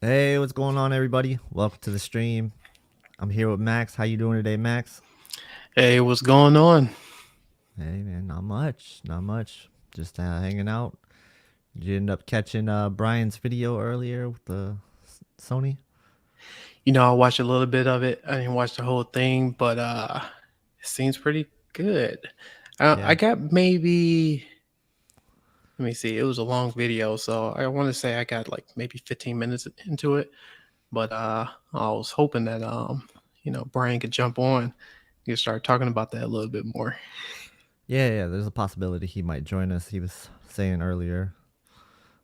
Hey, what's going on, everybody? Welcome to the stream. I'm here with Max. How you doing today, Max? Hey, what's going on? Hey, man, not much, not much. Just hanging out. Did you end up catching Brian's video earlier with the Sony? I watched a little bit of it. I didn't watch the whole thing, but it seems pretty good. I Yeah, got maybe, let me see, it was a long video, so I want to say I got like maybe 15 minutes into it. But I was hoping that Brian could jump on and start talking about that a little bit more. yeah. There's a possibility he might join us. He was saying earlier.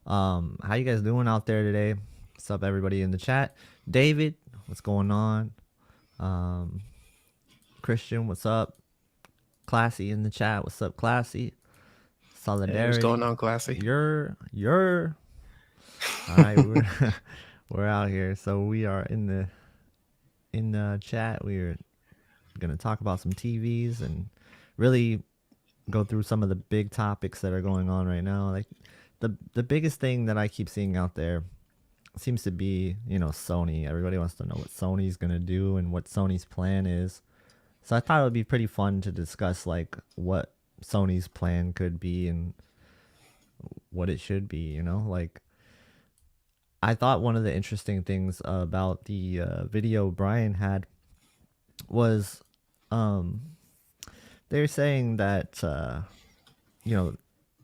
How you guys doing out there today? What's up, everybody in the chat? David, what's going on? Um, Christian, what's up? Classy in the chat. What's up, Classy? Hey, what's going Solidarity. on, Classy? You're all right. We're we're out here. So we are in the chat. We're gonna talk about some TVs and really go through some of the big topics that are going on right now. Like the biggest thing that I keep seeing out there seems to be, Sony. Everybody wants to know what Sony's gonna do and what Sony's plan is. So I thought it would be pretty fun to discuss like what Sony's plan could be and what it should be, like I thought one of the interesting things about the video Brian had was um, they're saying that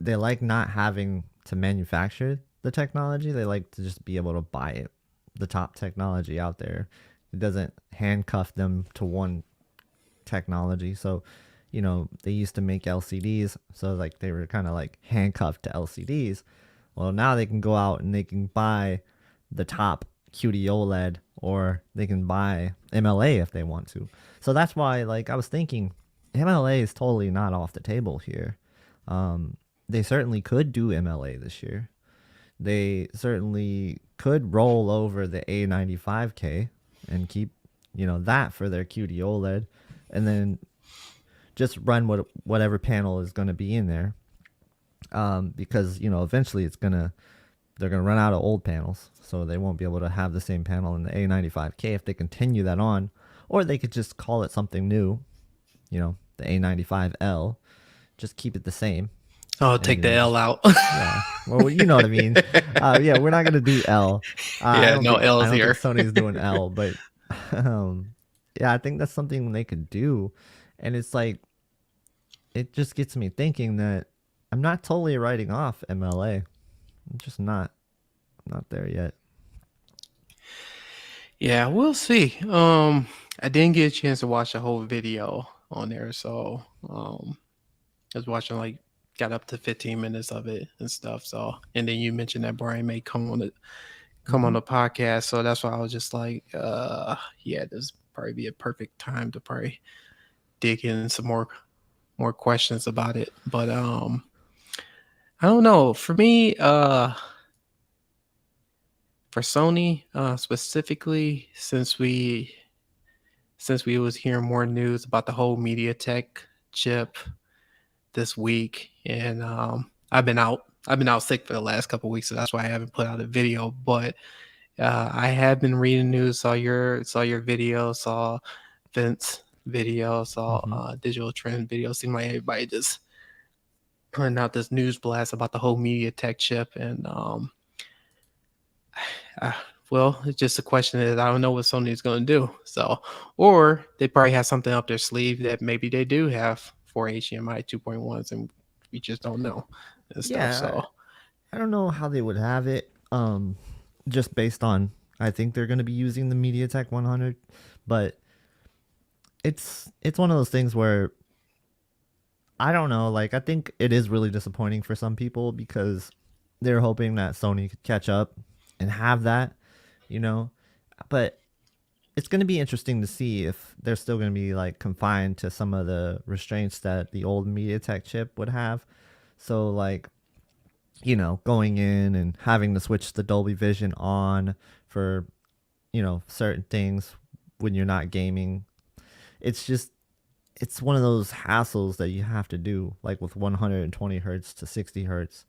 they like not having to manufacture the technology. They like to just be able to buy it, the top technology out there. It doesn't handcuff them to one technology. So, they used to make LCDs, so like they were kind of like handcuffed to LCDs. Well, now they can go out and they can buy the top QD-OLED or they can buy MLA if they want to. So that's why, like, I was thinking MLA is totally not off the table here. They certainly could do MLA this year. They certainly could roll over the A95K and keep, that for their QD-OLED and then just run whatever panel is going to be in there. Because, eventually they're going to run out of old panels, so they won't be able to have the same panel in the A95K if they continue that on, or they could just call it something new, the A95L, just keep it the same, Oh, and take the L just out. yeah. Well, you know what I mean. Yeah, we're not gonna do L. I Yeah, don't no think I L's don't think here. Sony's doing L, but yeah, I think that's something they could do, and it's like it just gets me thinking that I'm not totally writing off MLA. I'm just not there yet. Yeah, we'll see. I didn't get a chance to watch the whole video on there, so I was watching like got up to 15 minutes of it and stuff. So, and then you mentioned that Brian may come on Mm-hmm. the podcast, so that's why I was just like, yeah, this probably be a perfect time to probably dig in some more questions about it. But I don't know. For me, for Sony specifically, since we was hearing more news about the whole MediaTek chip this week, and I've been out sick for the last couple of weeks, so that's why I haven't put out a video. But I have been reading news, saw your video, saw Vince video, saw Mm-hmm. Digital Trend video. Seemed like everybody just putting out this news blast about the whole MediaTek chip, and uh, well, it's just a question that I don't know what Sony is going to do. So, or they probably have something up their sleeve that maybe they do have for HDMI 2.1s, and we just don't know and stuff. Yeah, So, I don't know how they would have it. Just based on I think they're going to be using the MediaTek 100, but it's one of those things where I don't know. Like I think it is really disappointing for some people because they're hoping that Sony could catch up and have that, you know. But it's going to be interesting to see if they're still going to be like confined to some of the restraints that the old MediaTek chip would have. So like, going in and having to switch the Dolby Vision on for, certain things when you're not gaming. It's just it's one of those hassles that you have to do like with 120 hertz to 60 hertz.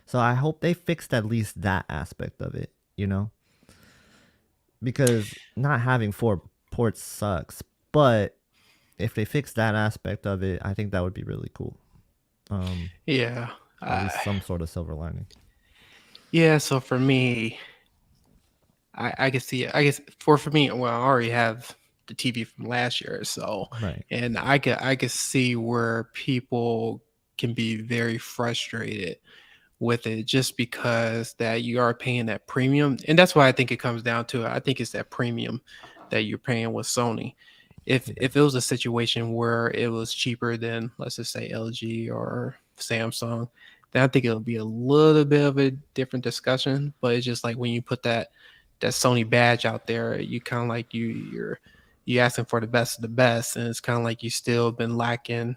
So I hope they fixed at least that aspect of it, you know? because not having four ports sucks. But if they fix that aspect of it, I think that would be really cool. Yeah. At Uh, least some sort of silver lining. yeah. So for me, I can see it. I guess for me, well, I already have the TV from last year, so Right. and I could see where people can be very frustrated with it just because that you are paying that premium, and that's why I think it comes down to it. I think it's that premium that you're paying with Sony. Yeah. If it was a situation where it was cheaper than, let's just say, LG or Samsung, then I think it'll be a little bit of a different discussion. But it's just like when you put that Sony badge out there, you kind of like you asking for the best of the best, and it's kind of like you still been lacking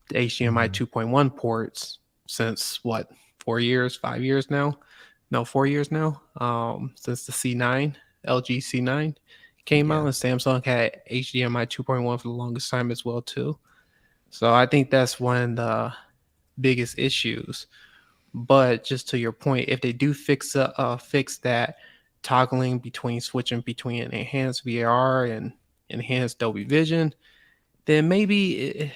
the HDMI Mm-hmm. 2.1 ports since what, 4 years, 5 years now? No, 4 years now. Since the C9, LG C9 came out, Yeah. and Samsung had HDMI 2.1 for the longest time as well too. So I think that's one of the biggest issues. But just to your point, if they do fix that toggling between switching between enhanced VR and enhanced Dolby Vision, then maybe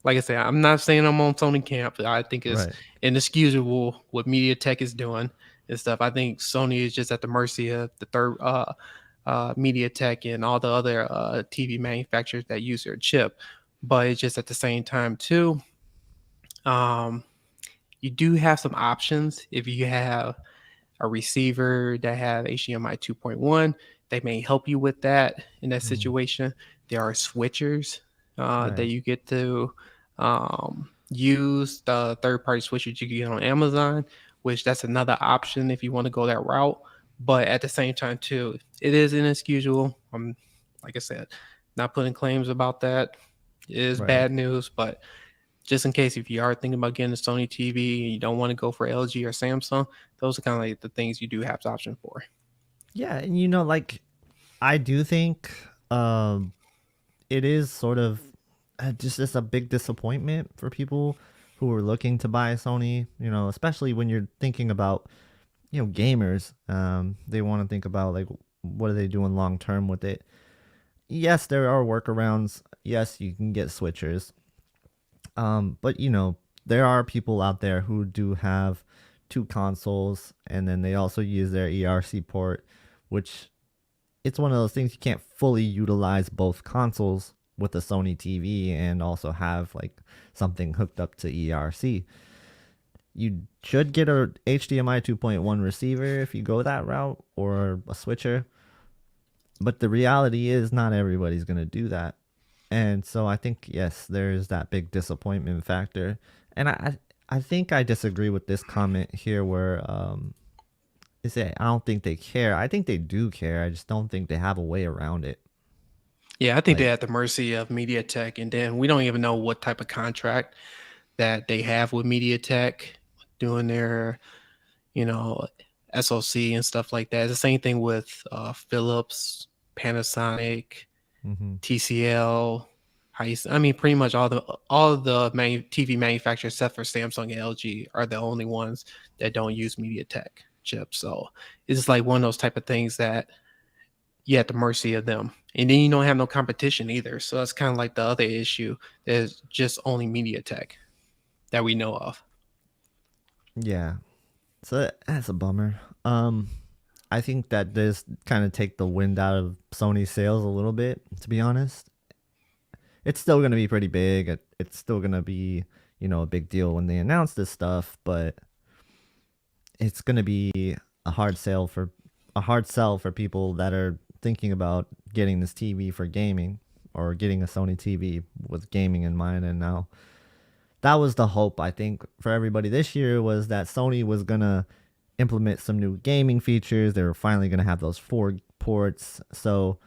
like I said, I'm not saying I'm on Sony camp. I think it's Right. inexcusable what MediaTek is doing and stuff. I think Sony is just at the mercy of the third MediaTek and all the other TV manufacturers that use their chip. But it's just at the same time too. Um, you do have some options if you have a receiver that have HDMI 2.1. They may help you with that in that Mm. situation. There are switchers that Right. you get to use, the third-party switchers you can get on Amazon, which that's another option if you want to go that route. But at the same time, too, it is inexcusable. Like I said, not putting claims about that. It is Right. bad news, but just in case if you are thinking about getting a Sony TV and you don't want to go for LG or Samsung, those are kind of like the things you do have the option for. Yeah, and like I do think it is sort of just a big disappointment for people who are looking to buy a Sony, especially when you're thinking about, gamers. They want to think about like what are they doing long term with it. Yes, there are workarounds. Yes, you can get switchers. But there are people out there who do have two consoles and then they also use their ERC port, which it's one of those things you can't fully utilize both consoles with a Sony TV and also have like something hooked up to ERC. You should get a HDMI 2.1 receiver if you go that route or a switcher. But the reality is not everybody's going to do that. And so I think yes, there's that big disappointment factor. And I think I disagree with this comment here where they say I don't think they care. I think they do care. I just don't think they have a way around it. Yeah, I think Like they're at the mercy of MediaTek, and then we don't even know what type of contract that they have with MediaTek doing their, you know, SoC and stuff like that. It's the same thing with Philips, Panasonic, mm-hmm. TCL, I mean, pretty much all the TV manufacturers except for Samsung and LG are the only ones that don't use MediaTek chips. So it's like one of those type of things that you're at the mercy of them, and then you don't have no competition either. So that's kind of like the other issue. There's just only MediaTek that we know of. Yeah. So that's a bummer. I think that this kind of take the wind out of Sony's sails a little bit, to be honest. It's still going to be pretty big. It's still going to be, a big deal when they announce this stuff, but it's going to be a hard sell for people that are thinking about getting this TV for gaming or getting a Sony TV with gaming in mind. And now that was the hope, I think, for everybody this year was that Sony was going to implement some new gaming features. They were finally going to have those four ports. So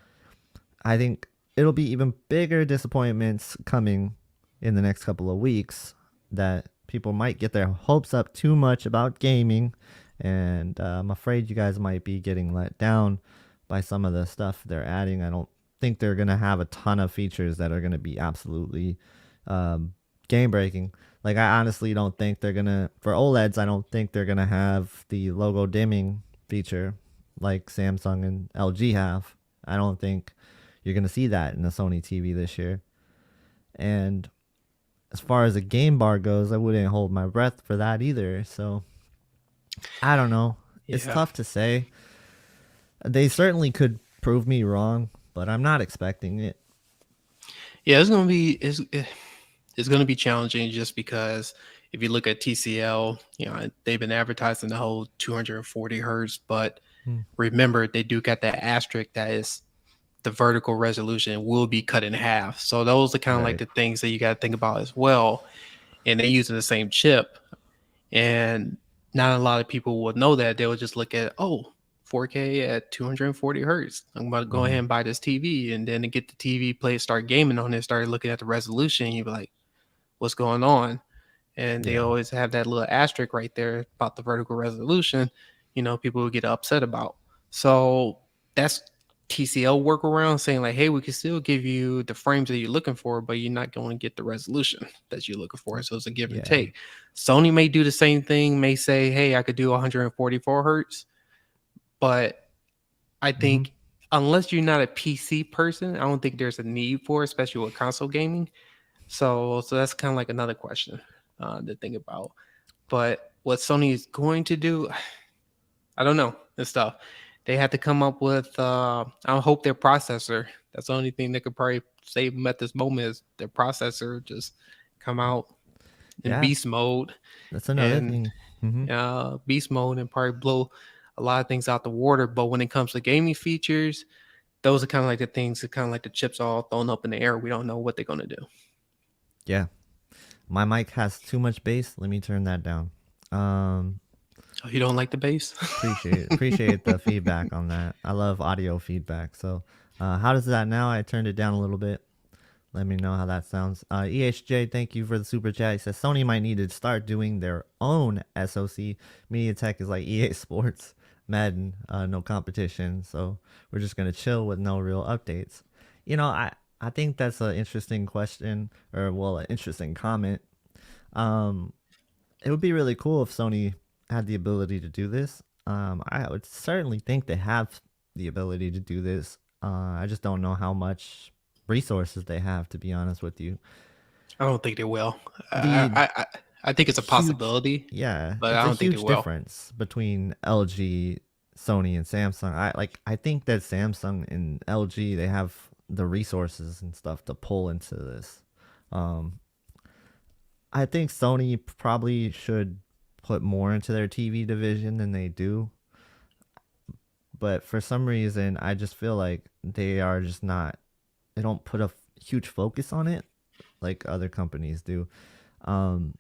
I think it'll be even bigger disappointments coming in the next couple of weeks that people might get their hopes up too much about gaming. And I'm afraid you guys might be getting let down by some of the stuff they're adding. I don't think they're going to have a ton of features that are going to be absolutely game breaking. Like, I honestly don't think they're going to, for OLEDs, I don't think they're going to have the logo dimming feature. like Samsung and LG have. I don't think you're gonna see that in a Sony TV this year. And as far as a game bar goes, I wouldn't hold my breath for that either. So I don't know. It's Yeah. tough to say. They certainly could prove me wrong, but I'm not expecting it. Yeah, it's gonna be challenging just because if you look at TCL, they've been advertising the whole 240 hertz, but Hmm. remember they do got that asterisk that is the vertical resolution will be cut in half. So those are kind of like Right. the things that you got to think about as well. And they're using the same chip, and not a lot of people would know that. They would just look at 4K at 240 hertz. I'm about to go ahead Hmm. and buy this TV, and then to get the TV, play, start gaming on it, start looking at the resolution. You'd be like, "What's going on?" And they Yeah. always have that little asterisk right there about the vertical resolution. People would get upset about. So that's TCL workaround saying like, hey, we can still give you the frames that you're looking for, but you're not going to get the resolution that you're looking for. So it's a give and Yeah. take. Sony may do the same thing, may say, hey, I could do 144 hertz, but I Hmm. think unless you're not a PC person, I don't think there's a need for it, especially with console gaming. So that's kind of like another question to think about. But what Sony is going to do, I don't know and stuff. They had to come up with. I hope their processor. That's the only thing that could probably save them at this moment is their processor just come out in Yeah. beast mode That's another and thing. Hmm. beast mode and probably blow a lot of things out the water. But when it comes to gaming features, those are kind of like the things that kind of like the chips all thrown up in the air. We don't know what they're gonna do. Yeah. My mic has too much bass. Let me turn that down. Um, Oh, you don't like the bass? appreciate the feedback on that. I love audio feedback. So, how does that now? I turned it down a little bit. Let me know how that sounds. EHJ, thank you for the super chat. He says Sony might need to start doing their own SoC. MediaTek is like EA Sports, Madden, no competition. So we're just gonna chill with no real updates. I think that's an interesting question, or well, an interesting comment. Um, it would be really cool if Sony had the ability to do this. I would certainly think they have the ability to do this. I just don't know how much resources they have, to be honest with you. I don't think they will. The I think it's a huge, possibility, yeah, but it's I a don't think they huge will. difference between LG, Sony, and Samsung. I think that Samsung and LG, they have the resources and stuff to pull into this. Um, I think Sony probably should put more into their TV division than they do. But for some reason, I just feel like they are just not, they don't put a huge focus on it like other companies do. Um,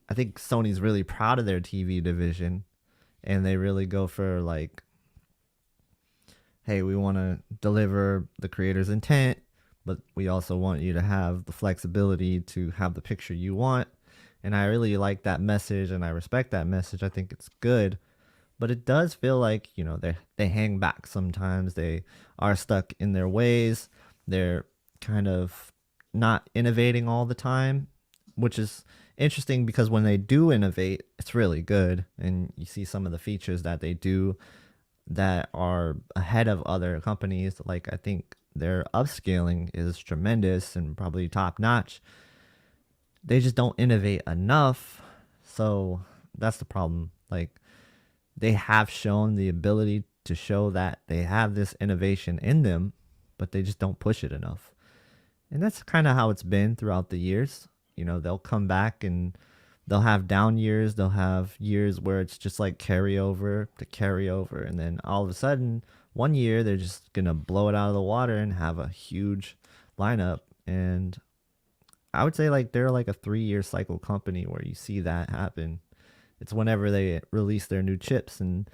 I think Sony's really proud of their TV division and they really go for like, hey, we want to deliver the creator's intent, but we also want you to have the flexibility to have the picture you want. And I really like that message and I respect that message. I think it's good. But it does feel like, they hang back sometimes. They are stuck in their ways. They're kind of not innovating all the time, which is interesting because when they do innovate, it's really good. And you see some of the features that they do that are ahead of other companies. Like I think their upscaling is tremendous and probably top notch. They just don't innovate enough. So that's the problem. Like they have shown the ability to show that they have this innovation in them, but they just don't push it enough. And that's kind of how it's been throughout the years. They'll come back and they'll have down years, they'll have years where it's just like carryover to carryover, and then all of a sudden, one year they're just gonna blow it out of the water and have a huge lineup. And I would say like they're like a 3-year cycle company where you see that happen. It's whenever they release their new chips and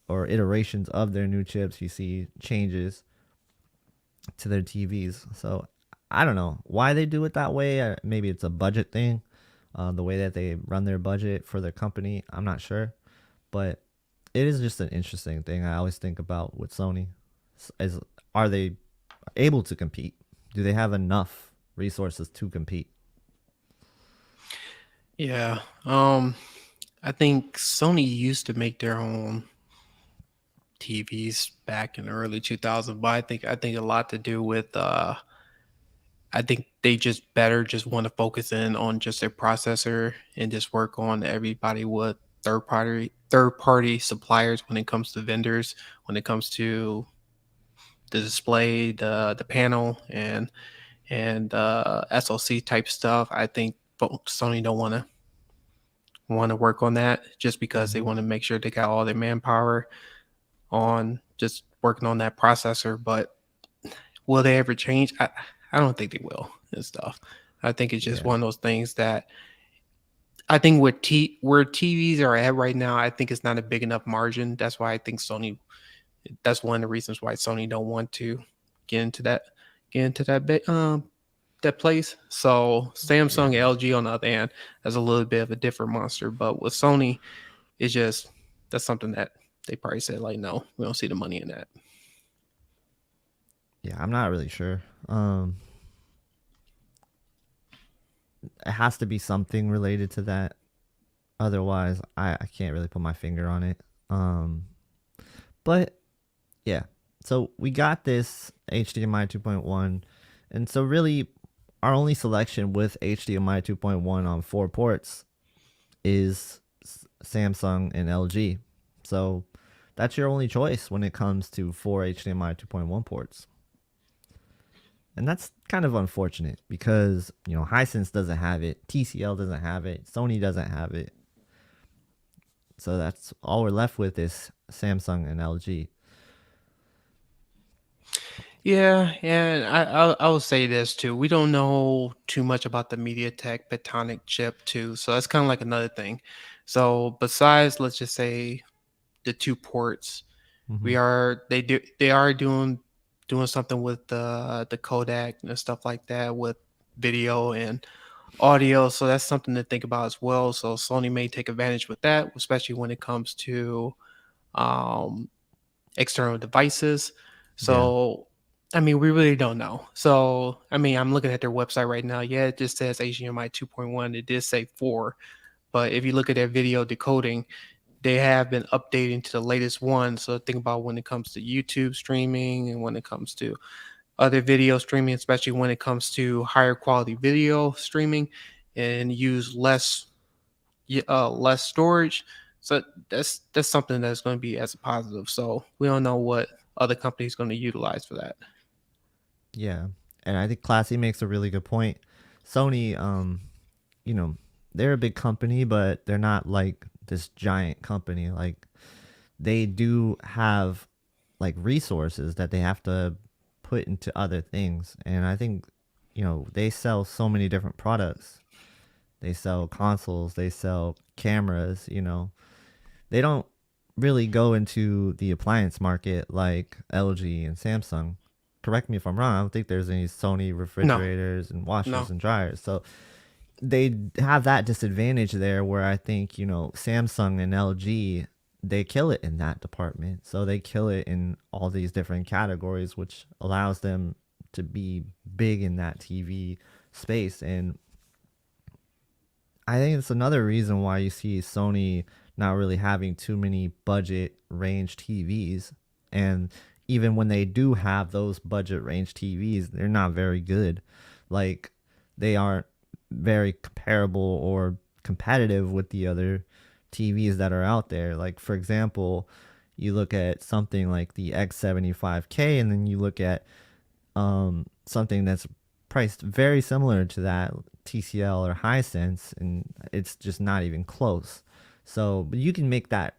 or iterations of their new chips, you see changes to their TVs. So I don't know why they do it that way. Maybe it's a budget thing, the way that they run their budget for their company. I'm not sure, but it is just an interesting thing. I always think about with Sony is are they able to compete? Do they have enough resources to compete? Yeah. I think Sony used to make their own TVs back in the early 2000s, but I think a lot to do with I think they just want to focus in on just their processor and just work on everybody with third party suppliers when it comes to vendors, when it comes to the display, the panel, and SoC type stuff. I think Sony don't want to work on that just because they Mhm. want to make sure they got all their manpower on just working on that processor. But will they ever change? I don't think they will and stuff. I think it's just Yeah. one of those things that I think where TVs are at right now, I think it's not a big enough margin. That's why I think Sony. That's one of the reasons why Sony don't want to get into that get into that bit that place. So Samsung, Yeah. LG on the other hand, has a little bit of a different monster. But with Sony, it's just that's something that they probably said like, no, we don't see the money in that. Yeah, I'm not really sure. It has to be something related to that. Otherwise, I can't really put my finger on it. But yeah. So we got this HDMI 2.1. And so really our only selection with HDMI 2.1 on 4 ports is Samsung and LG. So that's your only choice when it comes to 4 HDMI 2.1 ports. And that's kind of unfortunate because, Hisense doesn't have it, TCL doesn't have it, Sony doesn't have it. So that's all we're left with is Samsung and LG. Yeah, and I will say this too. We don't know too much about the MediaTek Photonic chip too, so that's kind of like another thing. So besides, let's just say the 2 ports, Mm-hmm. they are doing something with the codec and stuff like that with video and audio. So that's something to think about as well. So Sony may take advantage with that, especially when it comes to um, external devices. Yeah. So, I mean, we really don't know. So, I mean, I'm looking at their website right now. Yeah, it just says HDMI 2.1. It did say 4. But if you look at their video decoding, they have been updating to the latest one. So think about when it comes to YouTube streaming and when it comes to other video streaming, especially when it comes to higher quality video streaming and use less storage. So that's something that's going to be as a positive. So we don't know what other companies going to utilize for that. Yeah. And I think Classy makes a really good point. Sony, you know, they're a big company, but they're not like this giant company. Like they do have like resources that they have to put into other things. And I think, they sell so many different products. They sell consoles, they sell cameras, They don't really go into the appliance market like LG and Samsung. Correct me if I'm wrong. I don't think there's any Sony No, refrigerators and washers no. and dryers. So they have that disadvantage there where I think, Samsung and LG, they kill it in that department. So they kill it in all these different categories, which allows them to be big in that TV space. And I think it's another reason why you see Sony not really having too many budget range TVs. And even when they do have those budget range TVs, they're not very good. Like they aren't very comparable or competitive with the other TVs that are out there. Like for example, you look at something like the X95K and then you look at something that's priced very similar to that TCL or Hisense, and it's just not even close. So, but you can make that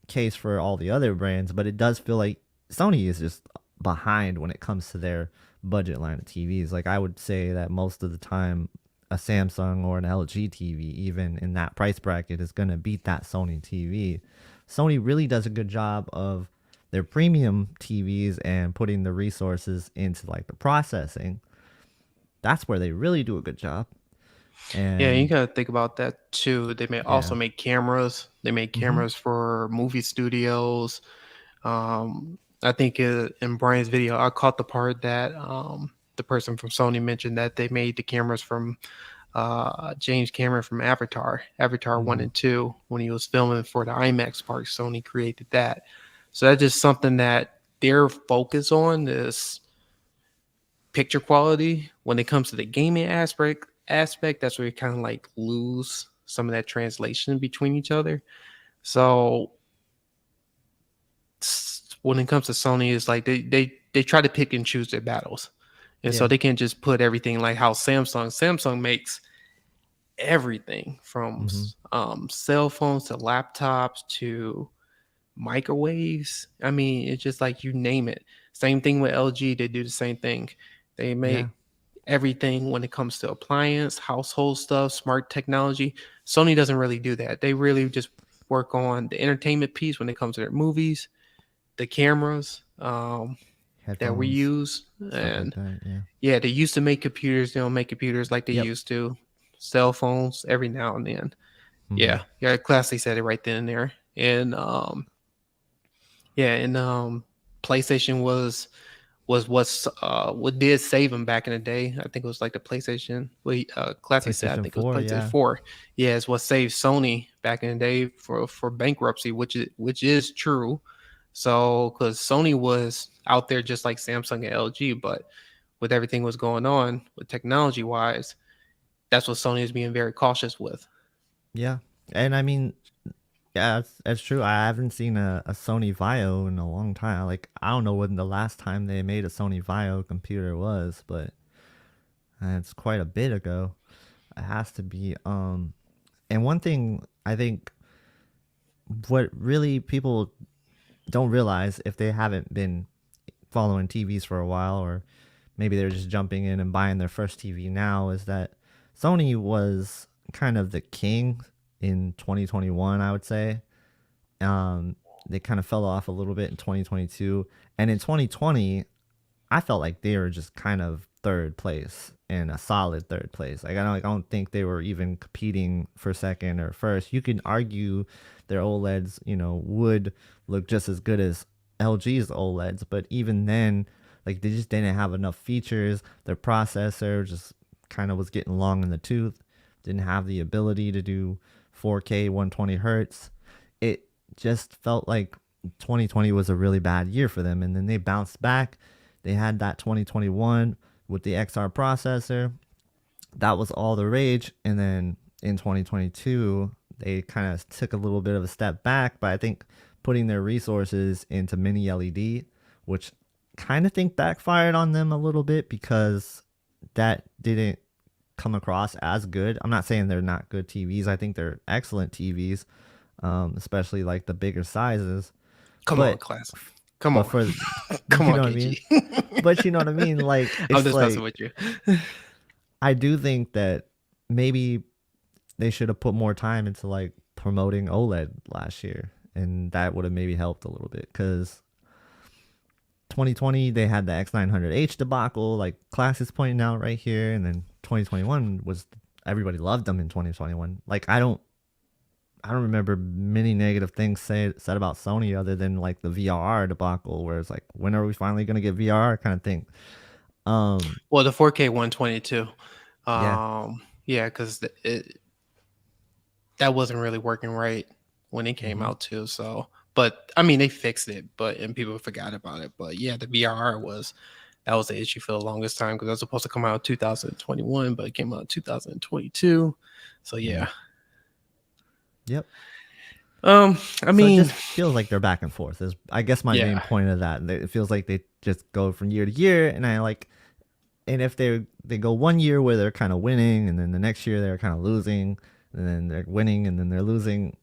case for all the other brands, but it does feel like Sony is just behind when it comes to their budget line of TVs. Like I would say that most of the time, a Samsung or an LG TV, even in that price bracket, is going to beat that Sony TV. Sony really does a good job of their premium TVs and putting the resources into like the processing. That's where they really do a good job. Yeah, you And got to think about that too. They may yeah. also make cameras. They make Mm-hmm. cameras for movie studios. I think in Brian's video, I caught the part that the person from Sony mentioned that they made the cameras from James Cameron from Avatar 1 Mm-hmm. and 2, when he was filming for the IMAX park. Sony created that. So that's just something that their focus on is picture quality. When it comes to the gaming aspect, that's where you kind of like lose some of that translation between each other. So when it comes to Sony, it's like they try to pick and choose their battles. And so they can't just put everything like how Samsung makes everything from cell phones to laptops to microwaves. I mean, it's just like you name it. Same thing with LG. They do the same thing. They make everything when it comes to appliance, household stuff, smart technology. Sony doesn't really do that. They really just work on the entertainment piece when it comes to their movies, the cameras that we use. And like that, yeah, they used to make computers. They don't make computers like they used to. Cell phones every now and then. Yeah, classically said it right then and there. And PlayStation was what did save them back in the day. I think it was like the PlayStation. Classically said, I think it was PlayStation 4. Yeah, it's what saved Sony back in the day for bankruptcy, which is true. So because Sony was out there just like Samsung and LG, but with everything was going on with technology wise, that's what Sony is being very cautious with. Yeah, and I mean, yeah, that's true. I haven't seen a Sony Vaio in a long time. Like, I don't know when the last time they made a Sony Vaio computer was, but it's quite a bit ago. It has to be. And one thing I think what really people don't realize if they haven't been following TVs for a while, or maybe they're just jumping in and buying their first TV now, is that Sony was kind of the king in 2021, I would say. They kind of fell off a little bit in 2022, and in 2020, I felt like they were just kind of third place, and a solid third place. Like, I don't think they were even competing for second or first. You can argue their OLEDs, would look just as good as LG's OLEDs, but even then, like, they just didn't have enough features. Their processor just kind of was getting long in the tooth. Didn't have the ability to do 4K 120 hertz. It just felt like 2020 was a really bad year for them, and then they bounced back. They had that 2021 with the XR processor. That was all the rage, and then in 2022 they kind of took a little bit of a step back, but I think putting their resources into mini LED, which kind of think backfired on them a little bit because that didn't come across as good. I'm not saying they're not good TVs. I think they're excellent TVs, especially like the bigger sizes. Come on, class. Come on. Come on, what I mean? But you know what I mean? Like, it's I'm just messing with you. I do think that maybe they should have put more time into like promoting OLED last year, and that would have maybe helped a little bit, because 2020 they had the X900H debacle, like Class is pointing out right here, and then 2021 was, everybody loved them in 2021. Like, I don't remember many negative things said about Sony other than like the VRR debacle, where it's like, when are we finally gonna get VRR kind of thing. Well, the 4K 122. Yeah, because that wasn't really working right when it came out too. So, but I mean, they fixed it, and people forgot about it. But yeah, the VRR was the issue for the longest time, because it was supposed to come out in 2021, but it came out in 2022. So yeah. Yep. I mean, it just feels like they're back and forth. Is I guess my main point of that. It feels like they just go from year to year, and and if they go 1 year where they're kind of winning, and then the next year they're kind of losing, and then they're winning, and then they're losing.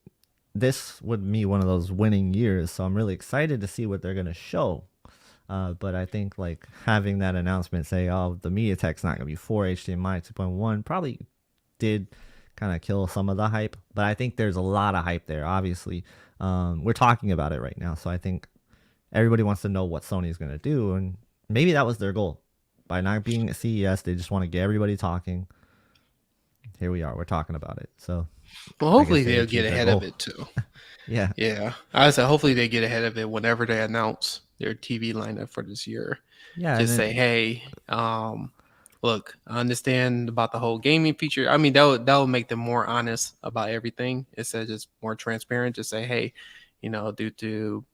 This would be one of those winning years, so I'm really excited to see what they're gonna show. But I think like having that announcement say, "Oh, the MediaTek's not gonna be 4 HDMI 2.1," probably did kind of kill some of the hype. But I think there's a lot of hype there. Obviously, we're talking about it right now, so I think everybody wants to know what Sony's gonna do, and maybe that was their goal. By not being at CES, they just want to get everybody talking. Here we are. We're talking about it. So, well, hopefully they'll get ahead of it too. Yeah. I said hopefully they get ahead of it whenever they announce their TV lineup for this year. Yeah. Just say, hey, look, I understand about the whole gaming feature. I mean, that would make them more honest about everything. Instead of just more transparent. Just say, hey, due to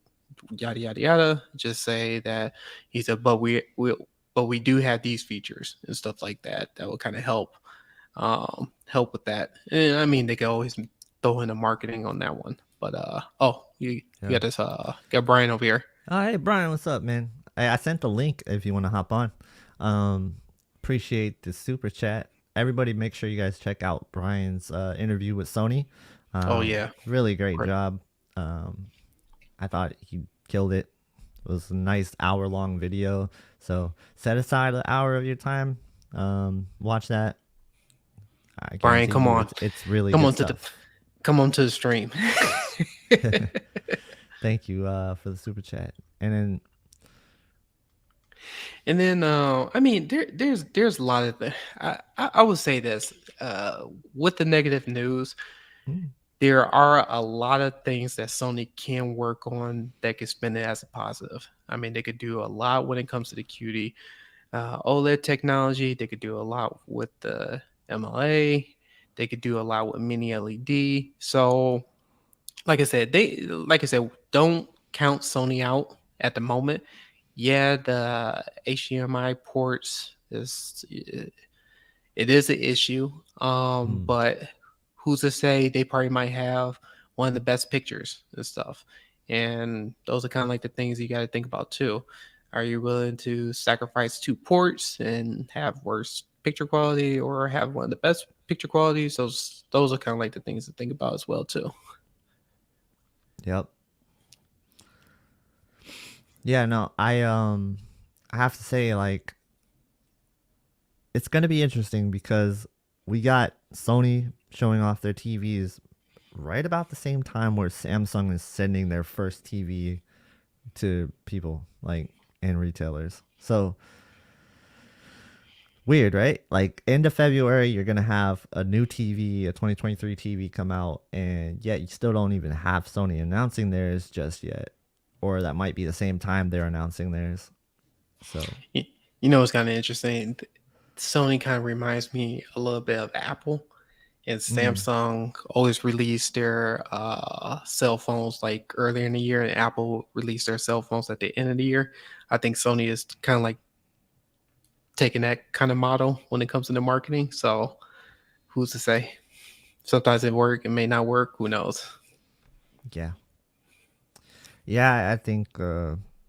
yada yada yada. Just say that he said, but we do have these features and stuff like that that will kind of help with that. And I mean, they could always throw in the marketing on that one. But you got this got Brian over here. Hey Brian, what's up, man? I sent the link if you want to hop on. Appreciate the super chat. Everybody, make sure you guys check out Brian's interview with Sony. Really great job. I thought he killed it. It was a nice hour-long video. So set aside an hour of your time. Watch that. Brian, come on. It's really come good on stuff. Come on to the stream. Thank you for the super chat. And then I mean, there's a lot of I would say this with the negative news. There are a lot of things that Sony can work on that can spin it as a positive. I mean, they could do a lot when it comes to the QD OLED technology. They could do a lot with the MLA. They could do a lot with mini LED. So, like I said, don't count Sony out at the moment. Yeah, the HDMI ports is an issue. But who's to say they probably might have one of the best pictures and stuff. And those are kind of like the things you got to think about too. Are you willing to sacrifice 2 ports and have worse picture quality, or have one of the best picture qualities? Those are kind of like the things to think about as well too. Yep. Yeah, no, I have to say, like, it's gonna be interesting because we got Sony showing off their TVs right about the same time where Samsung is sending their first TV to people, like, and retailers. So weird, right? Like, end of February, you're gonna have a new TV, a 2023 TV come out, and yet you still don't even have Sony announcing theirs just yet. Or that might be the same time they're announcing theirs. So, you know, it's kind of interesting. Sony kind of reminds me a little bit of Apple, and Samsung always released their cell phones like earlier in the year, and Apple released their cell phones at the end of the year. I think Sony is kind of like taking that kind of model when it comes to the marketing. So who's to say? Sometimes it works, it may not work. Who knows? yeah. Yeah, I think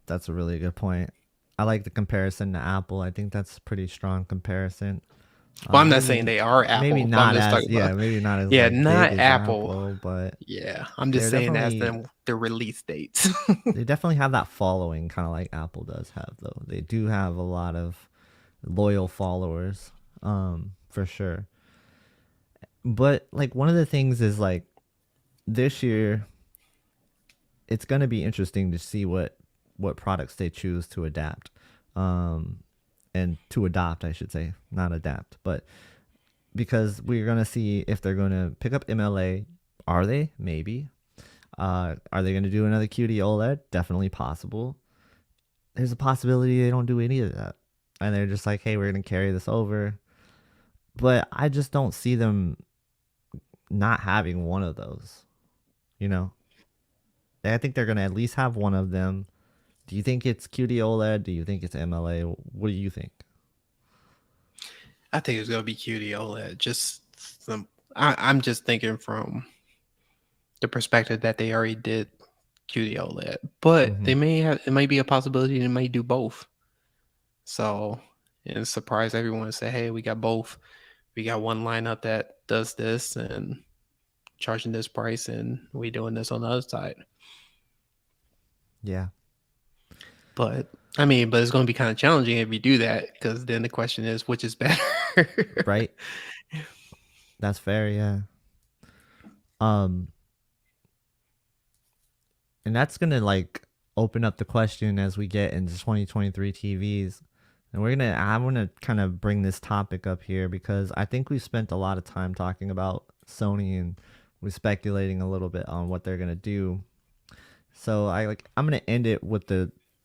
that's a really good point. I like the comparison to Apple. I think that's a pretty strong comparison. Well, I'm not saying they are Apple. Maybe not as maybe not as like, not big as Apple. But yeah, I'm just saying that's the release dates. They definitely have that following, kind of like Apple does have, though. They do have a lot of loyal followers, for sure. But like, one of the things is, like, this year, it's going to be interesting to see what products they choose to adapt, and to adopt, I should say, not adapt, but because we're going to see if they're going to pick up MLA. Are they? Maybe. Are they going to do another QD-OLED? Definitely possible. There's a possibility they don't do any of that, and they're just like, hey, we're going to carry this over. But I just don't see them not having one of those, you know? I think they're going to at least have one of them. Do you think it's QD-OLED? Do you think it's MLA? What do you think? I think it's going to be QD-OLED. I'm just thinking from the perspective that they already did QD-OLED, but it might be a possibility they might do both. So, and surprise everyone and say, hey, we got both. We got one lineup that does this and charging this price, and we doing this on the other side. Yeah. But I mean, it's going to be kind of challenging if you do that, because then the question is, which is better? Right. That's fair. Yeah. And that's going to, like, open up the question as we get into 2023 TVs. And I'm going to kind of bring this topic up here because I think we've spent a lot of time talking about Sony, and we're speculating a little bit on what they're going to do. So I'm going to end it with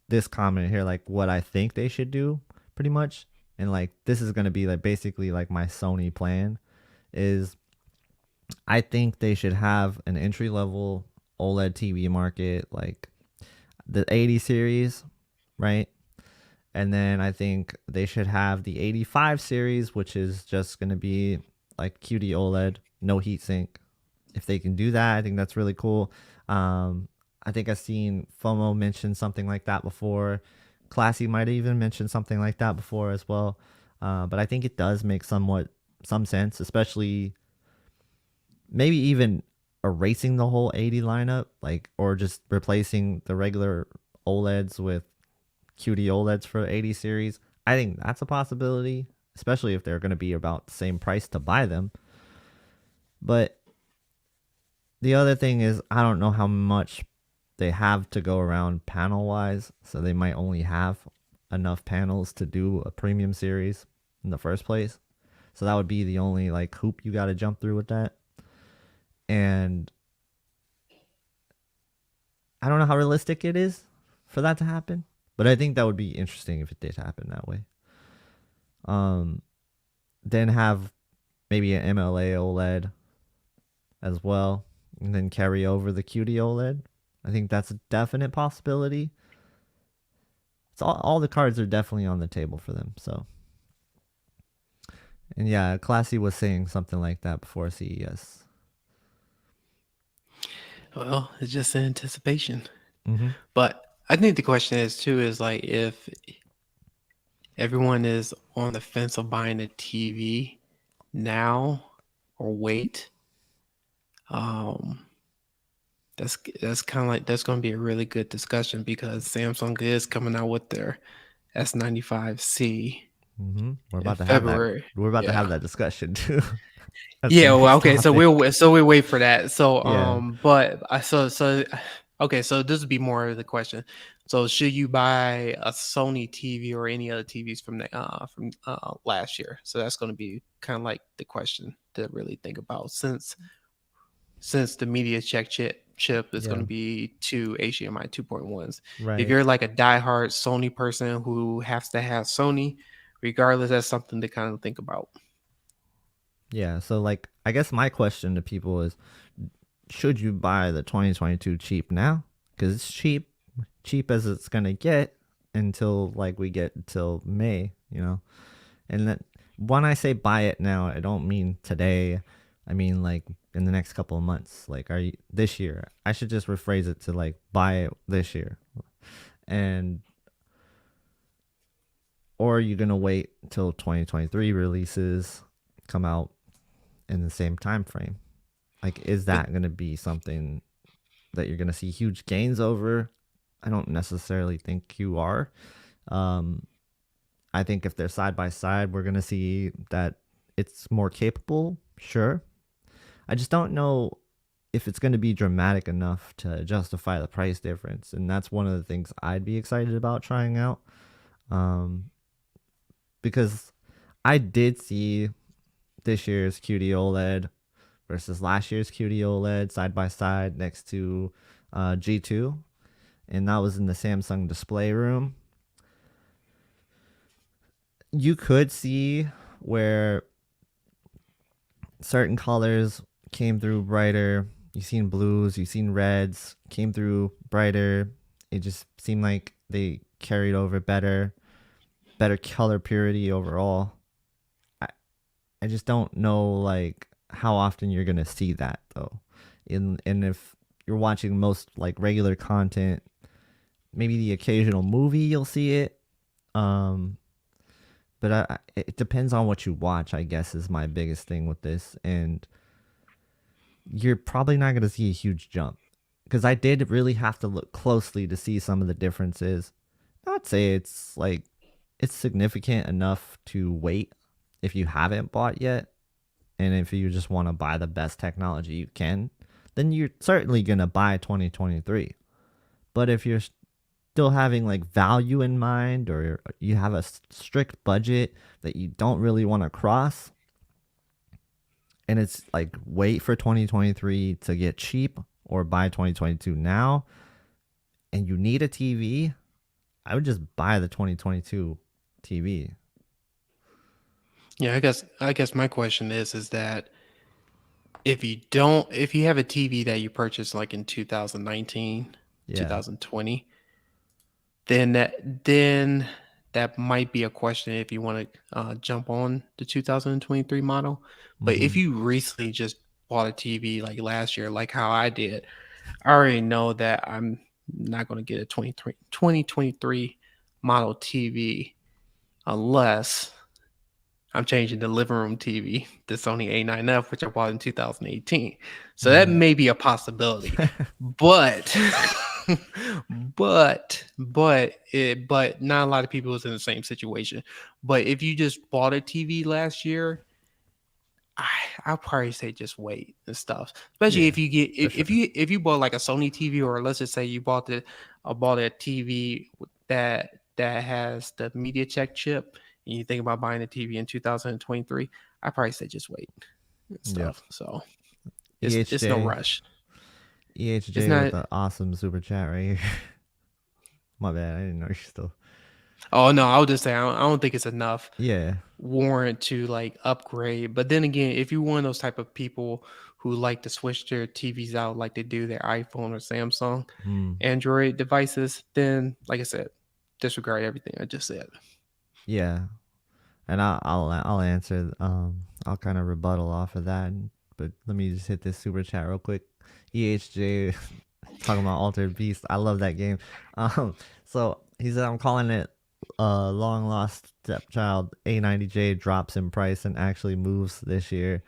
this comment here, like, what I think they should do, pretty much. And, like, this is going to be, like, basically, like, my Sony plan is I think they should have an entry-level OLED TV market. Like, the 80 series, right? And then I think they should have the 85 series, which is just going to be like QD OLED, no heatsink. If they can do that, I think that's really cool. I think I've seen FOMO mention something like that before. Classy might even mention something like that before as well. But I think it does make some sense, especially maybe even erasing the whole 80 lineup, like, or just replacing the regular OLEDs with QD OLEDs for the 80 series. I think that's a possibility, especially if they're going to be about the same price to buy them. But the other thing is, I don't know how much they have to go around panel wise, so they might only have enough panels to do a premium series in the first place. So that would be the only like hoop you got to jump through with that. And I don't know how realistic it is for that to happen, but I think that would be interesting if it did happen that way. Then have maybe an MLA OLED as well, and then carry over the QD OLED. I think that's a definite possibility. It's all the cards are definitely on the table for them. So, and yeah, Classy was saying something like that before CES. Well, it's just an anticipation. Mm-hmm. But I think the question is like if everyone is on the fence of buying a TV now or wait, that's kind of like that's going to be a really good discussion because Samsung is coming out with their S95C Mm-hmm. We're in about to have that. February. We're about to have Yeah. that discussion too. That's Yeah, the well, next okay, so topic. we wait for that. So Yeah. but I so okay, so this would be more of the question. So should you buy a Sony TV or any other TVs from the last year? So that's going to be kind of like the question to really think about since the MediaTek chip is going Yeah. to be two HDMI 2.1s. If Right. you're like a diehard Sony person who has to have Sony, regardless, that's something to kind of think about. Yeah. So like, I guess my question to people is, should you buy the 2022 cheap now? Because it's cheap as it's gonna get until like we get till May, you know. And that when I say buy it now, I don't mean today. I mean like in the next couple of months. Like, are you this year? I should just rephrase it to like buy it this year, and or are you gonna wait until 2023 releases come out in the same time frame? Like, is that gonna be something that you're gonna see huge gains over? I don't necessarily think you are. I think if they're side by side, we're gonna see that it's more capable. Sure, I just don't know if it's going to be dramatic enough to justify the price difference, and that's one of the things I'd be excited about trying out. Because I did see this year's QD OLED versus last year's QD OLED side by side next to G2, and that was in the Samsung display room. You could see where certain colors came through brighter. You've seen blues, you've seen reds, came through brighter. It just seemed like they carried over better color purity overall. I just don't know like how often you're gonna see that though. And if you're watching most like regular content, maybe the occasional movie you'll see it. But it depends on what you watch, I guess, is my biggest thing with this. And you're probably not going to see a huge jump because I did really have to look closely to see some of the differences. Not say it's like it's significant enough to wait if you haven't bought yet. And if you just want to buy the best technology you can, then you're certainly going to buy 2023. But if you're still having like value in mind, or you have a strict budget that you don't really want to cross, and it's like wait for 2023 to get cheap or buy 2022 now, and you need a TV, I would just buy the 2022 TV. Yeah, I guess my question is that if you have a TV that you purchased like in 2019, Yeah. 2020, then that might be a question if you want to jump on the 2023 model. But if Mm-hmm. you recently just bought a TV like last year, like how I did, I already know that I'm not going to get a 2023 model TV unless I'm changing the living room TV, the Sony A9F, which I bought in 2018. So that Mm-hmm. may be a possibility. But but not a lot of people is in the same situation. But if you just bought a TV last year, I'll probably say just wait and stuff. Especially Yeah, if you get for if sure. you bought like a Sony TV, or let's just say you bought a TV that has the MediaTek chip, and you think about buying a TV in 2023, I probably say just wait and Yep. stuff. So it's no EHJ, rush. It's EHJ with not. the awesome super chat right here. My bad, I didn't know you still. Oh no, I would just say I don't think it's enough Yeah. warrant to like upgrade. But then again, if you're one of those type of people who like to switch their TVs out like they do their iPhone or Samsung Mm. Android devices, then like I said, disregard everything I just said. Yeah. And I'll answer. I'll kind of rebuttal off of that. But let me just hit this super chat real quick. EHJ talking about Altered Beast. I love that game. So he said I'm calling it long lost stepchild. A90J drops in price and actually moves this year.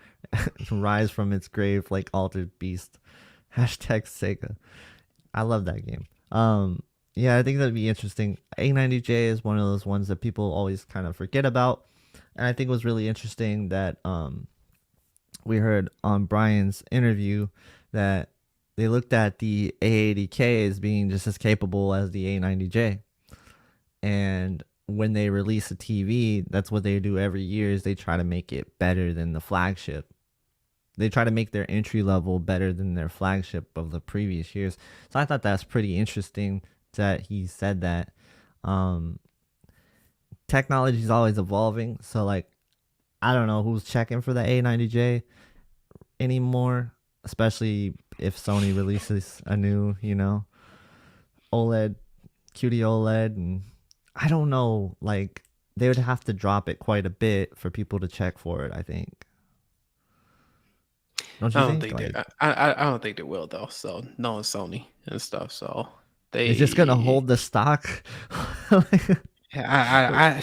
Rise from its grave like Altered Beast. Hashtag Sega. I love that game. Yeah, I think that'd be interesting. A90J is one of those ones that people always kind of forget about, and I think it was really interesting that we heard on Brian's interview that they looked at the A80K as being just as capable as the A90J, and when they release a TV, that's what they do every year is they try to make it better than the flagship. They try to make their entry level better than their flagship of the previous years. So I thought that's pretty interesting that he said that. Um, Technology is always evolving. So like, I don't know who's checking for the A90J anymore, especially if Sony releases a new, OLED, QD-OLED, and I don't know, like they would have to drop it quite a bit for people to check for it, I think. Don't I you don't think? think they Like I don't think they will though. So knowing Sony and stuff, so it's just gonna they hold the stock. I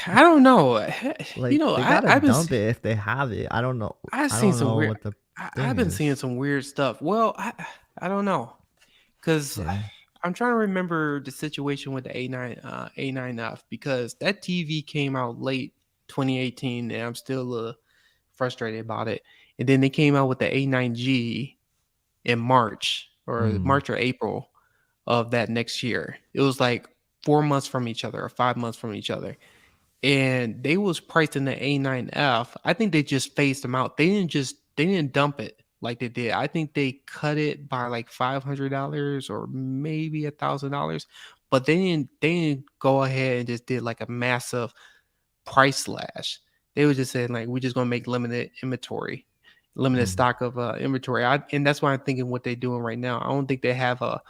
don't know. You Like know, they gotta I've been dump it if they have it. I don't know. I've I seen don't some know weird. what the thing I've been seeing is. some weird stuff. Well, I don't know, because Yeah. I'm trying to remember the situation with the A9F, because that TV came out late 2018 and I'm still frustrated about it. And then they came out with the A9G in Mm. March or April of that next year. It was like 4 months from each other or 5 months from each other, and they was priced in the A9F. I think they just phased them out. They didn't dump it like they did. I think they cut it by like $500 or maybe $1,000, but they didn't go ahead and just did like a massive price slash. They were just saying like we're just gonna make limited Mm. stock of inventory. And that's why I'm thinking what they're doing right now. I don't think they have a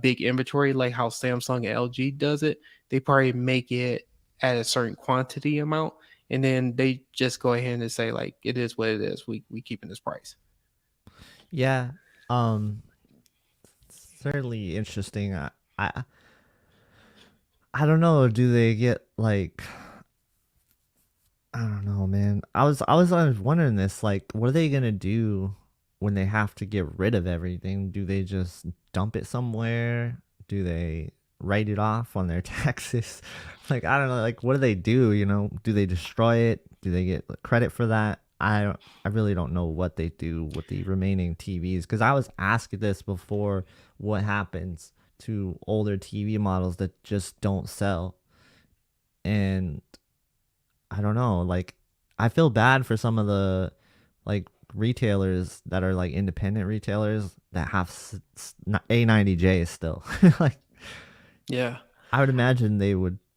big inventory like how Samsung and LG does it. They probably make it at a certain quantity amount, and then they just go ahead and say like it is what it is. We keeping this price. Yeah. Um. Certainly interesting. I I don't know. Do they get like? I don't know, man. I was wondering this. Like, what are they gonna do when they have to get rid of everything? Do they just dump it somewhere? Do they write it off on their taxes? Like, I don't know. Like, what do they do? Do they destroy it? Do they get credit for that? I really don't know what they do with the remaining TVs because I was asked this before. What happens to older TV models that just don't sell? And I don't know. Like, I feel bad for some of the like retailers that are like independent retailers that have A90J still. Like, Yeah, I would imagine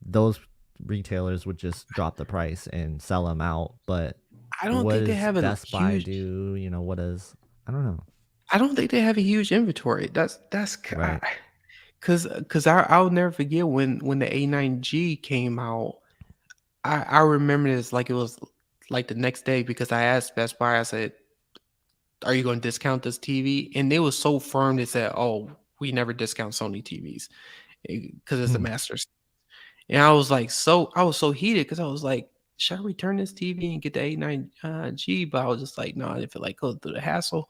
those retailers would just drop the price and sell them out. But I don't what think they does have a Best Buy huge. do? What does I don't know. I don't think they have a huge inventory. That's Right. Cause I'll never forget when the A9G came out. I remember this like it was like the next day because I asked Best Buy. I said, "Are you going to discount this TV?" And they was so firm. They said, "Oh, we never discount Sony TVs because it's the Hmm. Masters." And I was so heated because I was like, "Should I return this TV and get the A9G?" But I was just like, "No, I didn't feel like going through the hassle."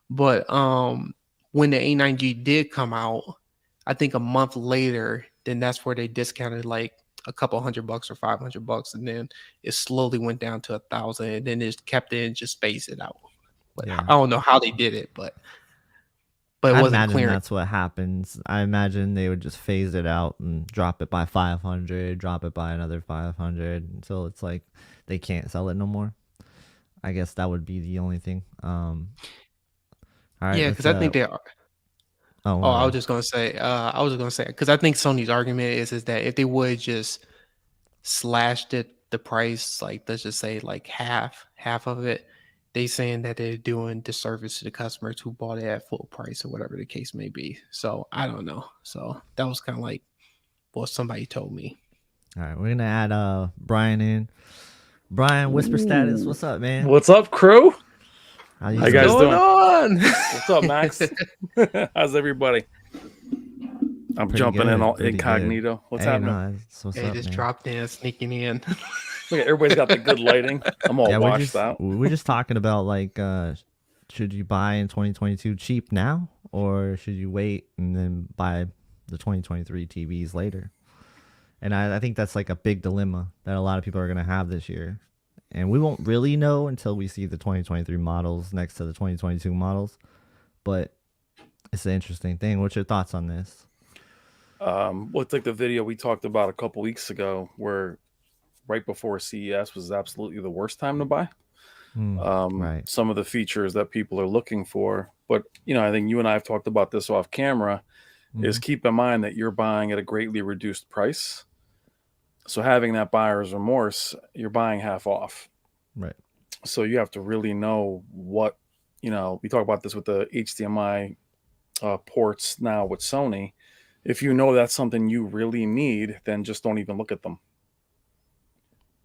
But when the A9G did come out, I think a month later, then that's where they discounted like a couple $100 or $500, and then it slowly went down to 1,000, and then it kept it and just spaced it out. But Yeah. I don't know how they did it, but it I wasn't imagine clearing. that's what happens. I imagine they would just phase it out and drop it by 500, drop it by another 500 until it's like they can't sell it no more. I guess that would be the only thing. All right, Yeah, let's because I think they are. oh, Oh, my bad. I was just gonna say, because I think Sony's argument is that if they would just slashed the price, like let's just say like half of it, they saying that they're doing disservice to the customers who bought it at full price or whatever the case may be. So I don't know. So that was kind of like what somebody told me. All right, we're gonna add Brian in. Brian, whisper status. Ooh. What's up, man? What's up, crew? How you How you What's guys doing? going doing? on? What's up, Max? How's everybody? I'm Pretty jumping in good. all Pretty good. incognito. What's Hey, happening? no, that's what's Hey, up, just man. dropped in, sneaking in. Look, everybody's got the good lighting. I'm all Yeah, we're washed just out. we're just talking about like should you buy in 2022 cheap now or should you wait and then buy the 2023 TVs later? And I think that's like a big dilemma that a lot of people are gonna have this year. And we won't really know until we see the 2023 models next to the 2022 models. But it's an interesting thing. What's your thoughts on this? Well, it's like the video we talked about a couple weeks ago, where right before CES was absolutely the worst time to buy. Right. Some of the features that people are looking for, but I think you and I have talked about this off camera. Is Hmm. keep in mind that you're buying at a greatly reduced price. So having that buyer's remorse, you're buying half off. Right. So you have to really know what, we talk about this with the HDMI ports now with Sony. If you know that's something you really need, then just don't even look at them.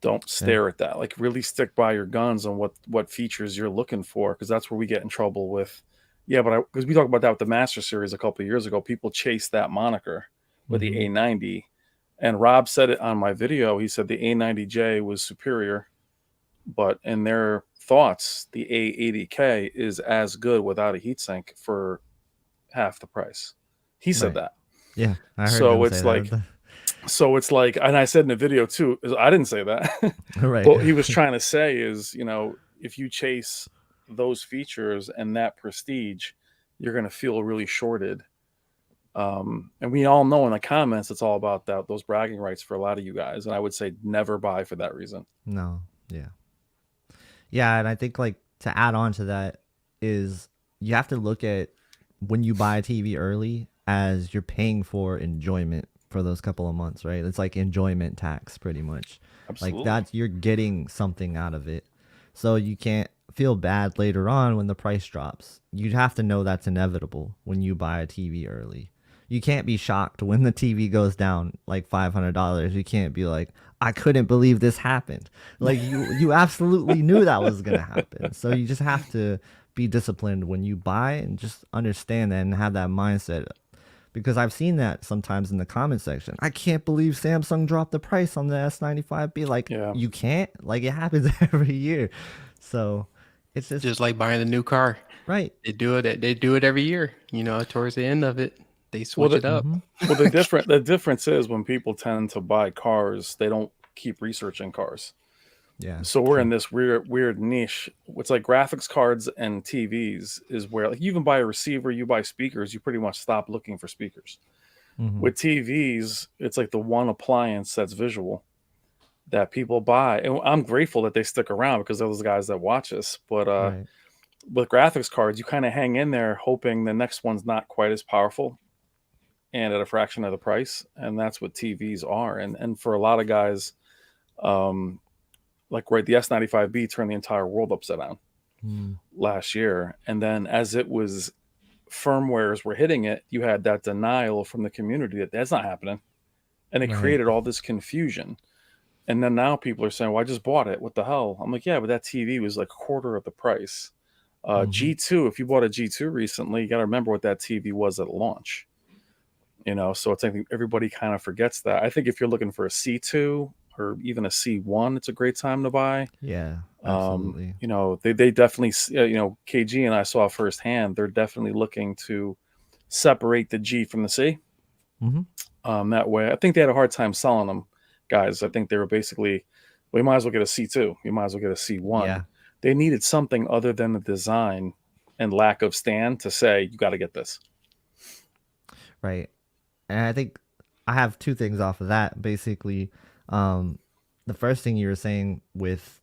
Don't Yeah. stare at that. Like really stick by your guns on what features you're looking for, because that's where we get in trouble with. Yeah, but because we talked about that with the Master Series a couple of years ago, people chase that moniker with the Hmm. A90. And Rob said it on my video. He said the A90J was superior, but in their thoughts, the A80K is as good without a heatsink for half the price. He said Right. that. Yeah, I heard So them say it's like, that. and I said in the video too, I didn't say that. Right. What he was trying to say is, if you chase those features and that prestige, you're going to feel really shorted. And we all know in the comments, it's all about those bragging rights for a lot of you guys. And I would say never buy for that reason. No. Yeah. Yeah, and I think like to add on to that is you have to look at when you buy a TV early as you're paying for enjoyment for those couple of months, right? It's like enjoyment tax pretty much. Like Absolutely. that's you're getting something out of it. So you can't feel bad later on when the price drops. You'd have to know that's inevitable when you buy a TV early. You can't be shocked when the TV goes down like $500. You can't be like, I couldn't believe this happened. Like you absolutely knew that was gonna happen. So you just have to be disciplined when you buy and just understand that and have that mindset. Because I've seen that sometimes in the comment section. I can't believe Samsung dropped the price on the S95B. Like Yeah. you can't. Like it happens every year. So it's just Just like buying a new car. right. They do it. They do it every year. Towards the end of it, they switch it up. Well, the difference is when people tend to buy cars, they don't keep researching cars. Yeah. So we're True. in this weird niche. It's like graphics cards and TVs is where, like, you can buy a receiver, you buy speakers, you pretty much stop looking for speakers. Hmm. With TVs, it's like the one appliance that's visual that people buy, and I'm grateful that they stick around because those are the guys that watch us. But Right. with graphics cards, you kind of hang in there hoping the next one's not quite as powerful and at a fraction of the price, and that's what TVs are. And for a lot of guys, like the S95B turned the entire world upside down Mm. last year, and then as it was firmwares were hitting it, you had that denial from the community that that's not happening, and it created all this confusion. And then now people are saying, well, I just bought it, what the hell? I'm like, yeah, but that TV was like a quarter of the price. G2, if you bought a G2 recently, you got to remember what that TV was at launch. So it's, I think everybody kind of forgets that. I think if you're looking for a C2 or even a C1, it's a great time to buy. Yeah, absolutely. They definitely, KG and I saw firsthand, they're definitely looking to separate the G from the C. That way, I think they had a hard time selling them, guys. I think they were basically, well, you might as well get a C2. You might as well get a C1. Yeah. They needed something other than the design and lack of stand to say, you got to get this. Right. And I think I have two things off of that. Basically, the first thing you were saying with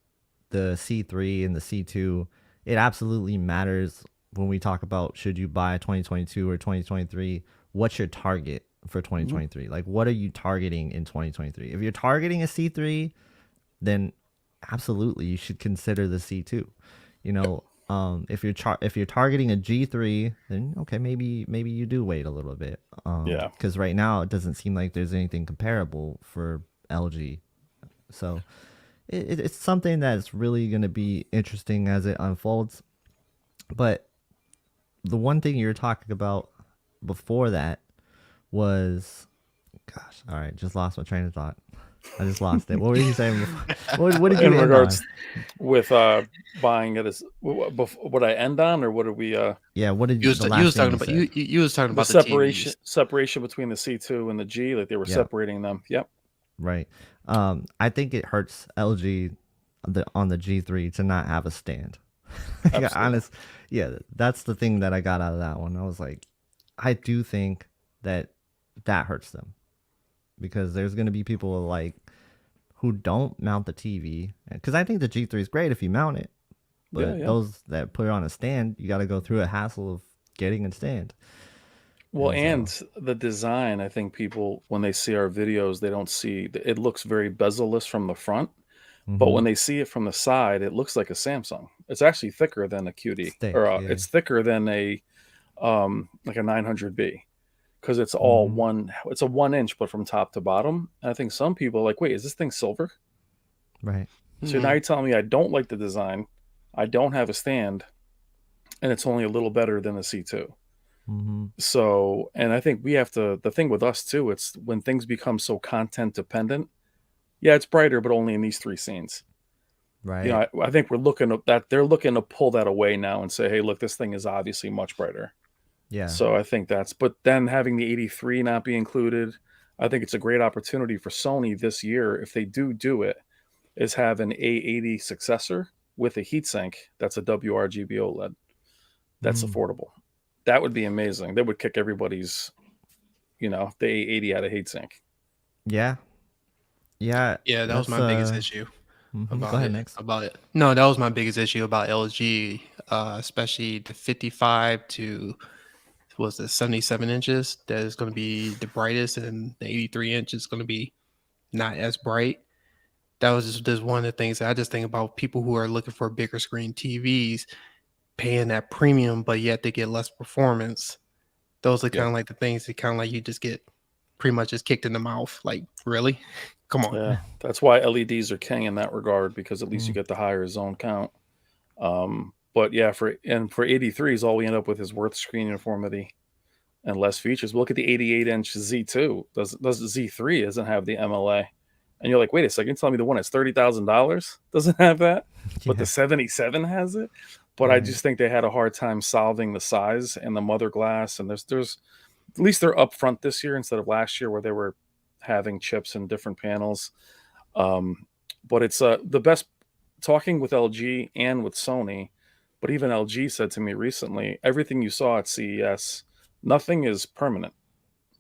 the C3 and the C2, it absolutely matters when we talk about should you buy 2022 or 2023. What's your target for 2023? Like, what are you targeting in 2023? If you're targeting a C3, then absolutely you should consider the C2. If you're targeting a G3, then okay, maybe you do wait a little bit. Because right now it doesn't seem like there's anything comparable for LG. So it's something that's really going to be interesting as it unfolds. But the one thing you were talking about before that was, gosh, all right, just lost my train of thought. I just lost it. What were you saying before? What did you in end regards on? with buying it? As what I end on, or what did we? Yeah, what did you? You was talking about you was talking about the the separation between the C2 and the G, like they were separating them. Yep. Right. I think it hurts LG on the G3 to not have a stand. Honest, that's the thing that I got out of that one. I was like, I do think that hurts them, because there's going to be people like who don't mount the TV, because I think the G3 is great if you mount it, but those that put it on a stand, you got to go through a hassle of getting a stand. Well, and the design, I think people, when they see our videos, they don't see, it looks very bezel-less from the front, but when they see it from the side, it looks like a Samsung. It's actually thicker than a QD, it's thicker than a like a 900B, because it's all it's a 1 inch, but from top to bottom. And I think some people are like, wait, is this thing silver? Right. So now you're telling me I don't like the design, I don't have a stand, and it's only a little better than the C2. So, and I think we have to, the thing with us too, it's when things become so content dependent, it's brighter, but only in these 3 scenes. Right. I think we're looking at that. They're looking to pull that away now and say, hey, look, this thing is obviously much brighter. Yeah. So I think but then having the 83 not be included, I think it's a great opportunity for Sony this year, if they do it, is have an A80 successor with a heatsink that's a WRGB OLED. That's affordable. That would be amazing. That would kick everybody's, the A80 out of heatsink. Yeah. Yeah. Yeah, that was my biggest issue. Go ahead, next. About it. No, that was my biggest issue about LG, especially the 55 to was the 77 inches. That is going to be the brightest, and the 83 inch is going to be not as bright. That was just one of the things that I just think about, people who are looking for bigger screen TVs, paying that premium, but yet they get less performance. Those are kind of like the things that kind of like you just get pretty much just kicked in the mouth. Like, really? Come on. Yeah, that's why LEDs are king in that regard, because at least you get the higher zone count. But yeah, for 83s, all we end up with is worth screen uniformity and less features. We'll look at the 88-inch Z2. Does Z3 doesn't have the MLA, and you're like, wait a second, tell me the one that's $30,000 doesn't have that, but the 77 has it. But I just think they had a hard time solving the size and the mother glass. And there's at least they're upfront this year instead of last year where they were having chips in different panels. But it's the best, talking with LG and with Sony. But even LG said to me recently, everything you saw at CES, nothing is permanent.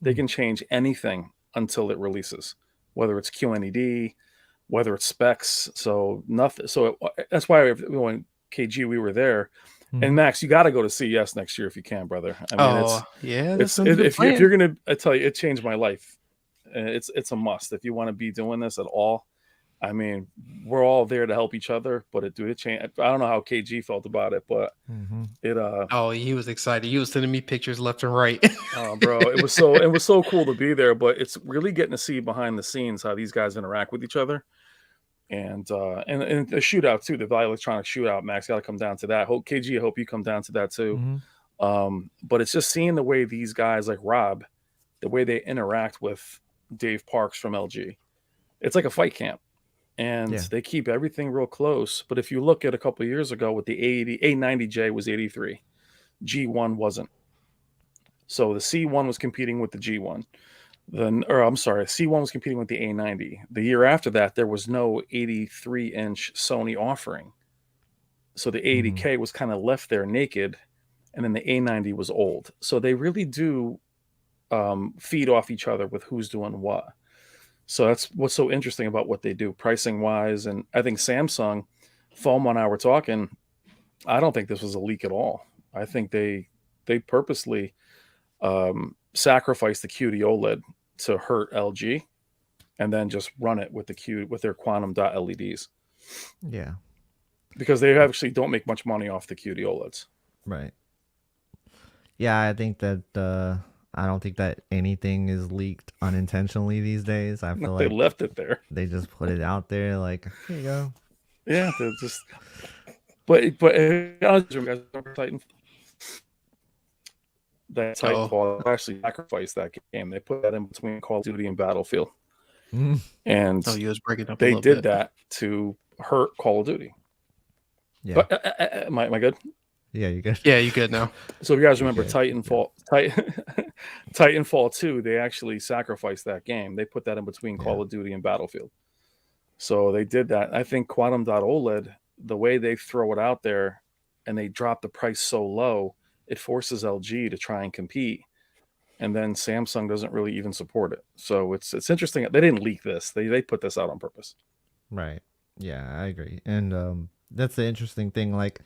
They can change anything until it releases, whether it's QLED, whether it's specs. So nothing. So that's why when KG, we were there. And Max, you got to go to CES next year if you can, brother. I mean, if you're gonna, I tell you, it changed my life. It's a must if you want to be doing this at all. I mean, we're all there to help each other, but it changed. I don't know how KG felt about it, but it Oh, he was excited. He was sending me pictures left and right. bro, it was so cool to be there, but it's really getting to see behind the scenes how these guys interact with each other. And the shootout too, the Valley Electronics shootout, Max, got to come down to that. KG, I hope you come down to that too. But it's just seeing the way these guys like Rob, the way they interact with Dave Parks from LG. It's like a fight camp. And they keep everything real close. But if you look at a couple of years ago with the A90J was 83, G1 wasn't. So the C1 was competing with the G1. C1 was competing with the A90. The year after that, there was no 83-inch Sony offering. So the A80K was kind of left there naked, and then the A90 was old. So they really do feed off each other with who's doing what. So that's what's so interesting about what they do pricing wise. And I think Samsung, FOMO and I were talking, I don't think this was a leak at all. I think they purposely sacrificed the QD-OLED to hurt LG and then just run it with their quantum dot LEDs. Yeah. Because they actually don't make much money off the QD-OLEDs. Right. Yeah, I think that I don't think that anything is leaked unintentionally these days. I feel they like left it there. They just put it out there like, here you go. Yeah, they're just but Titan. That Titanfall actually sacrificed that game. They put that in between Call of Duty and Battlefield. And he was breaking up they did that to hurt Call of Duty. Yeah. But am I good? Yeah, you're good. Yeah, you're good now. So if you guys remember Titanfall 2, they actually sacrificed that game. They put that in between Call of Duty and Battlefield. So they did that. I think Quantum OLED, the way they throw it out there and they drop the price so low, it forces LG to try and compete. And then Samsung doesn't really even support it. So it's interesting. They didn't leak this. They put this out on purpose. Right. Yeah, I agree. And that's the interesting thing. Like,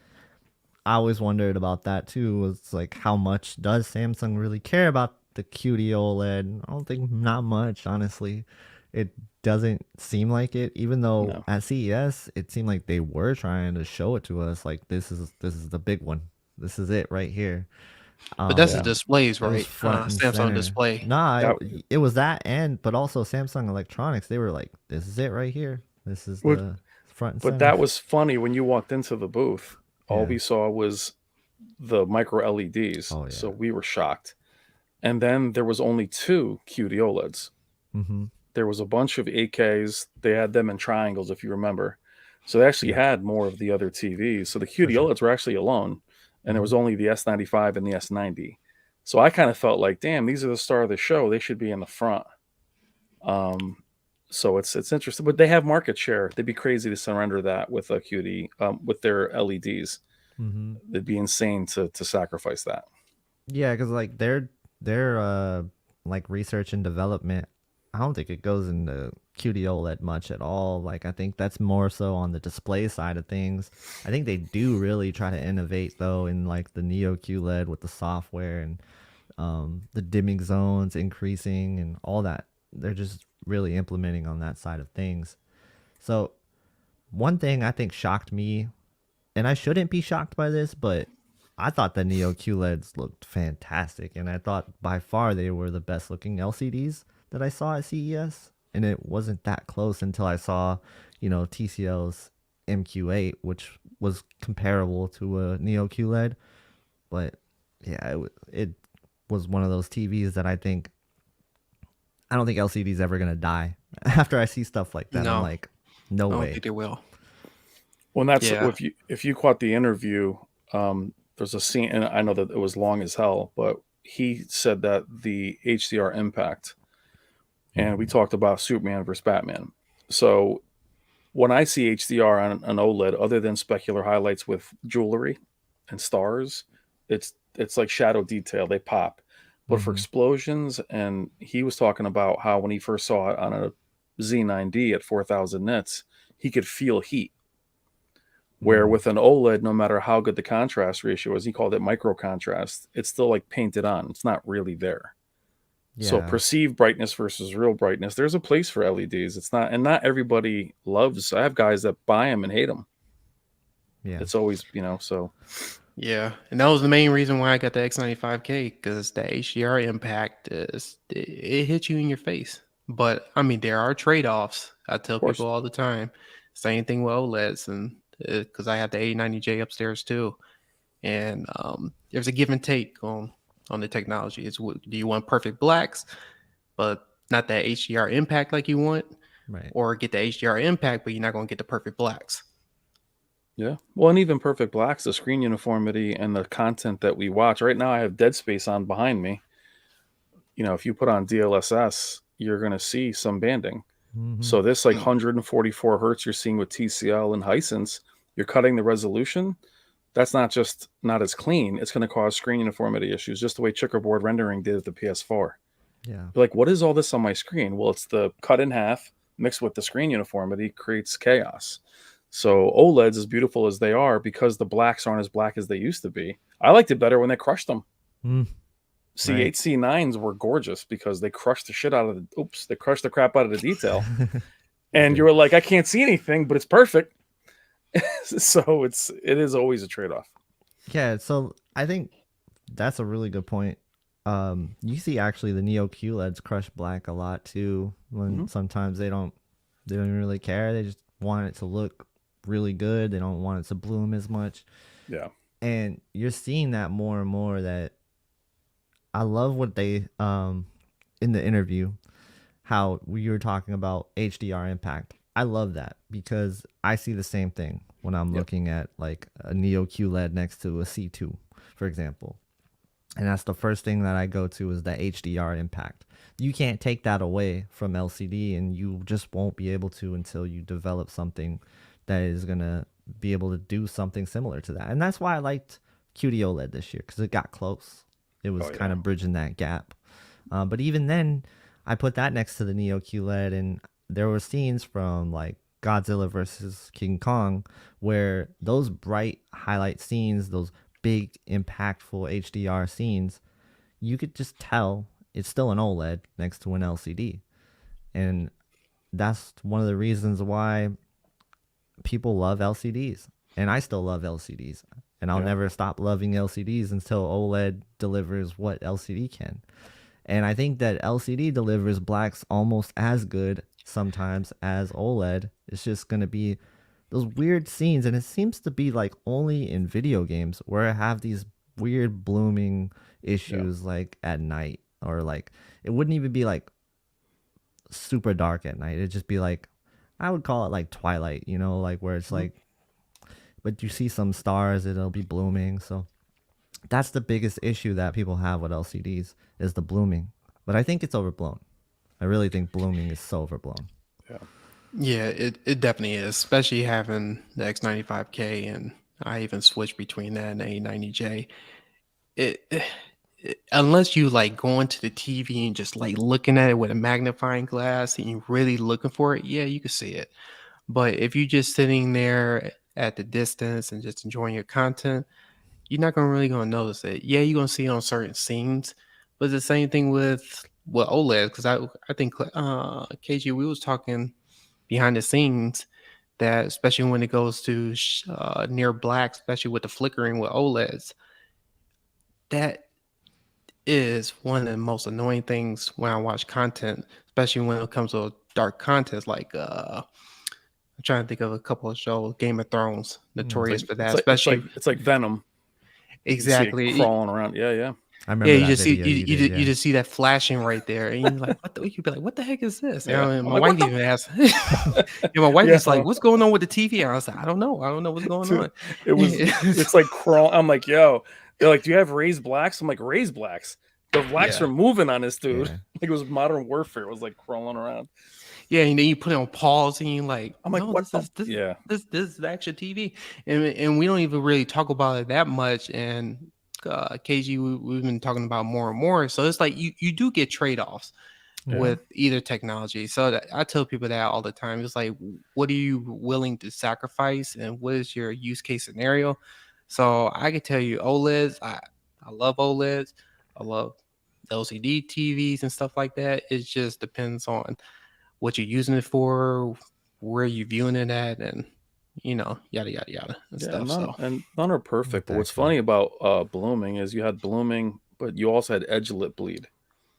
I always wondered about that too, was like, how much does Samsung really care about the QD-OLED? I don't think not much, honestly. It doesn't seem like it, even though at CES, it seemed like they were trying to show it to us. Like, this is the big one. This is it right here. But that's the displays, right? Samsung display. Nah, it was that, but also Samsung Electronics. They were like, this is it right here. This is the front and center. But that was funny when you walked into the booth. All we saw was the micro LEDs. Oh, yeah. So we were shocked. And then there was only 2 QD-OLEDs. There was a bunch of 8Ks. They had them in triangles, if you remember. So they actually had more of the other TVs. So the QD-OLEDs were actually alone. And there was only the S95 and the S90. So I kind of felt like, damn, these are the star of the show. They should be in the front. So it's interesting, but they have market share. They'd be crazy to surrender that with a QD, with their LEDs. It'd be insane to sacrifice that. Yeah, because like their like research and development, I don't think it goes into QD-OLED much at all. Like, I think that's more so on the display side of things. I think they do really try to innovate though in like the Neo QLED with the software and the dimming zones increasing and all that. They're just really implementing on that side of things. So one thing I think shocked me, and I shouldn't be shocked by this, but I thought the Neo QLEDs looked fantastic, and I thought by far they were the best looking LCDs that I saw at CES, and it wasn't that close until I saw, TCL's MQ8, which was comparable to a Neo QLED. But yeah, it was one of those TVs that I don't think LCD's ever gonna die. After I see stuff like that, I'm like, no way. I don't think they will. Well, that's if you caught the interview, there's a scene, and I know that it was long as hell, but he said that the HDR impact, and we talked about Superman versus Batman. So when I see HDR on an OLED, other than specular highlights with jewelry and stars, it's like shadow detail. They pop. But for explosions, and he was talking about how when he first saw it on a Z9D at 4,000 nits, he could feel heat. Where with an OLED, no matter how good the contrast ratio is, he called it micro contrast, it's still like painted on. It's not really there. So Yeah. perceived brightness versus real brightness. There's a place for LEDs. It's not, and not everybody loves. I have guys that buy them and hate them. Yeah. It's always, you know, so Yeah, and that was the main reason why I got the X95K, because the HDR impact it hits you in your face. But I mean, there are trade-offs. I tell of course. people all the time. Same thing with OLEDs, and because I have the A90J upstairs too, and there's a give and take on the technology. Do you want perfect blacks, but not that HDR impact like you want, Right. or get the HDR impact, but you're not going to get the perfect blacks? Yeah. Well, and even perfect blacks, the screen uniformity and the content that we watch. Right now I have Dead Space on behind me. You know, if you put on DLSS, you're going to see some banding. Mm-hmm. So this like 144 hertz you're seeing with TCL and Hisense, you're cutting the resolution. That's not just not as clean. It's going to cause screen uniformity issues, just the way checkerboard rendering did at the PS4. Yeah. You're like, what is all this on my screen? Well, it's the cut in half mixed with the screen uniformity creates chaos. So OLEDs, as beautiful as they are, because the blacks aren't as black as they used to be. I liked it better when they crushed them. Mm. C8, Right. C9s were gorgeous because they crushed the shit out of they crushed the crap out of the detail. And you were like, I can't see anything, but it's perfect. So it is always a trade-off. Yeah, so I think that's a really good point. You see actually the Neo QLEDs crush black a lot too. When sometimes they don't even really care. They just want it to look really good. They don't want it to bloom as much. Yeah. And you're seeing that more and more. That I love what they in the interview, how we were talking about HDR impact. I love that because I see the same thing when I'm looking at like a Neo QLED next to a C2, for example. And that's the first thing that I go to is the HDR impact. You can't take that away from LCD, and you just won't be able to until you develop something that is going to be able to do something similar to that. And that's why I liked QD-OLED this year, because it got close. It was kind of bridging that gap. But even then, I put that next to the Neo QLED, and there were scenes from like Godzilla versus King Kong where those bright highlight scenes, those big impactful HDR scenes, you could just tell it's still an OLED next to an LCD. And that's one of the reasons why people love LCDs. And I still love LCDs. And I'll never stop loving LCDs until OLED delivers what LCD can. And I think that LCD delivers blacks almost as good sometimes as OLED. It's just going to be those weird scenes, and it seems to be like only in video games where I have these weird blooming issues like at night, or like it wouldn't even be like super dark at night. It'd just be like, I would call it like twilight, you know, like where it's like, but you see some stars, it'll be blooming. So that's the biggest issue that people have with LCDs is the blooming. But I think it's overblown. I really think blooming is so overblown. Yeah, it definitely is, especially having the X95K, and I even switched between that and the A90J. Unless you like going to the TV and just like looking at it with a magnifying glass and you're really looking for it, yeah, you can see it. But if you're just sitting there at the distance and just enjoying your content, you're not really gonna notice it. Yeah, you're gonna see it on certain scenes, but it's the same thing with OLED, because I think KG, we was talking behind the scenes that especially when it goes to near black, especially with the flickering with OLEDs, that is one of the most annoying things when I watch content, especially when it comes to dark content. Like I'm trying to think of a couple of shows, Game of Thrones, notorious for that, especially It's like Venom. exactly. You see it crawling around. Yeah. I remember Yeah, you that just see video you did, you just see that flashing right there, and you're like, "What the?" You'd be like, "What the heck is this?" Yeah. And I'm my like, wife "What the-" even asked, and my wife Yeah. is like, "What's going on with the TV?" And I was like, "I don't know. I don't know what's going on." It's like crawling. I'm like, yo, they're like, do you have raised blacks? I'm like, raised blacks. The blacks Yeah. are moving on this dude. Yeah. Like it was Modern Warfare. It was like crawling around. Yeah, and then you put it on pause, and you're like, I'm like, "No, what? this is the actual TV," and we don't even really talk about it that much. And KG, we've been talking about more and more. So it's like you do get trade-offs with either technology. So I tell people that all the time. It's like, what are you willing to sacrifice, and what is your use case scenario? So I can tell you, OLEDs. I love OLEDs. I love LCD TVs and stuff like that. It just depends on what you're using it for, where you're viewing it at, and yada yada yada and stuff. None are perfect. But what's funny about blooming is you had blooming, but you also had edge-lit bleed.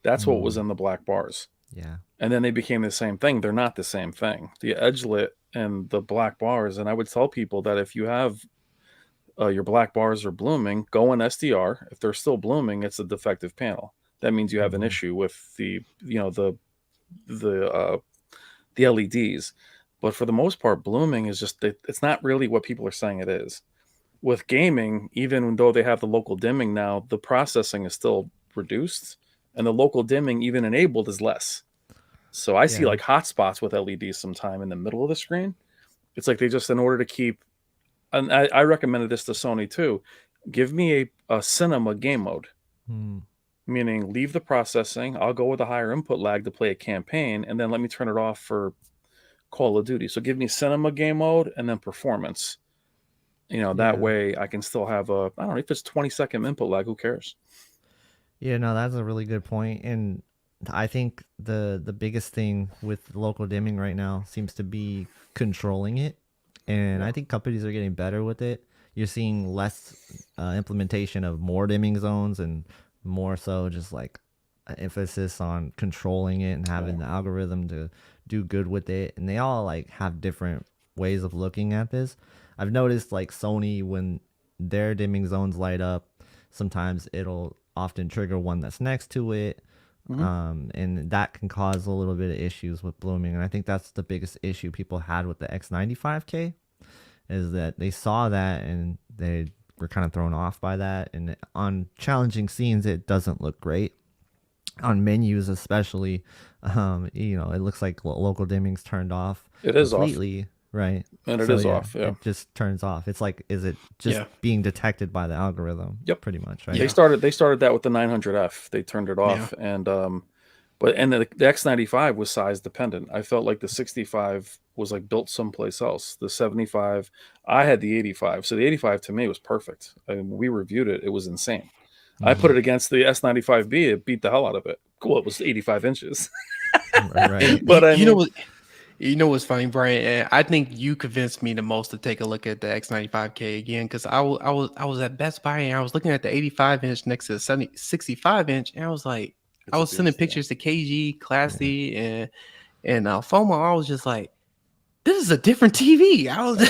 That's what was in the black bars. Yeah. And then they became the same thing. They're not the same thing. The edge-lit and the black bars. And I would tell people that if you have your black bars are blooming, go in SDR. If they're still blooming, it's a defective panel. That means you have an issue with the LEDs. But for the most part, blooming is just, it's not really what people are saying it is. With gaming, even though they have the local dimming now, the processing is still reduced, and the local dimming, even enabled, is less. So I see like hotspots with LEDs sometime in the middle of the screen. It's like they just, in order to keep, and I recommended this to Sony too, give me a cinema game mode. Meaning leave the processing, I'll go with a higher input lag to play a campaign, and then let me turn it off for Call of Duty. So give me cinema game mode and then performance. That way I can still have I don't know, if it's 20-second input lag, who cares? Yeah, no, that's a really good point. And I think the biggest thing with local dimming right now seems to be controlling it. And I think companies are getting better with it. You're seeing less implementation of more dimming zones and more so just like emphasis on controlling it and having the algorithm to do good with it. And they all like have different ways of looking at this. I've noticed like Sony, when their dimming zones light up, sometimes it'll often trigger one that's next to it. And that can cause a little bit of issues with blooming. And I think that's the biggest issue people had with the X95K, is that they saw that and they were kind of thrown off by that. And on challenging scenes, it doesn't look great. On menus especially, it looks like local dimming's turned off. It is completely off. Right. And it is off. Yeah. It just turns off. It's like, is it just being detected by the algorithm? Yep. Pretty much, right? They started that with the 900F. They turned it off. And the X95 was size dependent. I felt like the 65 was like built someplace else. The 75, I had the 85. So the 85 to me was perfect. I mean, we reviewed it. It was insane. I put it against the S95B. It beat the hell out of it. Cool. It was 85 inches. Right. But you know what's funny, Brian? I think you convinced me the most to take a look at the X95K again, because I was at Best Buy and I was looking at the 85-inch next to the 65-inch, and I was like, I was sending pictures to KG, Classy, and FOMO. I was just like, this is a different TV. I was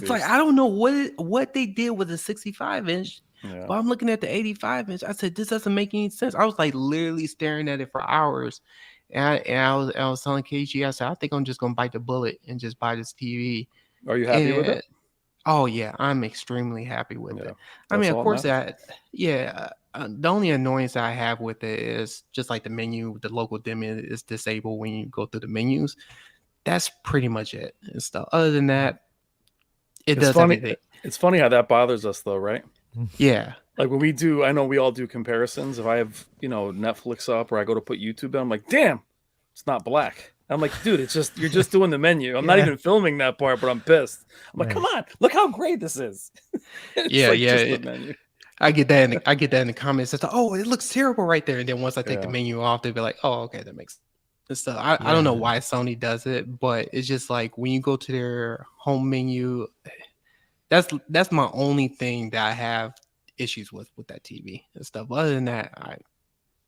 like, I don't know what they did with the 65-inch. Yeah. But I'm looking at the 85-inch. I said, this doesn't make any sense. I was like literally staring at it for hours. And I was telling KG, I said, I think I'm just going to bite the bullet and just buy this TV. Are you happy with it? Oh, yeah. I'm extremely happy with it. I That's mean, of course, the only annoyance I have with it is just like the menu, the local dimming is disabled when you go through the menus. That's pretty much it and stuff. Other than that, it does everything. It's funny how that bothers us, though, right? Yeah. Like when we do, I know we all do comparisons. If I have, Netflix up or I go to put YouTube in, I'm like, damn, it's not black. I'm like, dude, you're just doing the menu. I'm not even filming that part, but I'm pissed. I'm like, come on, look how great this is. The menu. I get that in the comments. It's like, oh, it looks terrible right there. And then once I take the menu off, they'll be like, oh, okay, that makes sense. So I don't know why Sony does it, but it's just like when you go to their home menu, that's my only thing that I have issues with that TV and stuff. Other than that, I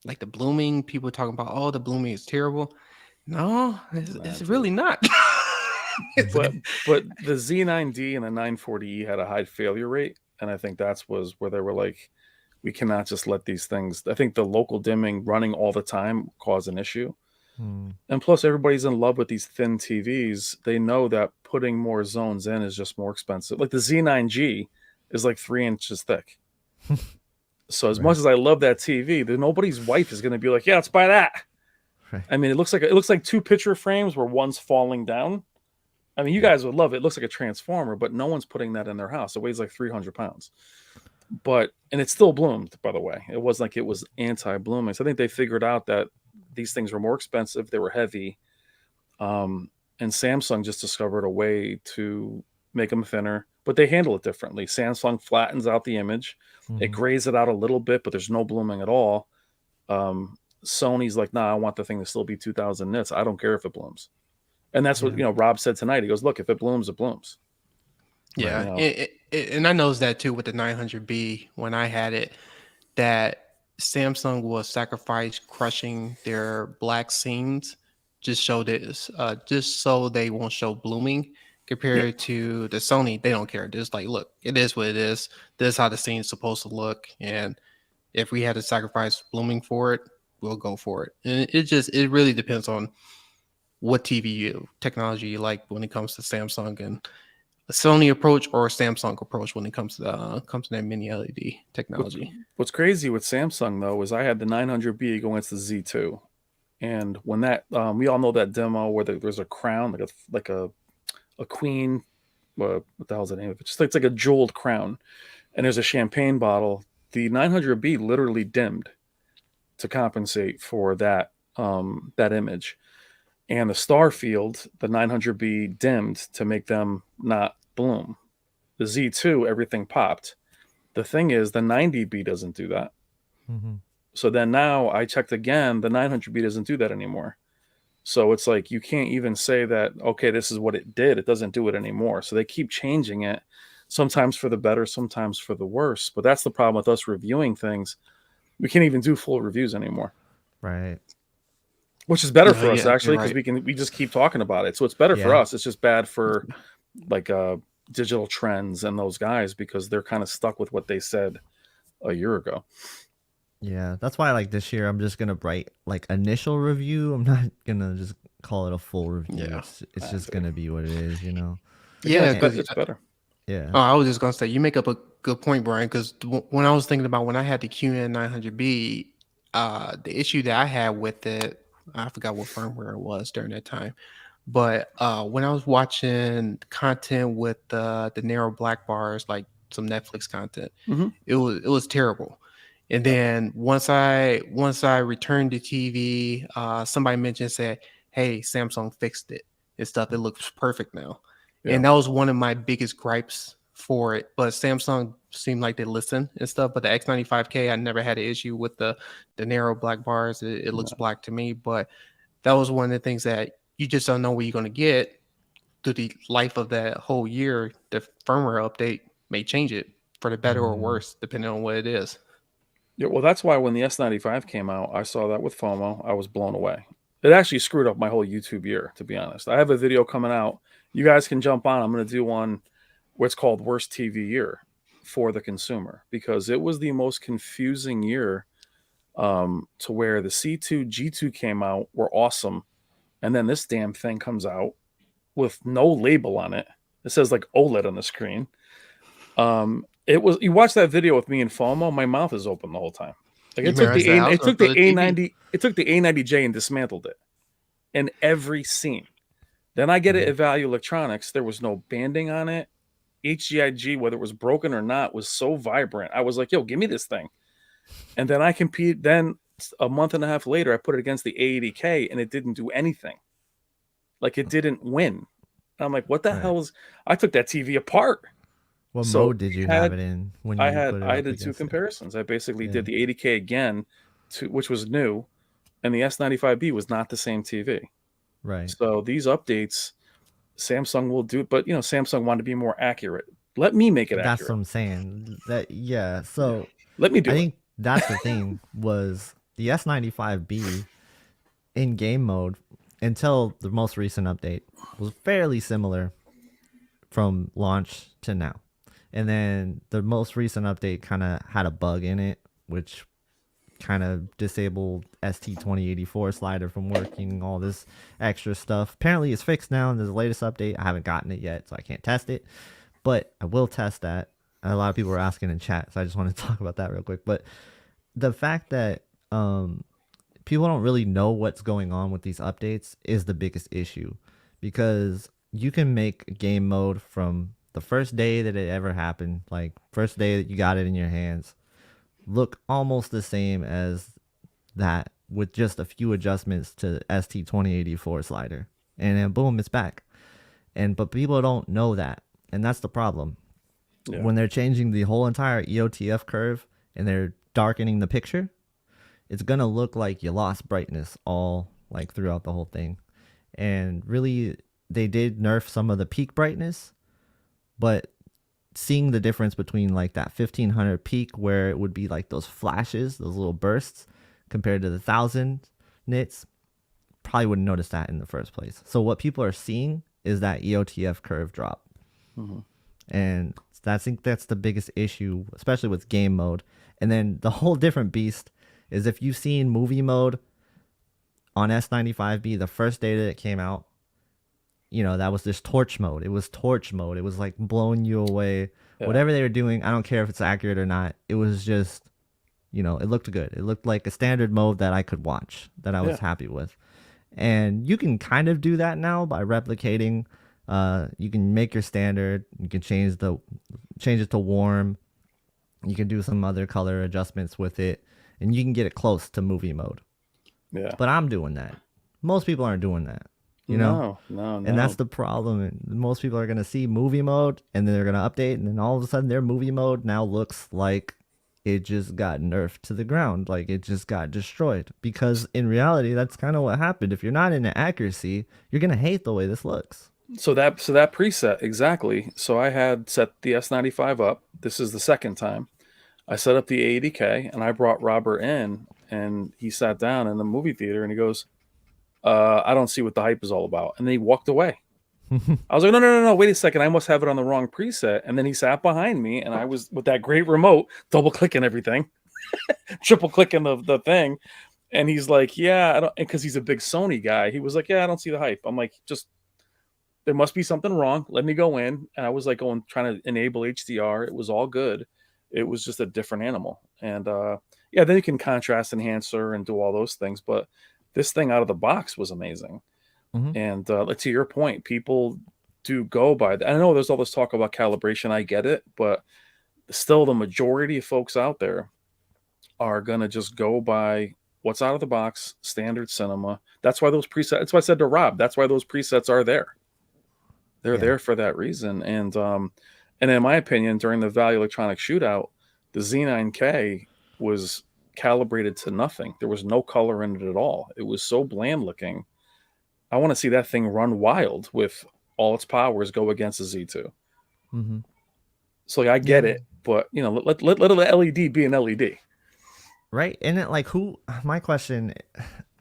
like the blooming. People talking about, oh, the blooming is terrible. No, it's really not. but the Z9D and the 940E had a high failure rate, and I think was where they were like, we cannot just let these things. I think the local dimming running all the time caused an issue. And plus, everybody's in love with these thin TVs. They know that putting more zones in is just more expensive. Like the Z9G is like 3 inches thick. So as much as I love that TV, then nobody's wife is going to be like, yeah, let's buy that. Right. I mean, it looks like 2 picture frames where one's falling down. I mean, you guys would love it. It looks like a transformer, but no one's putting that in their house. It weighs like 300 pounds. And it still bloomed, by the way. It wasn't like it was anti-blooming. So I think they figured out that these things were more expensive. They were heavy. And Samsung just discovered a way to make them thinner, but they handle it differently. Samsung flattens out the image. It grays it out a little bit, but there's no blooming at all. Sony's like, nah, I want the thing to still be 2000 nits. I don't care if it blooms. And that's what, Yeah. you know, Rob said tonight. He goes, look, if it blooms, it blooms. Yeah, You know? and I noticed that too with the 900B when I had it, that Samsung will sacrifice crushing their black scenes just just so they won't show blooming compared to the Sony. They don't care. They're just like, look, it is what it is. This is how the scene's supposed to look, and if we had to sacrifice blooming for it, we'll go for it. And it really depends on what technology you like when it comes to Samsung and a Sony approach or a Samsung approach when it comes to that mini LED technology. What's crazy with Samsung though is I had the 900B go into the Z2, and when that we all know that demo where there's a crown like a queen, what the hell's the name of it? Just it's like a jeweled crown, and there's a champagne bottle. The 900B literally dimmed to compensate for that image. And the star field, the 900B dimmed to make them not bloom. The Z2, everything popped. The thing is, the 90B doesn't do that. Mm-hmm. So then now I checked again, the 900B doesn't do that anymore. So it's like you can't even say that, okay, this is what it did. It doesn't do it anymore. So they keep changing it, sometimes for the better, sometimes for the worse. But that's the problem with us reviewing things. We can't even do full reviews anymore. Right. Which is better for us, actually, because right. we just keep talking about it. So it's better for us. It's just bad for like digital trends and those guys because they're kind of stuck with what they said a year ago. Yeah, that's why like this year I'm just gonna write like initial review. I'm not gonna just call it a full review. Yeah, it's just gonna be what it is, you know. Yeah, it's better. Yeah. Oh, I was just gonna say you make up a good point, Brian. Because when I was thinking about when I had the QN900B, the issue that I had with it, I forgot what firmware it was during that time. But when I was watching content with the narrow black bars, like some Netflix content, it was terrible. And then once I returned the TV, somebody said, "Hey, Samsung fixed it and stuff. It looks perfect now." Yeah. And that was one of my biggest gripes for it. But Samsung seemed like they listen and stuff. But the X95K, I never had an issue with the narrow black bars. It looks black to me. But that was one of the things that you just don't know what you're going to get through the life of that whole year. The firmware update may change it for the better or worse, depending on what it is. Yeah, well, that's why when the S95 came out, I saw that with FOMO. I was blown away. It actually screwed up my whole YouTube year, to be honest. I have a video coming out. You guys can jump on. I'm going to do one what's called Worst TV Year for the consumer because it was the most confusing year to where the C2, G2 came out, were awesome. And then this damn thing comes out with no label on it. It says like OLED on the screen. You watch that video with me and FOMO, my mouth is open the whole time. Like it took the A90J and dismantled it in every scene. Then I get it at Value Electronics. There was no banding on it. HGIG, whether it was broken or not, was so vibrant. I was like, yo, give me this thing. And then I compete. Then a month and a half later, I put it against the A80K and it didn't do anything. Like it didn't win. And I'm like, what the hell is... I took that TV apart. What mode did you have it in? When you I did two comparisons. I basically did the 80K again, which was new, and the S95B was not the same TV. Right. So these updates, Samsung will do, but you know, Samsung wanted to be more accurate. Let me make it accurate. That's what I'm saying. So let me do it. I think that's the thing was the S95B in game mode until the most recent update was fairly similar from launch to now. And then the most recent update kind of had a bug in it, which kind of disabled ST2084 slider from working, all this extra stuff. Apparently it's fixed now in the latest update. I haven't gotten it yet, so I can't test it. But I will test that. A lot of people are asking in chat, so I just want to talk about that real quick. But the fact that people don't really know what's going on with these updates is the biggest issue. Because you can make game mode from the first day that it ever happened, like first day that you got it in your hands, look almost the same as that with just a few adjustments to ST2084 slider. And then boom, it's back. But people don't know that. And that's the problem. Yeah. When they're changing the whole entire EOTF curve and they're darkening the picture, it's gonna look like you lost brightness all like throughout the whole thing. And really, they did nerf some of the peak brightness, but seeing the difference between like that 1500 peak where it would be like those flashes, those little bursts, compared to the 1000 nits, probably wouldn't notice that in the first place. So what people are seeing is that EOTF curve drop. And I think that's the biggest issue, especially with game mode. And then the whole different beast is if you've seen movie mode on S95B, the first data that came out, you know, that was this torch mode. It was torch mode. It was like blowing you away. Yeah. Whatever they were doing, I don't care if it's accurate or not. It was just, you know, it looked good. It looked like a standard mode that I could watch, that I was happy with. And you can kind of do that now by replicating. You can make your standard. You can change it to warm. You can do some other color adjustments with it, and you can get it close to movie mode. Yeah. But I'm doing that. Most people aren't doing that. You know? No. And that's the problem. Most people are going to see movie mode, and then they're going to update, and then all of a sudden their movie mode now looks like it just got nerfed to the ground, like it just got destroyed. Because in reality, that's kind of what happened. If you're not into accuracy, you're going to hate the way this looks. So that preset, exactly. So I had set the S95 up. This is the second time. I set up the A80K, and I brought Robert in, and he sat down in the movie theater, and he goes, I don't see what the hype is all about. And then he walked away. I was like, no, wait a second. I must have it on the wrong preset. And then he sat behind me, and I was with that great remote, double clicking everything, triple clicking the thing. And he's like, yeah, I don't, because he's a big Sony guy. He was like, yeah, I don't see the hype. I'm like, there must be something wrong. Let me go in. And I was like trying to enable HDR. It was all good. It was just a different animal. And then you can contrast enhancer and do all those things. But this thing out of the box was amazing. And to your point, people do go by that. I know there's all this talk about calibration. I get it. But still, the majority of folks out there are going to just go by what's out of the box, standard cinema. That's why those presets, that's why I said to Rob, that's why those presets are there. They're there for that reason. And in my opinion, during the Value Electronics shootout, the Z9K was calibrated to nothing. There was no color in it at all. It was so bland looking. I want to see that thing run wild with all its powers go against the Z2. So I get it, but you know, let an LED be an LED. Right. And it, like, my question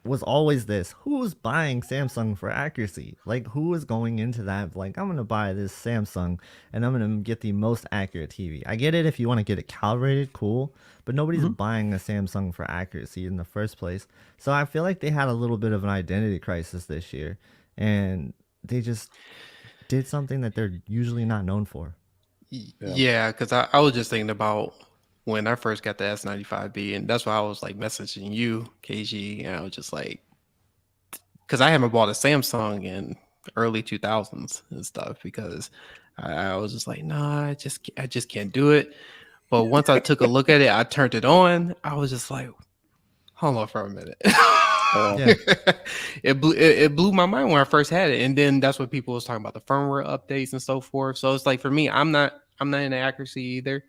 was always this: who's buying Samsung for accuracy? Like, who is going into that like, I'm gonna buy this Samsung and I'm gonna get the most accurate TV? I get it if you want to get it calibrated, cool, but nobody's buying a Samsung for accuracy in the first place. So I feel like they had a little bit of an identity crisis this year, and they just did something that they're usually not known for. Yeah, because I was just thinking about when I first got the S95B, and that's why I was like messaging you, KG, and I was just like, because I haven't bought a Samsung in early 2000s and stuff, because I was just like, nah, I just can't do it. But once I took a look at it, I turned it on. I was just like, hold on for a minute. It blew my mind when I first had it, and then that's what people was talking about, the firmware updates and so forth. So it's like, for me, I'm not into accuracy either.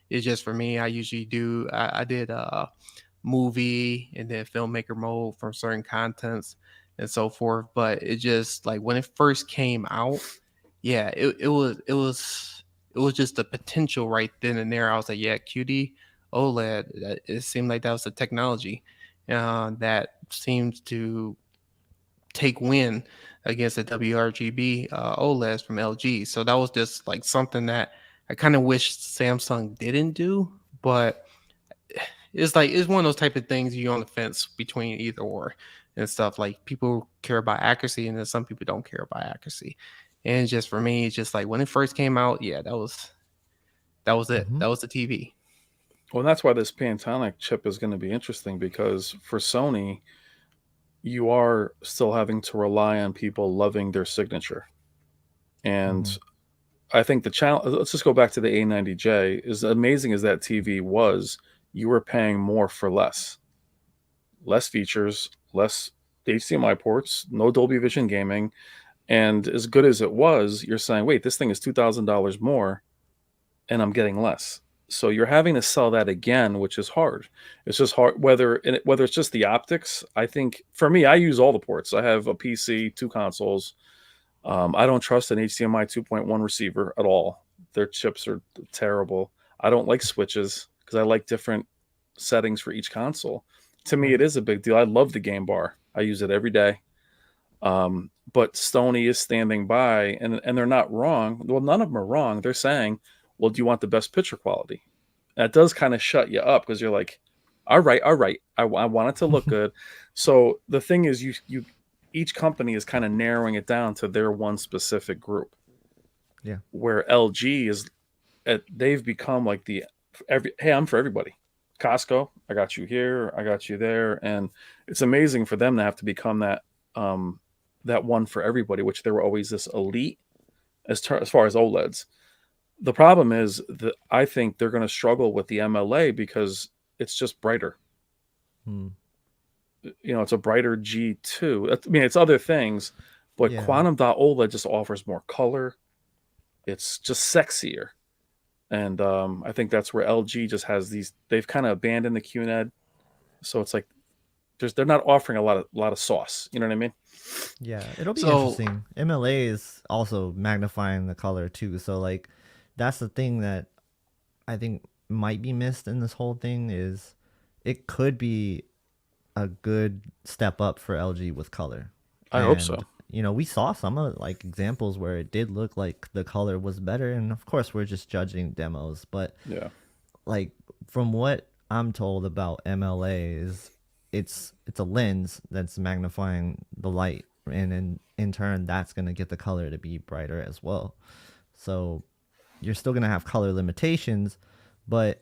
It's just, for me, I usually do. I did movie and then filmmaker mode from certain contents and so forth. But it just, like, when it first came out, it was just the potential right then and there. I was like, yeah, QD-OLED. It seemed like that was the technology that seems to take win against the WRGB OLEDs from LG. So that was just like something that I kind of wish Samsung didn't do, but it's one of those type of things you're on the fence between either or and stuff. Like, people care about accuracy, and then some people don't care about accuracy. And it's just, for me, it's just like, when it first came out, that was it. That was the TV. Well, that's why this Pantonic chip is going to be interesting, because for Sony, you are still having to rely on people loving their signature. And I think the challenge, let's just go back to the A90J, as amazing as that TV was, you were paying more for less features, less HDMI ports, no Dolby Vision gaming. And as good as it was, you're saying, wait, this thing is $2,000 more and I'm getting less. So you're having to sell that again, which is hard. It's just hard whether it's just the optics. I think for me, I use all the ports. I have a PC, 2 consoles. I don't trust an HDMI 2.1 receiver at all. Their chips are terrible. I don't like switches because I like different settings for each console. To me, it is a big deal. I love the game bar. I use it every day. But Sony is standing by, and they're not wrong. Well, none of them are wrong. They're saying, well, do you want the best picture quality? That does kind of shut you up because you're like, all right. I want it to look good. So the thing is, you each company is kind of narrowing it down to their one specific group. Yeah. Where LG is, they've become like hey, I'm for everybody. Costco, I got you here, I got you there, and it's amazing for them to have to become that that one for everybody, which they were always this elite as far as OLEDs. The problem is that I think they're going to struggle with the MLA because it's just brighter. It's a brighter G2. I mean, it's other things, but Quantum Dot OLED just offers more color. It's just sexier. And I think that's where LG just has these. They've kind of abandoned the QLED, so it's like they're not offering a lot of sauce. You know what I mean? Yeah, it'll be interesting. MLA is also magnifying the color too, so like that's the thing that I think might be missed in this whole thing is it could be a good step up for LG with color. I hope so. We saw some of like examples where it did look like the color was better, and of course we're just judging demos, but like from what I'm told about MLA is it's a lens that's magnifying the light, and in turn that's going to get the color to be brighter as well. So you're still going to have color limitations, but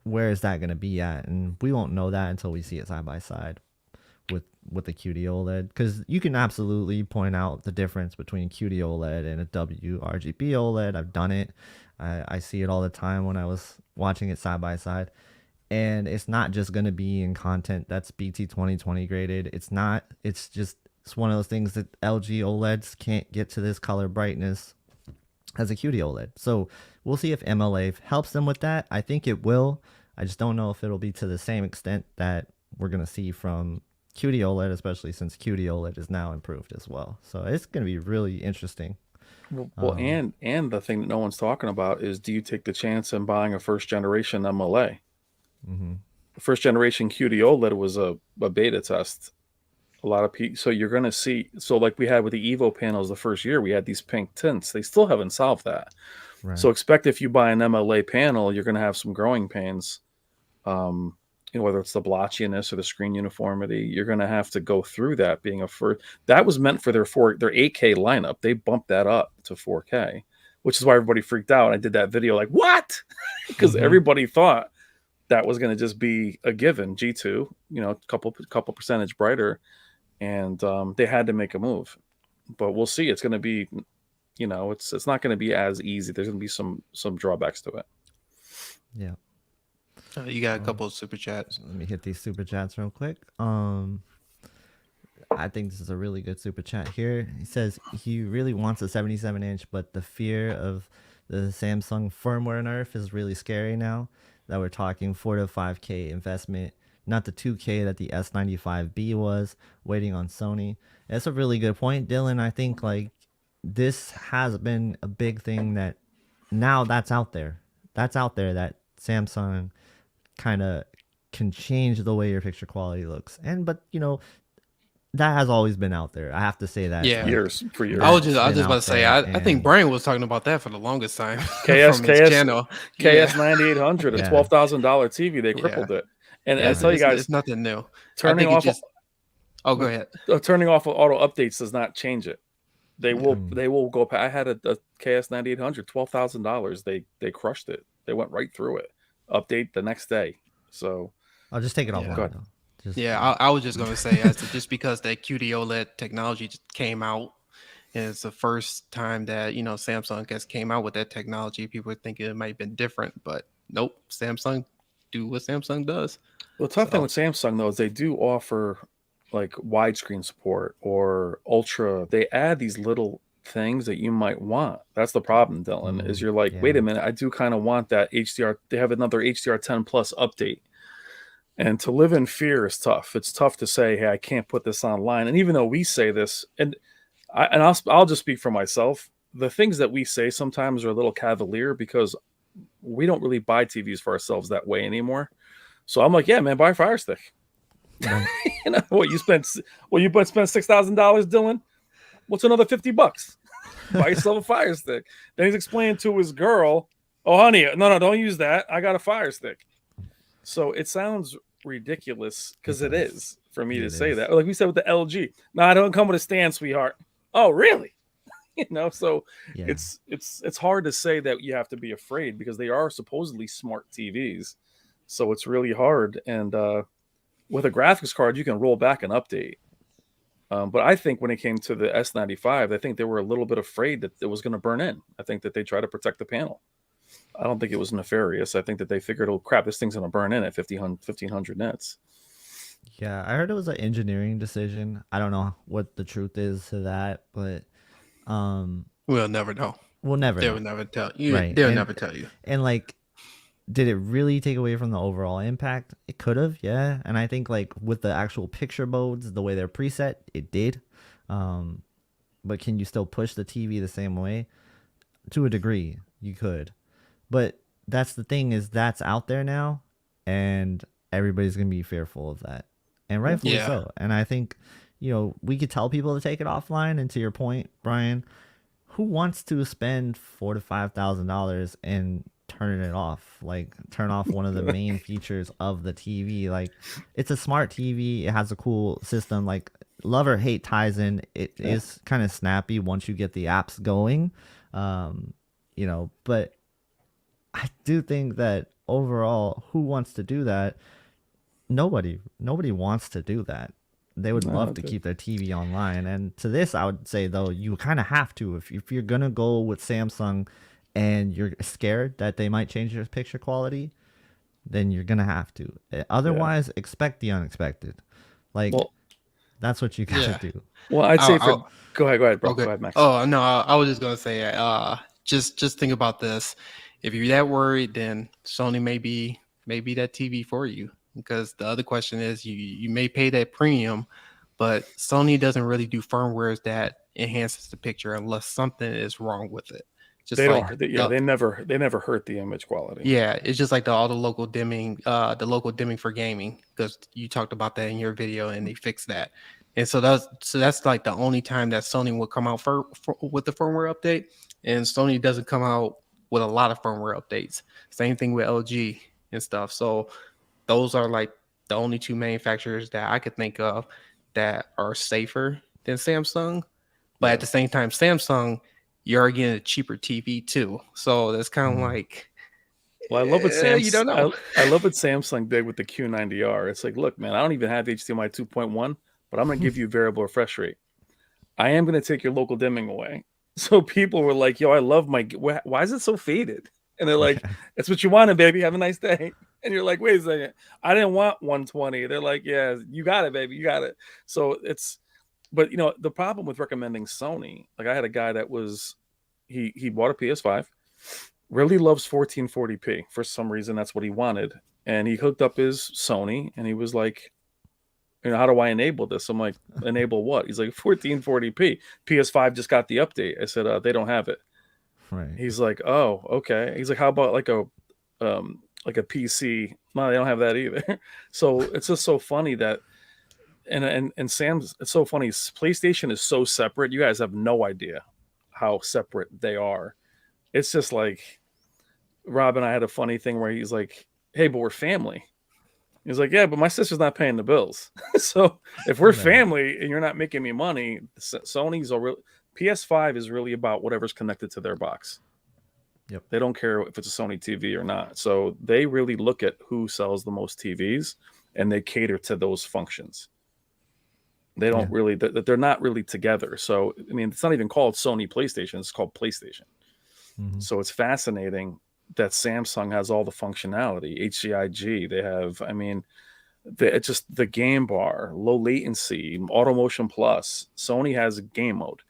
where is that going to be at? And we won't know that until we see it side by side with the QD-OLED, because you can absolutely point out the difference between QD-OLED and a WRGB OLED. I've done it. I see it all the time when I was watching it side by side. And it's not just going to be in content that's BT 2020 graded. It's not. It's one of those things that LG OLEDs can't get to this color brightness as a QD OLED. So we'll see if MLA helps them with that. I think it will. I just don't know if it'll be to the same extent that we're going to see from QD OLED, especially since QD OLED is now improved as well. So it's going to be really interesting. Well, and the thing that no one's talking about is, do you take the chance in buying a first generation MLA? First generation QD OLED was a beta test. A lot of people. So you're going to see. So like we had with the Evo panels the first year, we had these pink tints. They still haven't solved that. Right. So expect if you buy an MLA panel, you're going to have some growing pains. Whether it's the blotchiness or the screen uniformity, you're going to have to go through that. Being a first, that was meant for their 8K lineup. They bumped that up to 4K, which is why everybody freaked out. I did that video like, what? Because everybody thought that was going to just be a given G2, a couple percentage brighter, and they had to make a move. But we'll see. It's going to be, it's not going to be as easy. There's going to be some drawbacks to it. Yeah. You got a couple of super chats. Let me hit these super chats real quick. I think this is a really good super chat here. He says he really wants a 77-inch, but the fear of the Samsung firmware nerf is really scary now that we're talking 4 to 5K investment, not the 2K that the S95B was, waiting on Sony. That's a really good point, Dylan. I think like this has been a big thing that now that's out there. That's out there that Samsung kind of can change the way your picture quality looks, but that has always been out there. I have to say that. Yeah, for years. I was just about to say. I think Brian was talking about that for the longest time. KS 9800, a $12,000 TV. They crippled it, and I tell you guys, it's nothing new. Turning off. Go ahead. Turning off auto updates does not change it. They will go. I had a KS 9800, $12,000. They crushed it. They went right through it. Update the next day. So I'll just take it off. I was just going to say, just because that QD OLED technology just came out, and it's the first time that Samsung has came out with that technology, people would think it might have been different, but nope. Samsung do what Samsung does. Well, the tough thing with Samsung though is they do offer like widescreen support or ultra. They add these little things that you might want. That's the problem, Dylan, is you're like, wait a minute, I do kind of want that HDR. They have another HDR10 plus update. And to live in fear is tough. It's tough to say, hey, I can't put this online. And even though we say this, and I'll just speak for myself, the things that we say sometimes are a little cavalier because we don't really buy TVs for ourselves that way anymore. So I'm like, yeah, man, buy a Fire Stick. Yeah. You know what you spent? Well, you spent $6,000, Dylan. What's another $50? Buy yourself a Fire Stick. Then he's explaining to his girl, "Oh, honey, no, don't use that. I got a Fire Stick." So it sounds ridiculous because it is for me to say that. Like we said with the LG, no, I don't come with a stand, sweetheart. Oh, really? You know, so it's hard to say that you have to be afraid because they are supposedly smart TVs. So it's really hard. And with a graphics card, you can roll back an update. But I think when it came to the S95, I think they were a little bit afraid that it was going to burn in. I think that they tried to protect the panel. I don't think it was nefarious. I think that they figured, oh, crap, this thing's going to burn in at 1500 nits. Yeah, I heard it was an engineering decision. I don't know what the truth is to that, but we'll never know. We'll never They'll know. never tell you. Right. They'll never tell you. And like, did it really take away from the overall impact? It could have, yeah. And I think like with the actual picture modes, the way they're preset, it did. But can you still push the TV the same way? To a degree, you could. But that's the thing, is that's out there now, and everybody's going to be fearful of that. And rightfully so. And I think, you know, we could tell people to take it offline. And to your point, Brian, who wants to spend $4,000 to $5,000 and turning it off? Like, turn off one of the main features of the TV. Like, it's a smart TV. It has a cool system. Like, love or hate Tizen, it is kind of snappy once you get the apps going. You know, but I do think that overall, who wants to do that? Nobody wants to do that. They would love to keep their TV online. And to this, I would say, though, you kind of have to. If you're going to go with Samsung and you're scared that they might change your picture quality, then you're going to have to. Otherwise, expect the unexpected. Like, that's what you got to do. Well, I'd say go ahead, bro. Okay. Go ahead, Max. Oh, no, I was just going to say, just think about this. If you're that worried, then Sony may be that TV for you. Because the other question is, you may pay that premium, but Sony doesn't really do firmwares that enhances the picture unless something is wrong with it. Just they never hurt the image quality. Yeah, it's just like all the local dimming for gaming, because you talked about that in your video and they fixed that. And so that's like the only time that Sony will come out with the firmware update, and Sony doesn't come out with a lot of firmware updates. Same thing with LG and stuff. So those are like the only two manufacturers that I could think of that are safer than Samsung. But at the same time, Samsung, you're getting a cheaper TV too. So that's kind of like, well, I love what Samsung. You don't know. I love what Samsung did with the Q90R. It's like, look, man, I don't even have HDMI 2.1, but I'm going to give you variable refresh rate. I am going to take your local dimming away. So people were like, yo, I love my, why is it so faded? And they're like, it's what you wanted, baby. Have a nice day. And you're like, wait a second. I didn't want 120. They're like, yeah, you got it, baby. You got it. So but you know, the problem with recommending Sony, like I had a guy that was, he bought a PS5, really loves 1440p. For some reason, that's what he wanted. And he hooked up his Sony and he was like, you know, how do I enable this? I'm like, enable what? He's like, 1440p. PS5 just got the update. I said, they don't have it. Right. He's like, oh, okay. He's like, how about like a PC? No, they don't have that either. So it's just so funny that, and Sam's, it's so funny. PlayStation is so separate. You guys have no idea how separate they are. It's just like, Rob and I had a funny thing where he's like, hey, but we're family. He's like, yeah, but my sister's not paying the bills. So if we're family and you're not making me money, Sony's PS5 is really about whatever's connected to their box. Yep. They don't care if it's a Sony TV or not. So they really look at who sells the most TVs and they cater to those functions. They don't really, they're not really together. So, I mean, it's not even called Sony PlayStation. It's called PlayStation. Mm-hmm. So it's fascinating that Samsung has all the functionality, HCIG. They have, I mean, it's just the game bar, low latency, auto motion plus. Sony has game mode.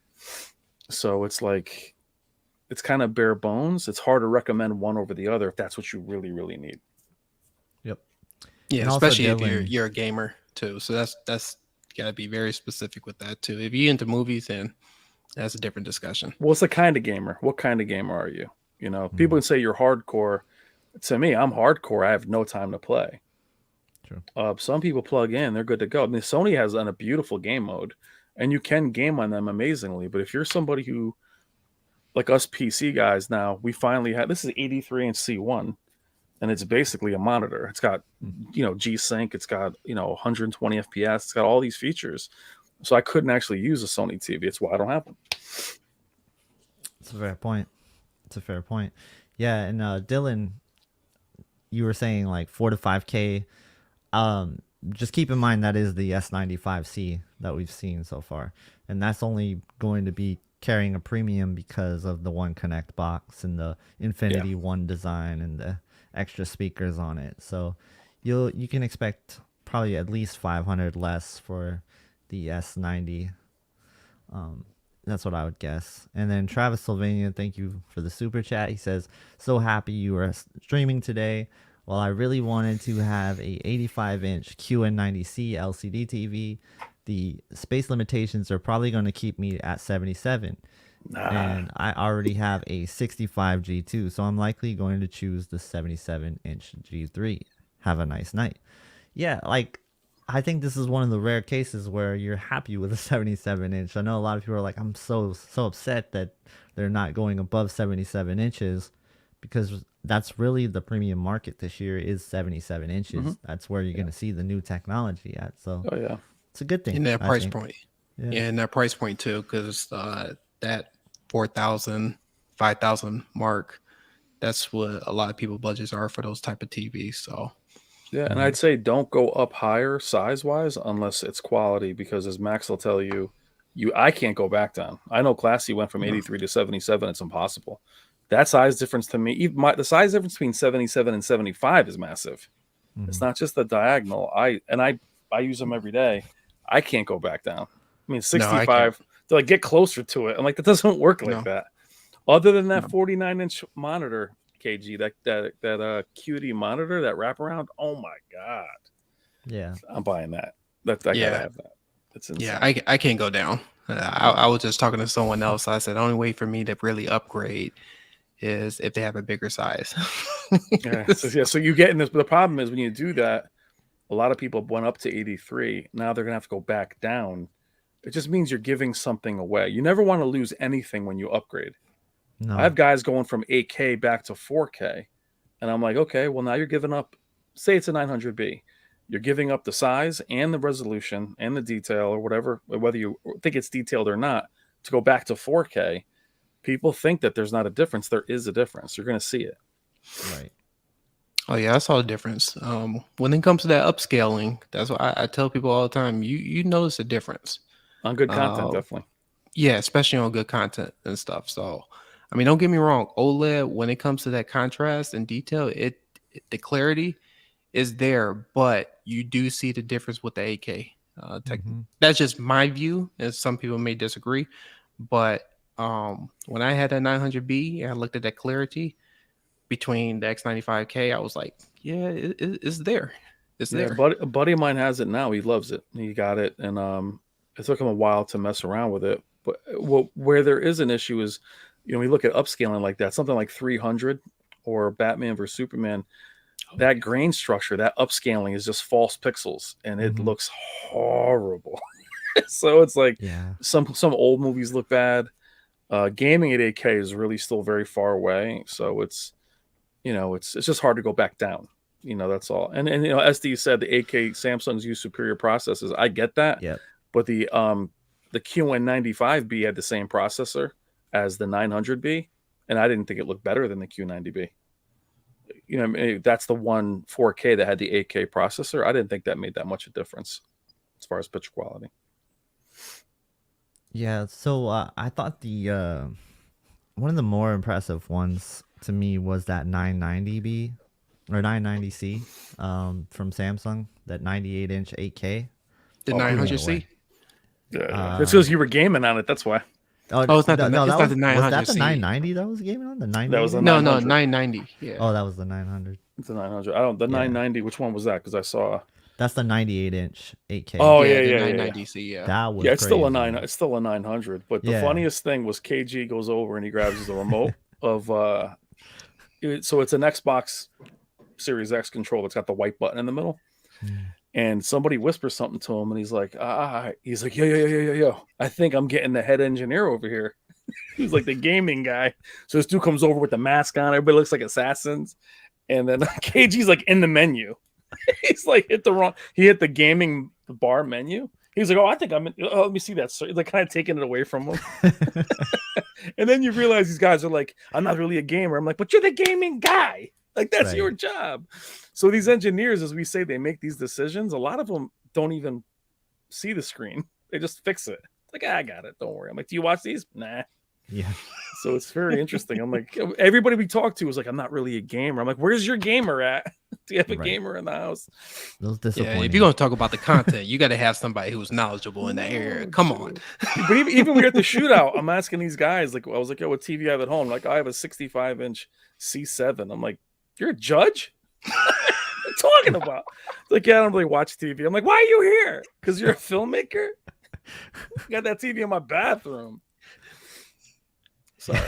So it's like it's kind of bare bones. It's hard to recommend one over the other if that's what you really, really need. Yep. Yeah, And also especially if Dylan, you're a gamer too. So that's gotta be very specific with that too. If you're into movies, then that's a different discussion. Well, it's the kind of gamer. What kind of gamer are you? You know, people Mhm. can say you're hardcore. To me, I'm hardcore. I have no time to play. True. Some people plug in, they're good to go. I mean, Sony has done a beautiful game mode, and you can game on them amazingly. But if you're somebody who, like us PC guys now, we finally have this is 83 inch C1, and it's basically a monitor. It's got, G Sync, it's got 120 FPS, it's got all these features. So I couldn't actually use a Sony TV. It's why I don't have one. It's a fair point. It's a fair point. Yeah, and Dylan, you were saying like 4 to 5K. Just keep in mind that is the S95C that we've seen so far, and that's only going to be carrying a premium because of the One Connect box and the Infinity One design and the extra speakers on it. So you can expect probably at least 500 less for the S90. That's what I would guess. And then Travis Sylvania, thank you for the super chat. He says, so happy you are streaming today. Well, I really wanted to have a 85-inch QN90C LCD TV. The space limitations are probably going to keep me at 77. And I already have a 65 G2, so I'm likely going to choose the 77-inch G3. Have a nice night. Yeah, like, I think this is one of the rare cases where you're happy with a 77-inch. I know a lot of people are like, I'm so upset that they're not going above 77 inches because that's really the premium market this year is 77 inches. That's where you're going to see the new technology at. So it's a good thing. In that I price think. point. Yeah. Yeah, in that price point too, because that 4,000, 5,000 mark, that's what a lot of people budgets are for those type of TVs. So yeah, and I'd say don't go up higher size wise unless it's quality, because as Max will tell you, I can't go back down. I know Classy went from 83 to 77. It's impossible. That size difference to me, even the size difference between 77 and 75 is massive. It's not just the diagonal. I use them every day. I can't go back down. I mean, No, I can't. 65 to like get closer to it. I'm like, that doesn't work like No. that. Other than that No. 49-inch monitor, KG, that QD monitor, that wraparound. Oh my god. Yeah. I'm buying that. I gotta have that. It's insane. Yeah, I can't go down. I was just talking to someone else. I said the only way for me to really upgrade is if they have a bigger size. So you get in this. But the problem is when you do that, a lot of people went up to 83. Now they're gonna have to go back down. It just means you're giving something away. You never want to lose anything when you upgrade. No. I have guys going from 8K back to 4K, and I'm like, okay, well now you're giving up. Say it's a 900B. You're giving up the size and the resolution and the detail or whatever, whether you think it's detailed or not, to go back to 4K. People think that there's not a difference. There is a difference. You're going to see it. Right. Oh yeah, I saw the difference. When it comes to that upscaling, that's what I tell people all the time. You notice a difference On good content, definitely. Yeah, especially on good content and stuff. So, I mean, don't get me wrong. OLED, when it comes to that contrast and detail, the clarity is there, but you do see the difference with the 8K. That's just my view, and some people may disagree. But when I had that 900B, I looked at that clarity between the X95K. I was like, yeah, it's there. It's there. A buddy of mine has it now. He loves it. He got it, and it took him a while to mess around with it. But where there is an issue is, we look at upscaling like that, something like 300 or Batman versus Superman. That grain structure, that upscaling is just false pixels, and it looks horrible. So it's like some old movies look bad. Gaming at 8K is really still very far away, so it's just hard to go back down. That's all. And SD said the 8K Samsungs use superior processors. I get that. Yeah. But the QN95B had the same processor as the 900B, and I didn't think it looked better than the Q90B. That's the one 4K that had the 8K processor. I didn't think that made that much a difference as far as picture quality. Yeah, so I thought the one of the more impressive ones to me was that 990B or 990C from Samsung, that 98-inch 8K. The 900C? Yeah, it's because you were gaming on it. That's why. Oh, it's not the no, it's not the was that the 900C. 990 that was gaming on the That was the 990? No, 900. 990. Yeah. Oh, that was the 900. It's the 900. I don't. The Yeah. 990. Which one was that? Because I saw. That's the 98-inch 8K. Oh yeah, yeah, the yeah, yeah, yeah. 990C. Yeah. That was Yeah, it's still a crazy. It's still a 900. But the Yeah. funniest thing was KG goes over and he grabs the remote of. So it's an Xbox Series X controller. It's got the white button in the middle. And somebody whispers something to him, and he's like, yo, I think I'm getting the head engineer over here. He's like the gaming guy. So this dude comes over with the mask on. Everybody looks like assassins. And then KG's like in the menu. He's like hit the gaming bar menu. He's like, oh, I think I'm in. Oh, let me see that. So he's like kind of taking it away from him. And then you realize these guys are like, I'm not really a gamer. I'm like, but you're the gaming guy. Like, that's Right. your job. So these engineers, as we say, they make these decisions. A lot of them don't even see the screen. They just fix it. It's like, I got it. Don't worry. I'm like, do you watch these? Nah. Yeah. So it's very interesting. I'm like, everybody we talk to is like, I'm not really a gamer. I'm like, where's your gamer at? Do you have a Right. gamer in the house? Those Yeah, disappointing. if you're gonna talk about the content, you got to have somebody who's knowledgeable in the area. Come on. But even when we're at the shootout, I'm asking these guys, like, I was like, yo, what TV I have at home? Like, I have a 65-inch C7. I'm like, you're a judge? What are you talking about? It's like, yeah, I don't really watch TV. I'm like, why are you here? Because you're a filmmaker? I got that TV in my bathroom. Sorry,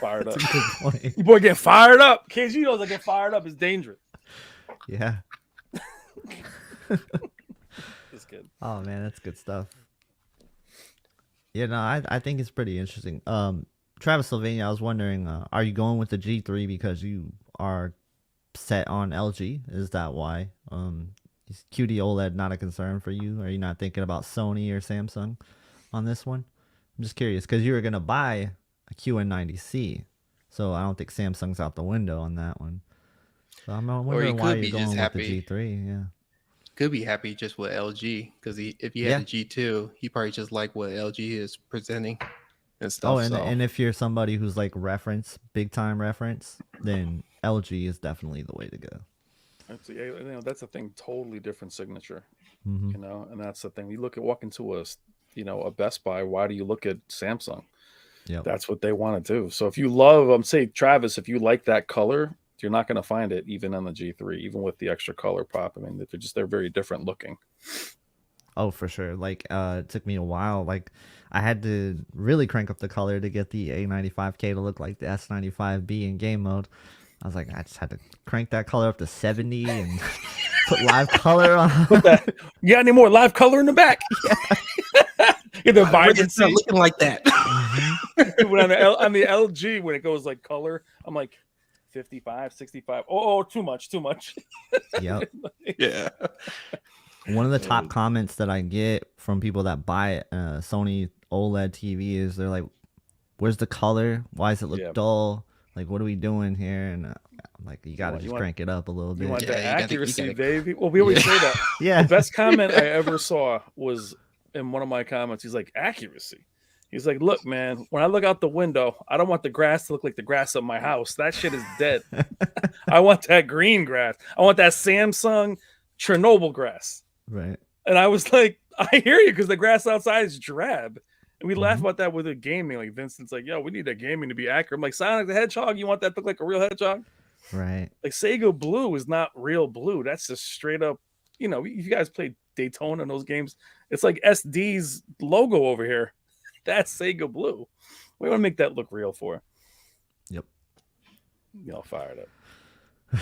fired up. That's a good point. You boy get fired up. KG knows I get fired up is dangerous. Yeah. It's good. Oh man, that's good stuff. Yeah, no, I think it's pretty interesting. Travis Sylvania, I was wondering, are you going with the G3 because you are set on LG? Is that why? Is QD-OLED not a concern for you? Are you not thinking about Sony or Samsung on this one? I'm just curious because you were gonna buy a QN90C, so I don't think Samsung's out the window on that one. So I'm wondering why could be you're going just with happy. the G3. Yeah. Could be happy just with LG because if he had the G2, he probably just like what LG is presenting and stuff. Oh, and if you're somebody who's like big time reference, then LG is definitely the way to go. That's a thing. Totally different signature. Mm-hmm. You know, and that's the thing. You walk into a Best Buy. Why do you look at Samsung? Yep. That's what they want to do. So if you love, say Travis, if you like that color, you're not going to find it even on the G3, even with the extra color pop. I mean, they're very different looking. Oh, for sure. Like, it took me a while. Like, I had to really crank up the color to get the A95K to look like the S95B in game mode. I was like, I just had to crank that color up to 70 and put live color on. You got any more live color in the back? Get the vibrancy looking like that. on the LG, when it goes like color, I'm like 55, 65. Oh, too much. Yep. Yeah. One of the top comments that I get from people that buy Sony OLED TV is they're like, "Where's the color? Why does it look dull? Like, what are we doing here?" And I'm like, you gotta just crank it up a little bit. You want Yeah, the you gotta- accuracy, baby. Well, we always say that. Yeah. The best comment I ever saw was in one of my comments. He's like, accuracy. He's like, look, man, when I look out the window, I don't want the grass to look like the grass of my house. That shit is dead. I want that green grass. I want that Samsung Chernobyl grass. Right. And I was like, I hear you, because the grass outside is drab. And we laugh about that with the gaming. Like Vincent's like, yo, we need that gaming to be accurate. I'm like, Sonic the Hedgehog, you want that to look like a real hedgehog? Right. Like Sega Blue is not real blue. That's just straight up, you know, you guys played Daytona in those games. It's like SD's logo over here. That's Sega Blue. We want to make that look real for. Yep. You know, fired up.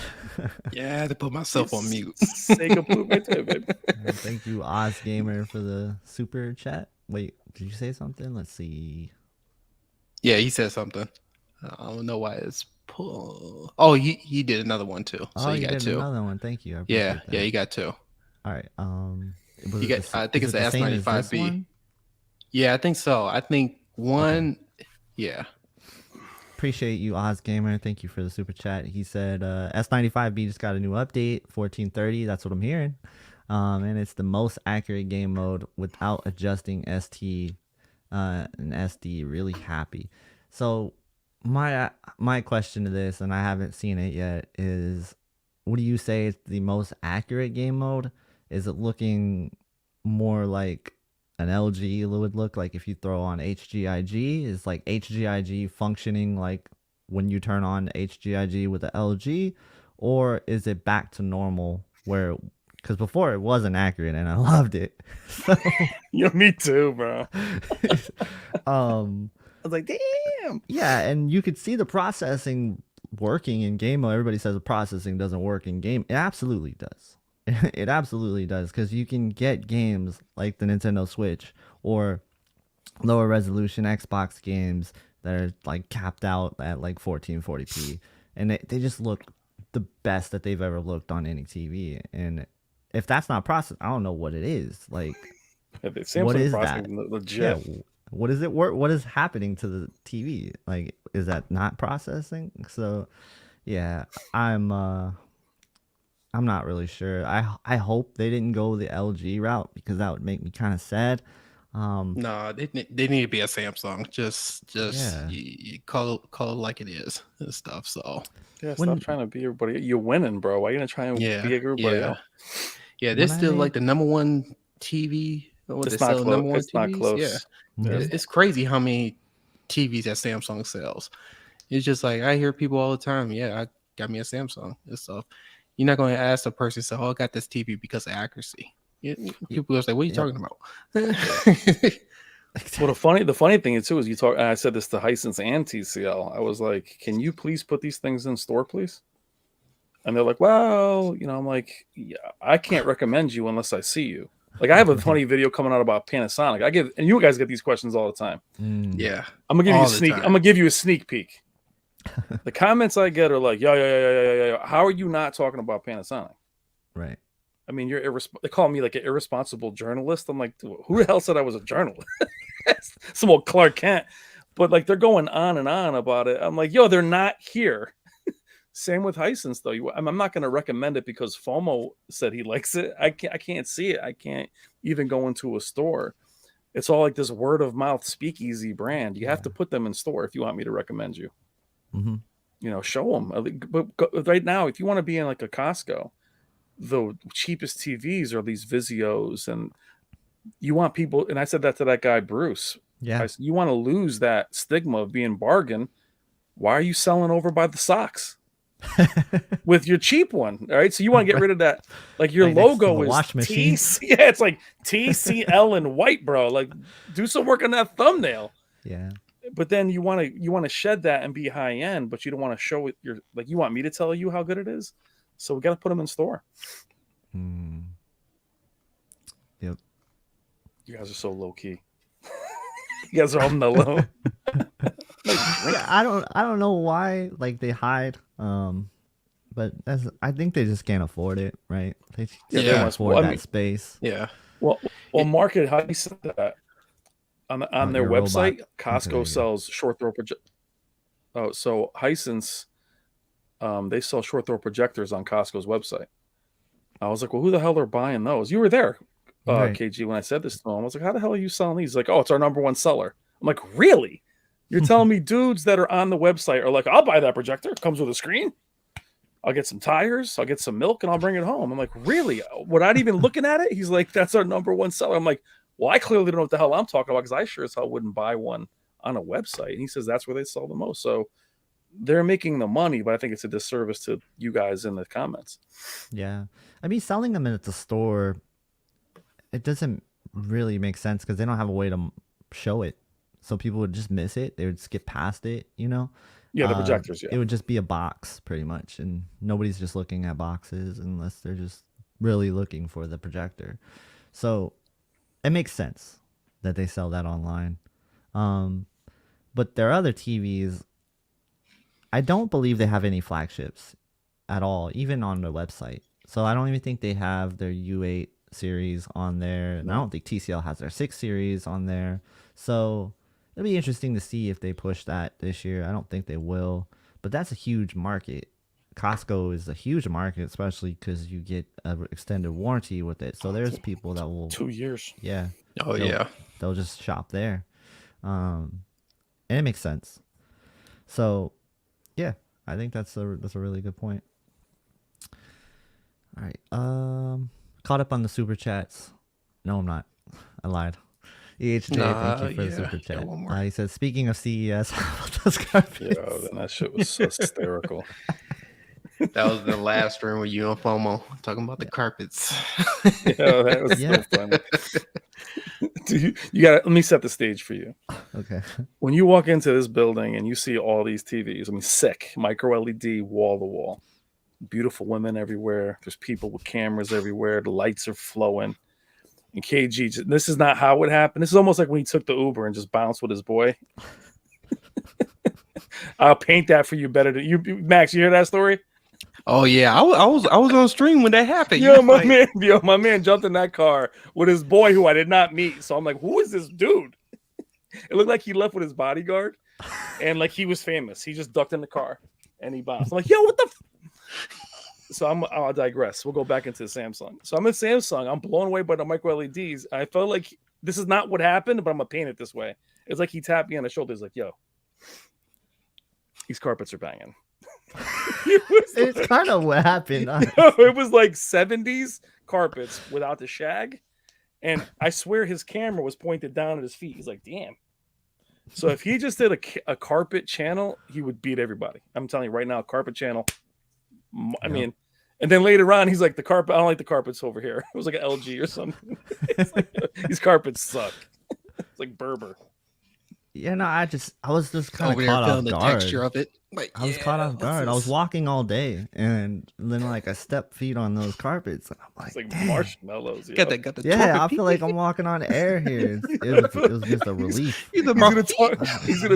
Yeah, I had to put myself on mute. Sega Blue right there, baby. Thank you, Oz Gamer, for the super chat. Wait, did you say something? Let's see. Yeah, he said something. I don't know why it's pull. Oh, he did another one too. So Oh, you you got did two. another one. Thank you. I Yeah, appreciate that. yeah, you got two. All right. You got. I think it's the S95B. S95B. Yeah, I think so. I think one. Okay. Yeah. Appreciate you, Oz Gamer. Thank you for the super chat. He said S95B just got a new update, 1430. That's what I'm hearing. And it's the most accurate game mode without adjusting ST and SD. Really happy. So my question to this, and I haven't seen it yet, is what do you say is the most accurate game mode? Is it looking more like an LG would look like if you throw on HGIG. Is like HGIG functioning like when you turn on HGIG with the LG, or is it back to normal where? Because before it wasn't accurate and I loved it. So, Yeah, me too, bro. um, I was like, damn. yeah, and you could see the processing working in game mode. Everybody says the processing doesn't work in game. It absolutely does. It absolutely does, because you can get games like the Nintendo Switch or lower resolution Xbox games that are like capped out at like 1440p, and they just look the best that they've ever looked on any TV. And if that's not processed, I don't know what it is. Like, Yeah, the what Samsung is that? processing Yeah, legit. what is it? What is happening to the TV? Like, is that not processing? So, yeah, I'm not really sure. I hope they didn't go the LG route, because that would make me kind of sad. No, they need to be a Samsung. Just Yeah. you call it like it is and stuff. So Yeah, stop When trying to be everybody. You're winning, bro. Why are you gonna try and yeah, be everybody yeah, else? yeah. They're when I still made like the number one TV. What they It's not sell close. number one It's not TVs? Yeah, close. Yeah, Mhm. it's crazy how many TVs that Samsung sells. It's just like I hear people all the time. Yeah, I got me a Samsung and stuff. You're not going to ask the person, so oh, I got this TV because of accuracy. People are like, "What are you Yep. talking about?" Well, the funny thing too is you talk. I said this to Hisense and TCL. I was like, "Can you please put these things in store, please?" And they're like, "Well, I'm like, yeah, I can't recommend you unless I see you." Like, I have a funny video coming out about Panasonic. And you guys get these questions all the time. Mm. Yeah, I'm gonna give you all a the sneak. time. I'm gonna give you a sneak peek. The comments I get are like, yeah. How are you not talking about Panasonic? Right. I mean, they call me like an irresponsible journalist. I'm like, who the hell said I was a journalist? Some old Clark Kent. But like, they're going on and on about it. I'm like, yo, they're not here. Same with Hisense though. I'm not going to recommend it because FOMO said he likes it. I can't see it. I can't even go into a store. It's all like this word of mouth speakeasy brand. You have to put them in store if you want me to recommend you. Mm-hmm. Show them. But right now, if you want to be in like a Costco, the cheapest TVs are these Vizios, and you want people. And I said that to that guy Bruce. Yeah. I said, you want to lose that stigma of being bargain. Why are you selling over by the socks with your cheap one? All right, so you want to get rid of that. Like, your Like next to logo the is wash machine. Yeah, it's like TCL in white, bro. Like, do some work on that thumbnail. Yeah. But then you want to shed that and be high end, but you don't want to show it. You want me to tell you how good it is. So we got to put them in store. Mm. Yep. You guys are so low key. You guys are all mellow. Yeah, I don't know why like they hide. But I think they just can't afford it, right? They just Yeah, can't must- afford well, I that mean- space. Yeah, Well, market. How do you say that on their your website? robot Costco configurator. sells short throw project. Oh, so Hisense, they sell short throw projectors on Costco's website. I was like, well, who the hell are buying those? You were there, Right. KG, when I said this to him. I was like, how the hell are you selling these? He's like, oh, it's our number one seller. I'm like, really? You're telling me dudes that are on the website are like, I'll buy that projector. It comes with a screen. I'll get some tires. I'll get some milk, and I'll bring it home. I'm like, really? Without even looking at it? He's like, that's our number one seller. I'm like, well, I clearly don't know what the hell I'm talking about, because I sure as hell wouldn't buy one on a website. And he says that's where they sell the most. So they're making the money, but I think it's a disservice to you guys in the comments. Yeah. I mean, selling them at the store, it doesn't really make sense because they don't have a way to show it. So people would just miss it. They would skip past it, you know? Yeah, the projectors, yeah. It would just be a box pretty much. And nobody's just looking at boxes unless they're just really looking for the projector. So it makes sense that they sell that online. But their other TVs, I don't believe they have any flagships at all, even on their website. So I don't even think they have their U8 series on there. And I don't think TCL has their 6 series on there. So it'll be interesting to see if they push that this year. I don't think they will. But that's a huge market. Costco is a huge market, especially because you get an extended warranty with it. So there's people that will 2 years. Yeah. oh yeah, They'll just shop there. And it makes sense. So yeah, I think that's a really good point. All right. Caught up on the super chats. No, I'm not. I lied. EHJ, thank you for the super yeah, chat. one more. He says, speaking of CES, how about those carpets? Yo, then that shit was so hysterical. That was the last room with you and FOMO talking about the carpets. Yeah, that was Yeah. so funny. You got. Let me set the stage for you. Okay. When you walk into this building and you see all these TVs, I mean, sick micro LED, wall to wall, beautiful women everywhere. There's people with cameras everywhere. The lights are flowing. And KG, this is not how it happened. This is almost like when he took the Uber and just bounced with his boy. I'll paint that for you better than you, Max. You hear that story? Oh yeah, I was on stream when that happened. Yo, my man jumped in that car with his boy who I did not meet. So I'm like, who is this dude? It looked like he left with his bodyguard, and like he was famous. He just ducked in the car and he bounced. I'm like, yo, what the? So I'll digress. We'll go back into Samsung. So I'm at Samsung. I'm blown away by the micro LEDs. I felt like this is not what happened, but I'm gonna paint it this way. It's like he tapped me on the shoulder. He's like, yo, these carpets are banging. It's kind of what happened. It was like 70s carpets without the shag. And I swear his camera was pointed down at his feet. He's like, damn. So if he just did a carpet channel, he would beat everybody. I'm telling you right now, carpet channel. I mean, and then later on, he's like, the carpet, I don't like the carpets over here. It was like an LG or something. It's like, these carpets suck. It's like Berber. Yeah, no, I was just kind of over caught there off feeling the guard. texture of it. Like, I was caught off guard. I was walking all day, and then like I stepped feet on those carpets, and I'm like, It's like "Dang." marshmallows. got the Yeah, I torque. feel like I'm walking on air here. It was just a relief. He's gonna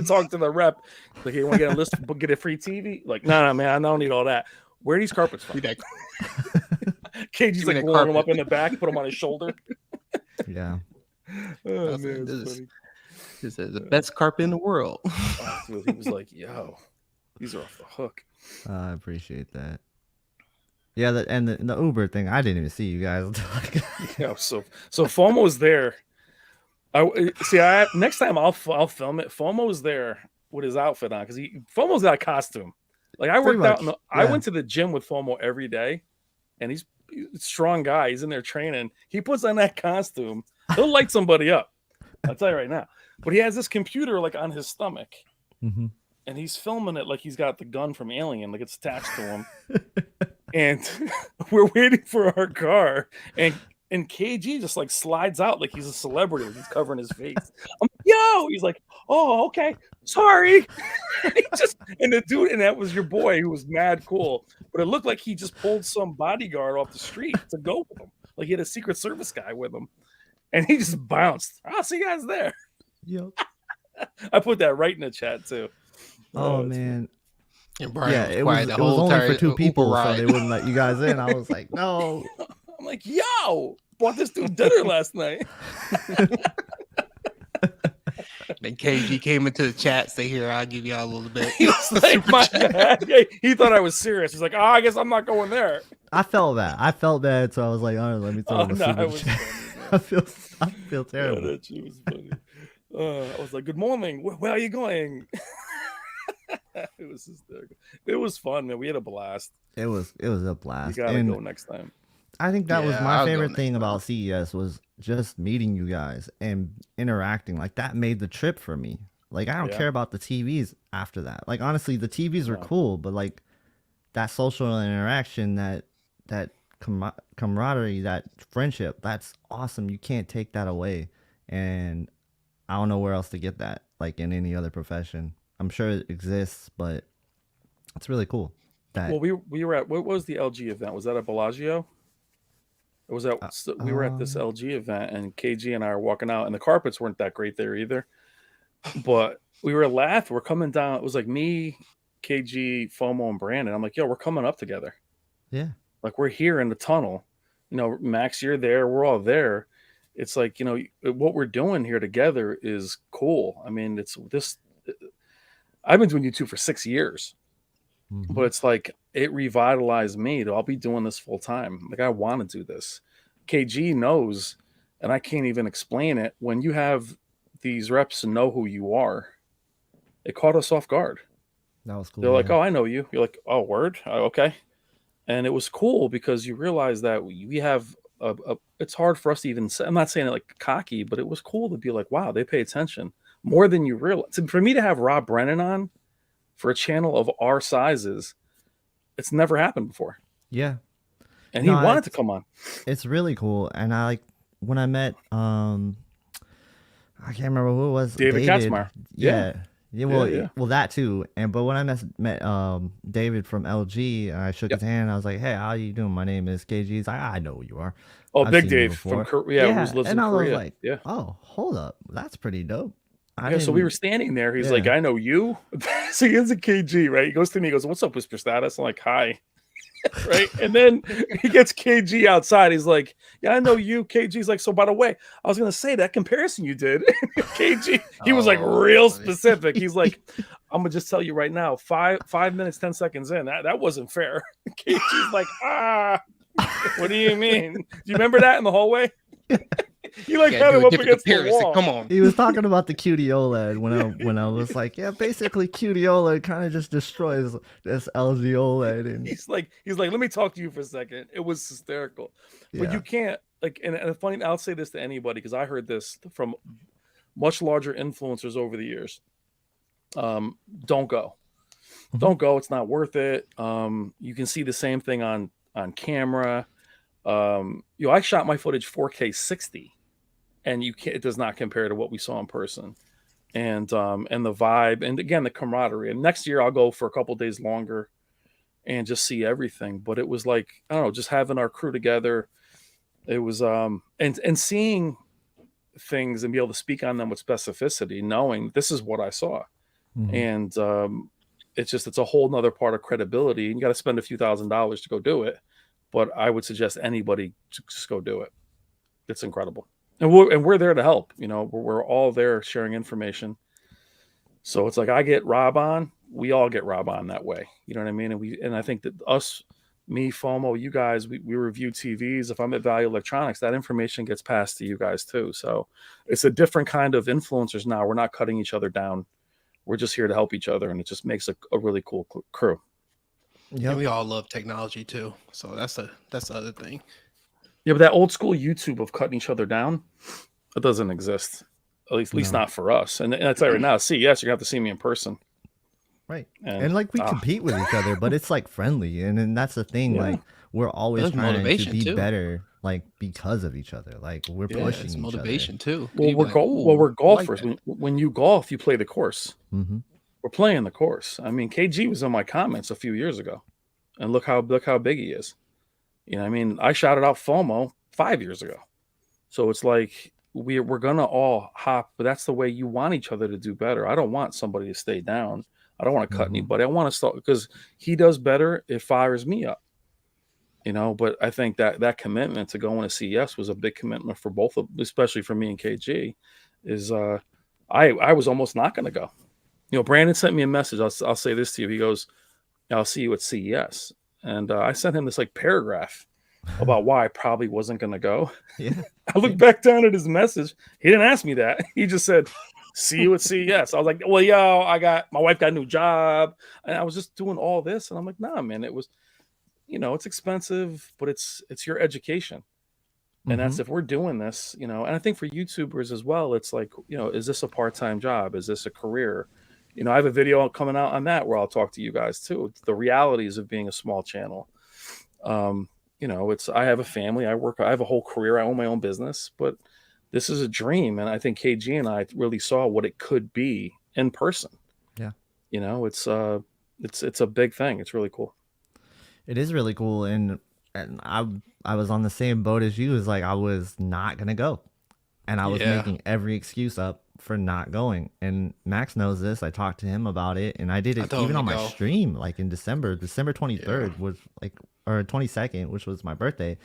talk to the rep. Like, hey, you want to get a list? Get a free TV? Like, no, man, I don't need all that. Where are these carpets from? KG's like blowing them up in the back, put them on his shoulder. Yeah. Oh, man, This is the best carpet in the world. Dude, he was like, yo, these are off the hook. I appreciate that. Yeah, the Uber thing, I didn't even see you guys. Yeah, so FOMO's there. Next time I'll film it. FOMO's there with his outfit on because FOMO's got a costume. Like I worked out. I went to the gym with FOMO every day, and he's a strong guy. He's in there training. He puts on that costume. He'll light somebody up. I'll tell you right now. But he has this computer like on his stomach, and he's filming it like he's got the gun from Alien, like it's attached to him. And we're waiting for our car, and KG just like slides out like he's a celebrity, like he's covering his face. I'm like, yo, he's like, oh, okay, sorry. and the dude, and that was your boy who was mad cool, but it looked like he just pulled some bodyguard off the street to go with him, like he had a Secret Service guy with him, and he just bounced. I'll see you guys there. Yep. I put that right in the chat too. Oh man. And Brian Yeah, was it quiet was the whole only for two Uber people, so ride. they wouldn't let you guys in. I was like, no. I'm like, yo, bought this dude dinner last night. Then KG came into the chat, say, here, I'll give y'all a little bit. He was like, my bad. He thought I was serious. He's like, oh, I guess I'm not going there. I felt bad, so I was like, all right, let me throw him a super chat. I feel terrible. Yeah, that shit was funny. I was like, good morning. Where are you going? It was hysterical. It was fun, man. We had a blast. It was a blast. You gotta go next time. I think that was my I'll favorite thing about CES was just meeting you guys and interacting. Like that made the trip for me. Like I don't care about the TVs after that. Like honestly, the TVs are cool, but like that social interaction, that camaraderie, that friendship, that's awesome. You can't take that away. And I don't know where else to get that, like in any other profession. I'm sure it exists, but it's really cool. Well, we were at, what was the LG event? Was that at Bellagio? It was at, we were at this LG event, and KG and I were walking out, and the carpets weren't that great there either. But we were laughing. We're coming down. It was like me, KG, FOMO, and Brandon. I'm like, yo, we're coming up together. Yeah. Like we're here in the tunnel. You know, Max, you're there. We're all there. It's like, you know, what we're doing here together is cool. I mean, it's this. I've been doing YouTube for 6 years. But it's like it revitalized me. I'll be doing this full time. Like I want to do this. KG knows, and I can't even explain it. When you have these reps know who you are, it caught us off guard. That was cool. They're like, "Oh, I know you." You're like, "Oh, word, okay." And it was cool because you realize that we have it's hard for us to even say, I'm not saying it like cocky, but it was cool to be like, wow, they pay attention more than you realize. For me to have Rob Brennan on for a channel of our sizes, it's never happened before. Yeah. And he wanted to come on. It's really cool. And I like when I met I can't remember who it was. David Katzmeyer. Yeah. Well, that too. But when I met David from LG, I shook his hand. I was like, "Hey, how you doing? My name is KG." He's like, "I know who you are." Oh, I've Big Dave from Korea. Who lives in Korea. Was like, "Oh, hold up, that's pretty dope." So we were standing there. He's like, "I know you." So he has a KG, right? He goes to me. He goes, "What's up, Whisper Status?" I'm like, "Hi." Right, and then he gets KG outside. He's like, "Yeah, I know you." KG's like, "So by the way, I was gonna say that comparison you did." KG, he was like real specific. He's like, "I'm gonna just tell you right now, 5 minutes 10 seconds in, that wasn't fair." KG's like, what do you mean? Do you remember that in the hallway? You like had him up against the wall. Come on. He was talking about the QD-OLED when I was like, yeah, basically QD-OLED kind of just destroys this LG OLED. And he's like, let me talk to you for a second. It was hysterical, but you can't like. And funny, I'll say this to anybody because I heard this from much larger influencers over the years. Don't go. Don't go. It's not worth it. You can see the same thing on camera. I shot my footage 4K 60. And it does not compare to what we saw in person, and the vibe, and again the camaraderie. And next year I'll go for a couple days longer, and just see everything. But it was like, I don't know, just having our crew together. It was and seeing things and be able to speak on them with specificity, knowing this is what I saw, and it's a whole nother part of credibility. You got to spend a few $1,000s to go do it, but I would suggest anybody just go do it. It's incredible. And we're there to help. We're all there sharing information. So it's like I get Rob on, we all get Rob on that way. You know what I mean? And I think that me, FOMO, you guys, we review TVs. If I'm at Value Electronics, that information gets passed to you guys too. So it's a different kind of influencers now. We're not cutting each other down. We're just here to help each other, and it just makes a really cool crew. Yeah, we all love technology too. So that's the other thing. Yeah, but that old school YouTube of cutting each other down, it doesn't exist. At least not for us. And I tell you right now, CES, you're gonna have to see me in person. Right. And like we compete with each other, but it's like friendly. And that's the thing. Yeah. Like we're always trying to be better, like because of each other. Like we're pushing each motivation other. too. Well, we're golfers. Like when you golf, you play the course. Mm-hmm. We're playing the course. I mean, KG was in my comments a few years ago, and look how big he is. I shouted out FOMO 5 years ago. So it's like we're gonna all hop, but that's the way you want each other to do better. I don't want somebody to stay down. I don't want to cut anybody. I want to start because he does better. It fires me up. But I think that commitment to going to CES was a big commitment for both of, especially for me and KG. Is I was almost not going to go. Brandon sent me a message. I'll say this to you. He goes, "I'll see you at CES." And I sent him this like paragraph about why I probably wasn't going to go. Yeah. I looked back down at his message. He didn't ask me that. He just said, "See you at CES." I was like, "Well, my wife got a new job." And I was just doing all this. And I'm like, nah, man, it was, it's expensive, but it's your education. And that's, if we're doing this, and I think for YouTubers as well, it's like, is this a part-time job? Is this a career? I have a video coming out on that where I'll talk to you guys too. The realities of being a small channel. I have a family. I have a whole career. I own my own business, but this is a dream. And I think KG and I really saw what it could be in person. Yeah. It's a big thing. It's really cool. It is really cool. And I was on the same boat as you. It was like, I was not going to go. And I was making every excuse up for not going. And Max knows this. I talked to him about it, and I did it even on my stream, like in December 23rd was like, or 22nd, which was my birthday.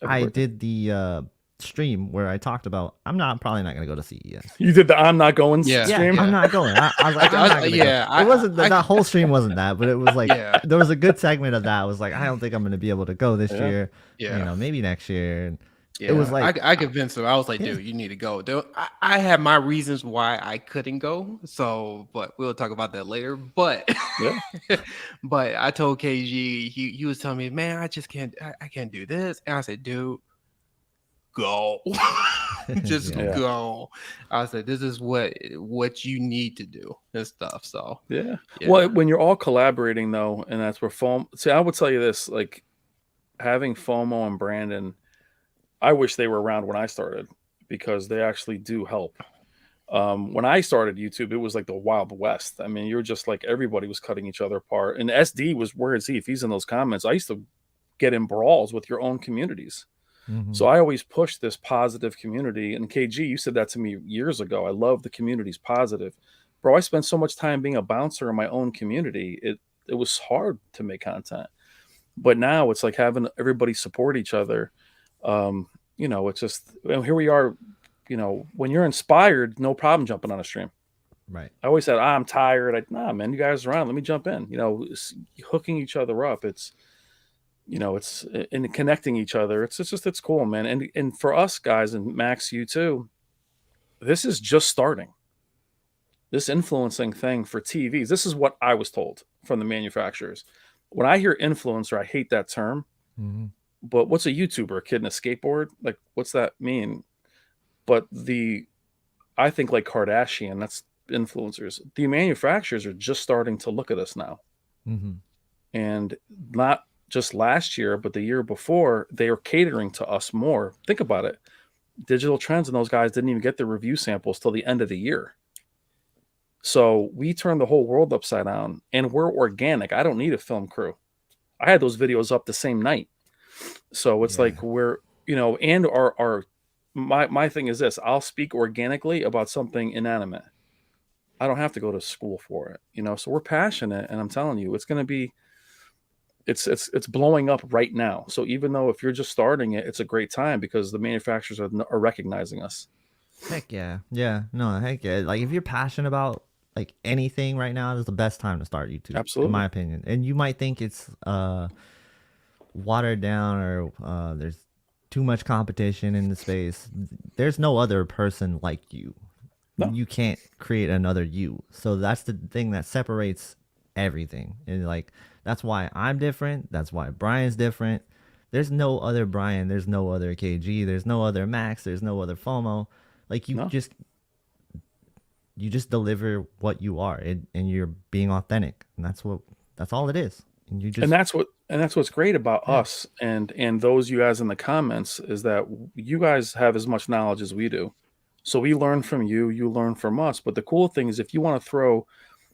I did the stream where I talked about I'm probably not gonna go to CES. You did the I'm not going stream? Yeah, I'm not going. I was like, I'm not gonna go. It wasn't that whole stream wasn't that, but it was like there was a good segment of that. I was like, I don't think I'm gonna be able to go this year. Yeah. Maybe next year. And it was like I convinced him. I was like, dude, you need to go. I had my reasons why I couldn't go. So, but we'll talk about that later. But but I told KG, he was telling me, man, I just can't. I can't do this. And I said, dude, go. Just Yeah. go. I was like, this is what you need to do and stuff. So Yeah. Well, when you're all collaborating though, and that's where FOMO. See, I would tell you this: like having FOMO and Brandon, I wish they were around when I started because they actually do help. When I started YouTube, it was like the Wild West. I mean, you're just like everybody was cutting each other apart. And SD was, where is he? If he's in those comments, I used to get in brawls with your own communities. So I always push this positive community. And KG, you said that to me years ago. I love the community's positive. Bro, I spent so much time being a bouncer in my own community. It was hard to make content. But now it's like having everybody support each other. You know, it's just, well, here we are, you know, when you're inspired, no problem jumping on a stream. Right. I always said, I'm tired. Nah, man, you guys are around. Let me jump in. You know, hooking each other up. It's, you know, it's in connecting each other. It's cool, man. And for us guys, and Max, you too, this is just starting. This influencing thing for TVs. This is what I was told from the manufacturers. When I hear influencer, I hate that term. But what's a YouTuber? A kid in a skateboard? Like, what's that mean? But I think like Kardashian, that's influencers. The manufacturers are just starting to look at us now. And not just last year, but the year before, they were catering to us more. Think about it. Digital Trends and those guys didn't even get the review samples till the end of the year. So we turned the whole world upside down, and we're organic. I don't need a film crew. I had those videos up the same night. So it's like we're, you know, and my thing is this: I'll speak organically about something inanimate. I don't have to go to school for it, you know. So we're passionate, and I'm telling you, it's going to be, it's blowing up right now. So even though if you're just starting it, it's a great time because the manufacturers are recognizing us. Heck yeah, no, heck yeah. Like if you're passionate about like anything right now, is the best time to start YouTube. Absolutely, in my opinion. And you might think it's watered down or there's too much competition in the space. There's no other person like you. No. You can't create another you. So that's the thing that separates everything. And like that's why I'm different. That's why Brian's different. There's no other Brian. There's no other KG. There's no other Max. There's no other FOMO. Like you just deliver what you are, and you're being authentic, and that's all it is. And you just and that's what's great about us and those you guys in the comments is that you guys have as much knowledge as we do. So we learn from you, you learn from us. But the cool thing is if you want to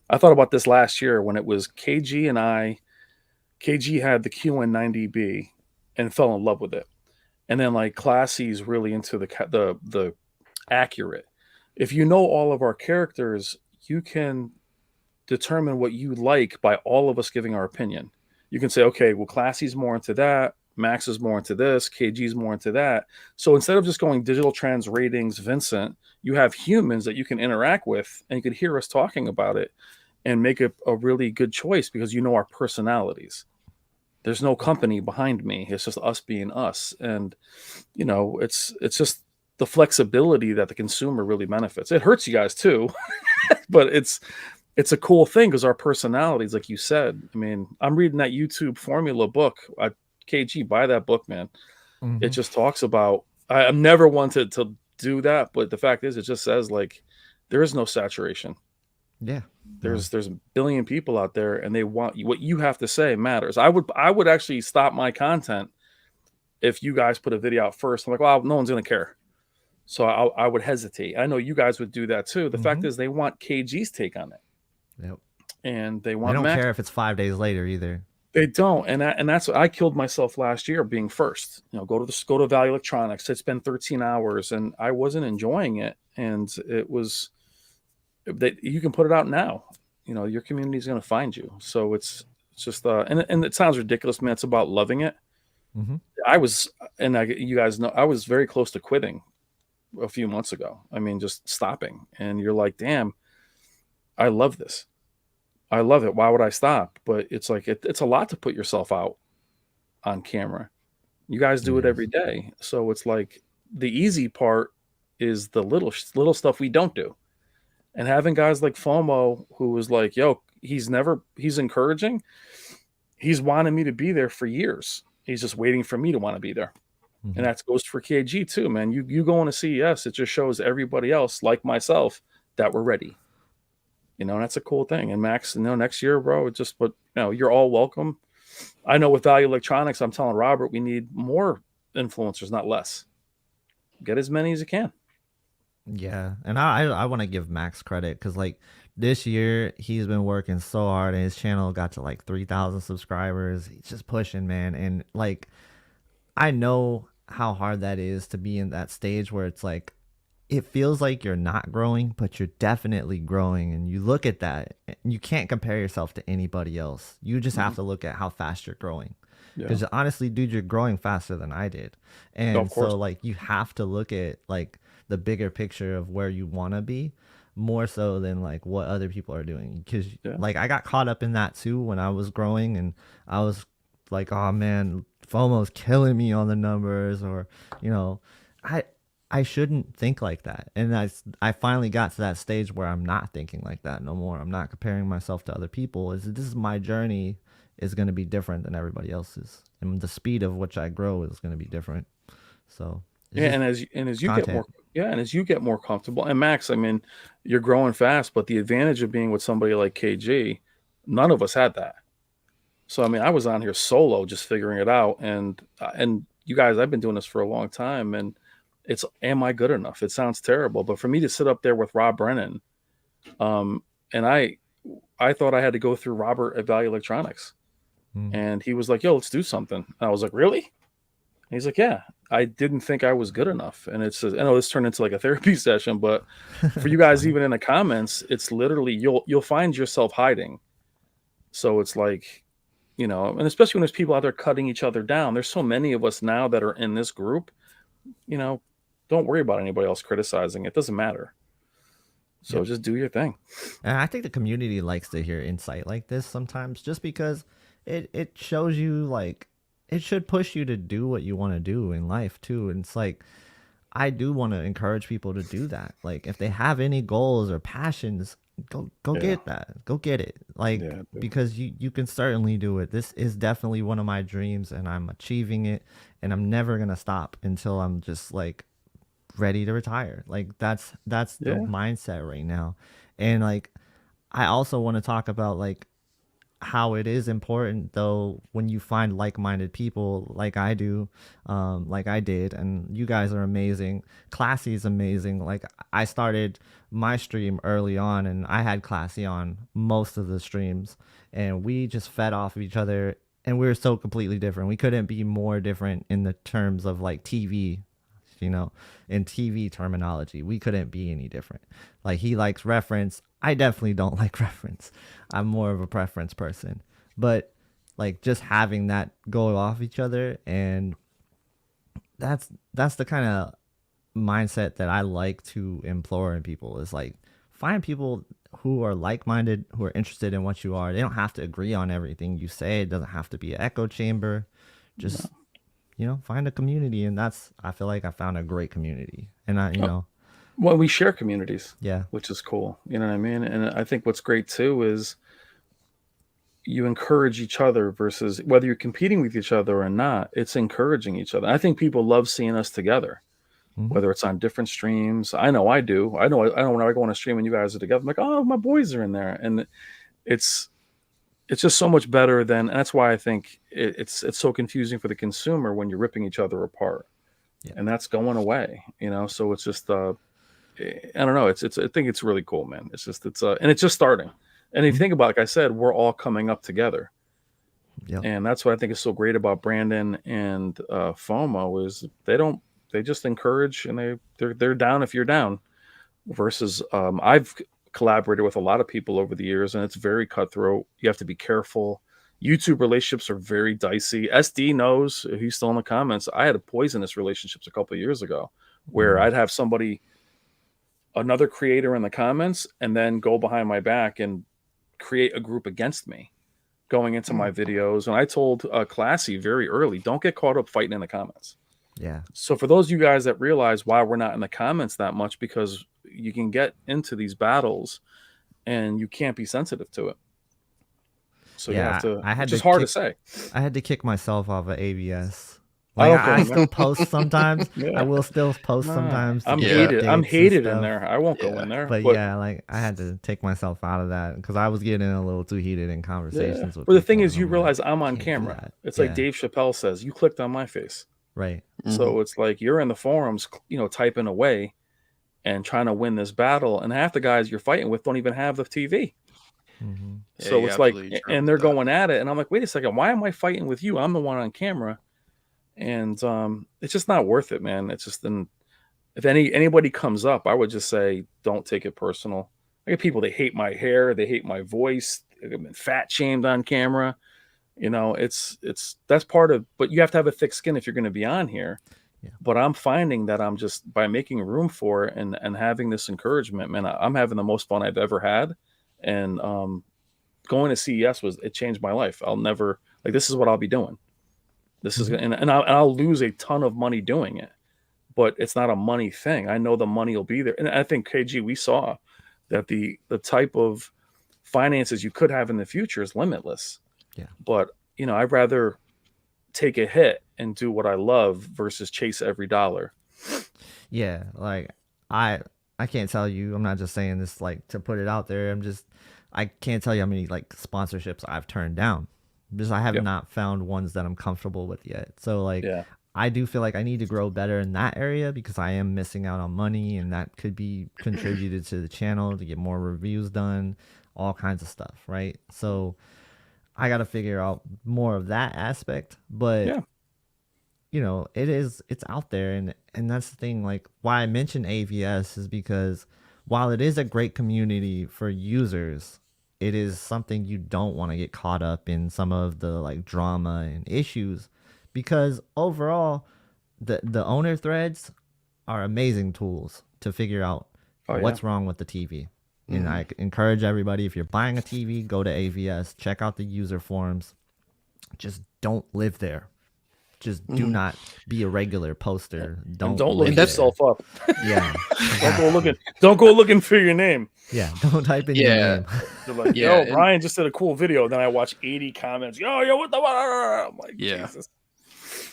I thought about this last year when it was KG and KG had the QN90B and fell in love with it. And then like Classy's really into the accurate. If you know all of our characters, you can determine what you like by all of us giving our opinion. You can say, okay, well, Classy's more into that, Max is more into this, KG's more into that. So instead of just going digital trends, ratings, Vincent, you have humans that you can interact with, and you can hear us talking about it and make a really good choice because you know our personalities. There's no company behind me. It's just us being us. And, you know, it's just the flexibility that the consumer really benefits. It hurts you guys too, but it's a cool thing because our personalities, like you said, I mean, I'm reading that YouTube formula book. KG, buy that book, man. It just talks about, I'm never wanted to do that, but the fact is, it just says like, there is no saturation. Yeah. There's a billion people out there and they want what you have to say matters. I would actually stop my content if you guys put a video out first. I'm like, well, no one's going to care. So I would hesitate. I know you guys would do that too. The fact is they want KG's take on it. Yep. And they don't care if it's 5 days later either. They don't. And that's what I killed myself last year being first. You know, go to Value Electronics. It's been 13 hours and I wasn't enjoying it. And it was that you can put it out now. You know, your community is going to find you. So it's just and it sounds ridiculous, man. It's about loving it. You guys know I was very close to quitting a few months ago. I mean, just stopping. And you're like, damn, I love this. I love it. Why would I stop? But it's like it's a lot to put yourself out on camera. You guys do it every day. So it's like the easy part is the little stuff we don't do. And having guys like FOMO who was like, yo, he's encouraging. He's wanted me to be there for years. He's just waiting for me to want to be there. And that goes for KG too, man. You going to CES, it just shows everybody else, like myself, that we're ready. And that's a cool thing. And Max, next year, bro, it's just, but you're all welcome. I know with Value Electronics, I'm telling Robert, we need more influencers, not less. Get as many as you can. Yeah, and I want to give Max credit because like this year he's been working so hard and his channel got to like 3,000 subscribers. He's just pushing, man, and like I know how hard that is to be in that stage where it's like it feels like you're not growing, but you're definitely growing. And you look at that, and you can't compare yourself to anybody else. You just have to look at how fast you're growing. Because honestly, dude, you're growing faster than I did. And so like you have to look at like the bigger picture of where you want to be more so than like what other people are doing. Because like I got caught up in that too when I was growing, and I was like, oh man, FOMO's killing me on the numbers, or I shouldn't think like that. And I finally got to that stage where I'm not thinking like that no more. I'm not comparing myself to other people. This is my journey is going to be different than everybody else's, and the speed of which I grow is going to be different. So and as you get more comfortable, and Max, I mean, you're growing fast, but the advantage of being with somebody like KG, none of us had that. So I mean, I was on here solo, just figuring it out, and you guys, I've been doing this for a long time, and am I good enough? It sounds terrible, but for me to sit up there with Rob Brennan, and I thought I had to go through Robert at Value Electronics, and he was like, "Yo, let's do something." And I was like, "Really?" And he's like, "Yeah." I didn't think I was good enough, and I know this turned into like a therapy session, but for you guys, even in the comments, it's literally you'll find yourself hiding. So it's like, and especially when there's people out there cutting each other down. There's so many of us now that are in this group. Don't worry about anybody else criticizing. It doesn't matter. So just do your thing. And I think the community likes to hear insight like this sometimes, just because it shows you like it should push you to do what you want to do in life too. And it's like I do want to encourage people to do that. Like if they have any goals or passions, go get that. Go get it. Like because you can certainly do it. This is definitely one of my dreams, and I'm achieving it, and I'm never gonna stop until I'm just like ready to retire. Like that's the mindset right now. And like I also want to talk about like how it is important though when you find like-minded people like I do, like I did, and you guys are amazing. Classy is amazing. Like I started my stream early on, and I had Classy on most of the streams, and we just fed off of each other, and we were so completely different. We couldn't be more different in the terms of like TV, in TV terminology. We couldn't be any different. Like he likes reference. I definitely don't like reference. I'm more of a preference person. But like just having that go off each other, and that's the kind of mindset that I like to implore in people, is like find people who are like-minded, who are interested in what you are. They don't have to agree on everything you say. It doesn't have to be an echo chamber. Just find a community, and I feel like I found a great community. And well, we share communities, yeah, which is cool. You know what I mean? And I think what's great too is you encourage each other, versus whether you're competing with each other or not, it's encouraging each other. I think people love seeing us together, whether it's on different streams. I know I do. I know when I go on a stream and you guys are together, I'm like, oh, my boys are in there. And it's just so much better than, and that's why I think it's so confusing for the consumer when you're ripping each other apart. And that's going away, so it's just, I don't know. I think it's really cool, man. It's just starting. And if you think about it, like I said, we're all coming up together. And that's what I think is so great about Brandon and FOMO is they just encourage, and they're down if you're down, versus I've collaborated with a lot of people over the years, and it's very cutthroat. You have to be careful. YouTube relationships are very dicey. SD knows, he's still in the comments. I had poisonous relationships a couple of years ago where I'd have another creator in the comments, and then go behind my back and create a group against me going into my videos. And I told Classy very early, don't get caught up fighting in the comments. Yeah. So for those of you guys that realize why we're not in the comments that much, because you can get into these battles and you can't be sensitive to it. So you have to, it's just hard to say. I had to kick myself off of AVS I Like don't go I in there. still post sometimes. I Yeah. will still post Nah, sometimes to I'm get hated. I'm updates and hated in stuff. there. I won't go Yeah. in there. But But yeah, like I had to take myself out of that because I was getting a little too heated in yeah. conversations with But the thing people, is, and you I'm like, realize I'm on can't do camera. that. It's like Yeah, Dave Chappelle says, you clicked on my face. right. So it's like you're in the forums, typing away and trying to win this battle. And half the guys you're fighting with don't even have the TV. Hmm. Yeah, So you're it's like, absolutely true and with they're that. going at it. And I'm like, wait a second, why am I fighting with you? I'm the one on camera. And it's just not worth it, man. It's just, if anybody comes up, I would just say, don't take it personal. I get people, they hate my hair, they hate my voice, I've been fat shamed on camera. It's that's part of, but you have to have a thick skin if you're going to be on here. Yeah. But I'm finding that I'm just, by making room for it and having this encouragement, man, I'm having the most fun I've ever had. And going to CES it changed my life. I'll never, like, this is what I'll be doing. This is, Mhm. and I'll lose a ton of money doing it, but it's not a money thing. I know the money will be there. And I think, KG, we saw that the type of finances you could have in the future is limitless. Yeah. But, I'd rather take a hit and do what I love versus chase every dollar. Yeah, like I can't tell you. I'm not just saying this like to put it out there. I can't tell you how many like sponsorships I've turned down because I have Yep. not found ones that I'm comfortable with yet. So like Yeah. I do feel like I need to grow better in that area because I am missing out on money and that could be contributed to the channel to get more reviews done, all kinds of stuff, right? So I got to figure out more of that aspect, but Yeah. it's out there, and that's the thing. Like why I mentioned AVS is because while it is a great community for users, it is something you don't want to get caught up in some of the like drama and issues, because overall the owner threads are amazing tools to figure out Oh, yeah. what's wrong with the TV. And I encourage everybody, if you're buying a TV, go to AVS, check out the user forums. Just don't live there. Just do not be a regular poster. And Don't don't look live yourself there. up. Yeah. Don't go looking. Don't go looking for your name. Yeah. Don't type in your Yeah. name. They're like, Yeah, yo, and- Brian just did a cool video. Then I watch 80 comments. Yo, what the? I'm like, Yeah. Jesus.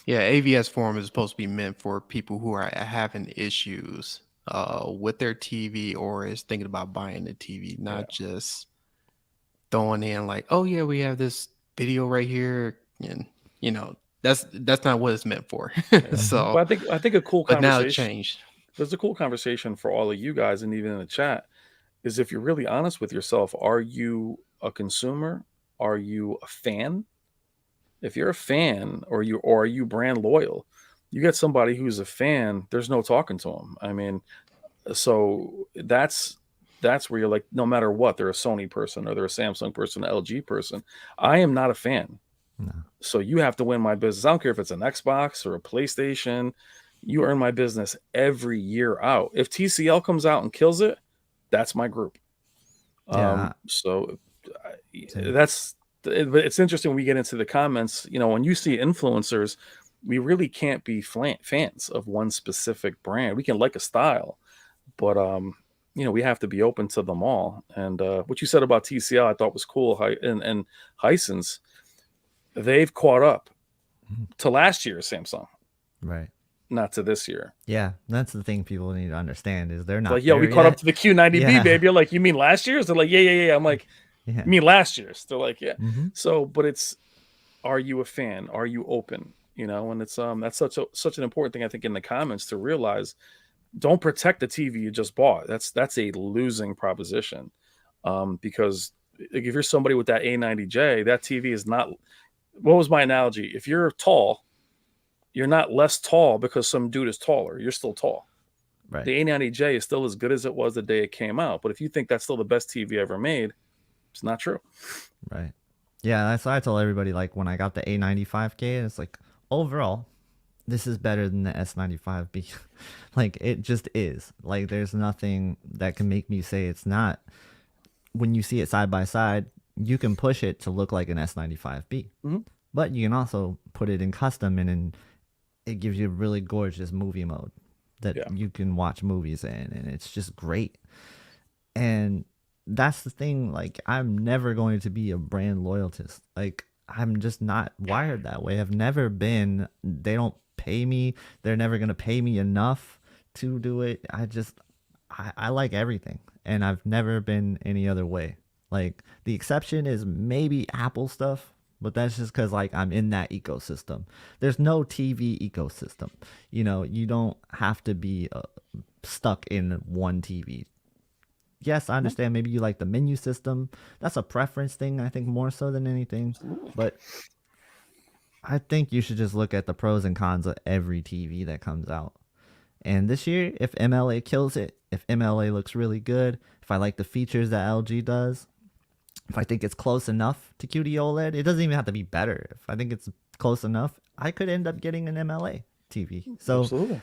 Yeah, AVS Forum is supposed to be meant for people who are having issues with their TV or is thinking about buying the TV, not just throwing in like, oh yeah, we have this video right here, and that's not what it's meant for. So, But I think a cool but now it conversation. changed. There's a cool conversation for all of you guys, and even in the chat, is if you're really honest with yourself, are you a consumer? Are you a fan? If you're a fan, or are you brand loyal? You get somebody who's a fan, there's no talking to them. I mean, so that's where you're like, no matter what, they're a Sony person or they're a Samsung person, an LG person. I am not a fan. No. So you have to win my business. I don't care if it's an Xbox or a PlayStation. You earn my business every year out. If TCL comes out and kills it, that's my group. Yeah. So Same. it's interesting when we get into the comments. When you see influencers, we really can't be fans of one specific brand. We can like a style, but we have to be open to them all. And what you said about TCL, I thought was cool. And Hisense, they've caught up to last year's Samsung, Right. not to this year. Yeah. That's the thing people need to understand is they're not Like, yo, we there caught yet. up to the Q90B, Yeah. baby. You're like, you mean last year's? They're like, yeah. I'm like, Yeah. you mean last year's? They're like, yeah. Mhm. So, but it's, are you a fan? Are you open? And it's that's such an important thing, I think, in the comments to realize. Don't protect the TV you just bought. That's a losing proposition, because if you're somebody with that A90J, that TV is not. What was my analogy? If you're tall, you're not less tall because some dude is taller. You're still tall. Right. The A90J is still as good as it was the day it came out. But if you think that's still the best TV ever made, it's not true. Right. Yeah, that's why I told everybody, like when I got the A95K, it's like overall, this is better than the S95B. Like it just is. Like there's nothing that can make me say it's not. When you see it side by side, you can push it to look like an S95B. Mhm. But you can also put it in custom and it gives you a really gorgeous movie mode that you can watch movies in, and it's just great. And that's the thing, like I'm never going to be a brand loyalist. Like I'm just not wired that way. I've never been. They don't pay me. They're never gonna pay me enough to do it. I like everything, and I've never been any other way. Like the exception is maybe Apple stuff, but that's just because like I'm in that ecosystem. There's no TV ecosystem. You know, you don't have to be stuck in one TV. Yes, I understand. Maybe you like the menu system. That's a preference thing, I think, more so than anything. But I think you should just look at the pros and cons of every TV that comes out. And this year, if MLA kills it, if MLA looks really good, if I like the features that LG does, if I think it's close enough to QD-OLED, it doesn't even have to be better. If I think it's close enough, I could end up getting an MLA TV. So Absolutely.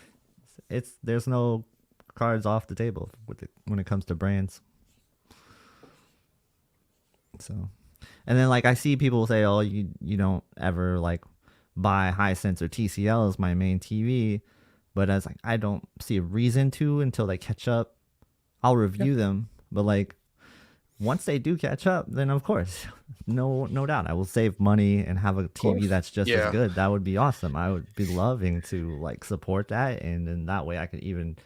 there's no cards off the table when it comes to brands. So, and then like I see people say, oh, you don't ever like buy Hisense or TCL as my main TV, but as like I don't see a reason to until they catch up. I'll review them, but like once they do catch up, then of course, no doubt, I will save money and have a TV that's just as good. That would be awesome. I would be loving to like support that, and then that way I could even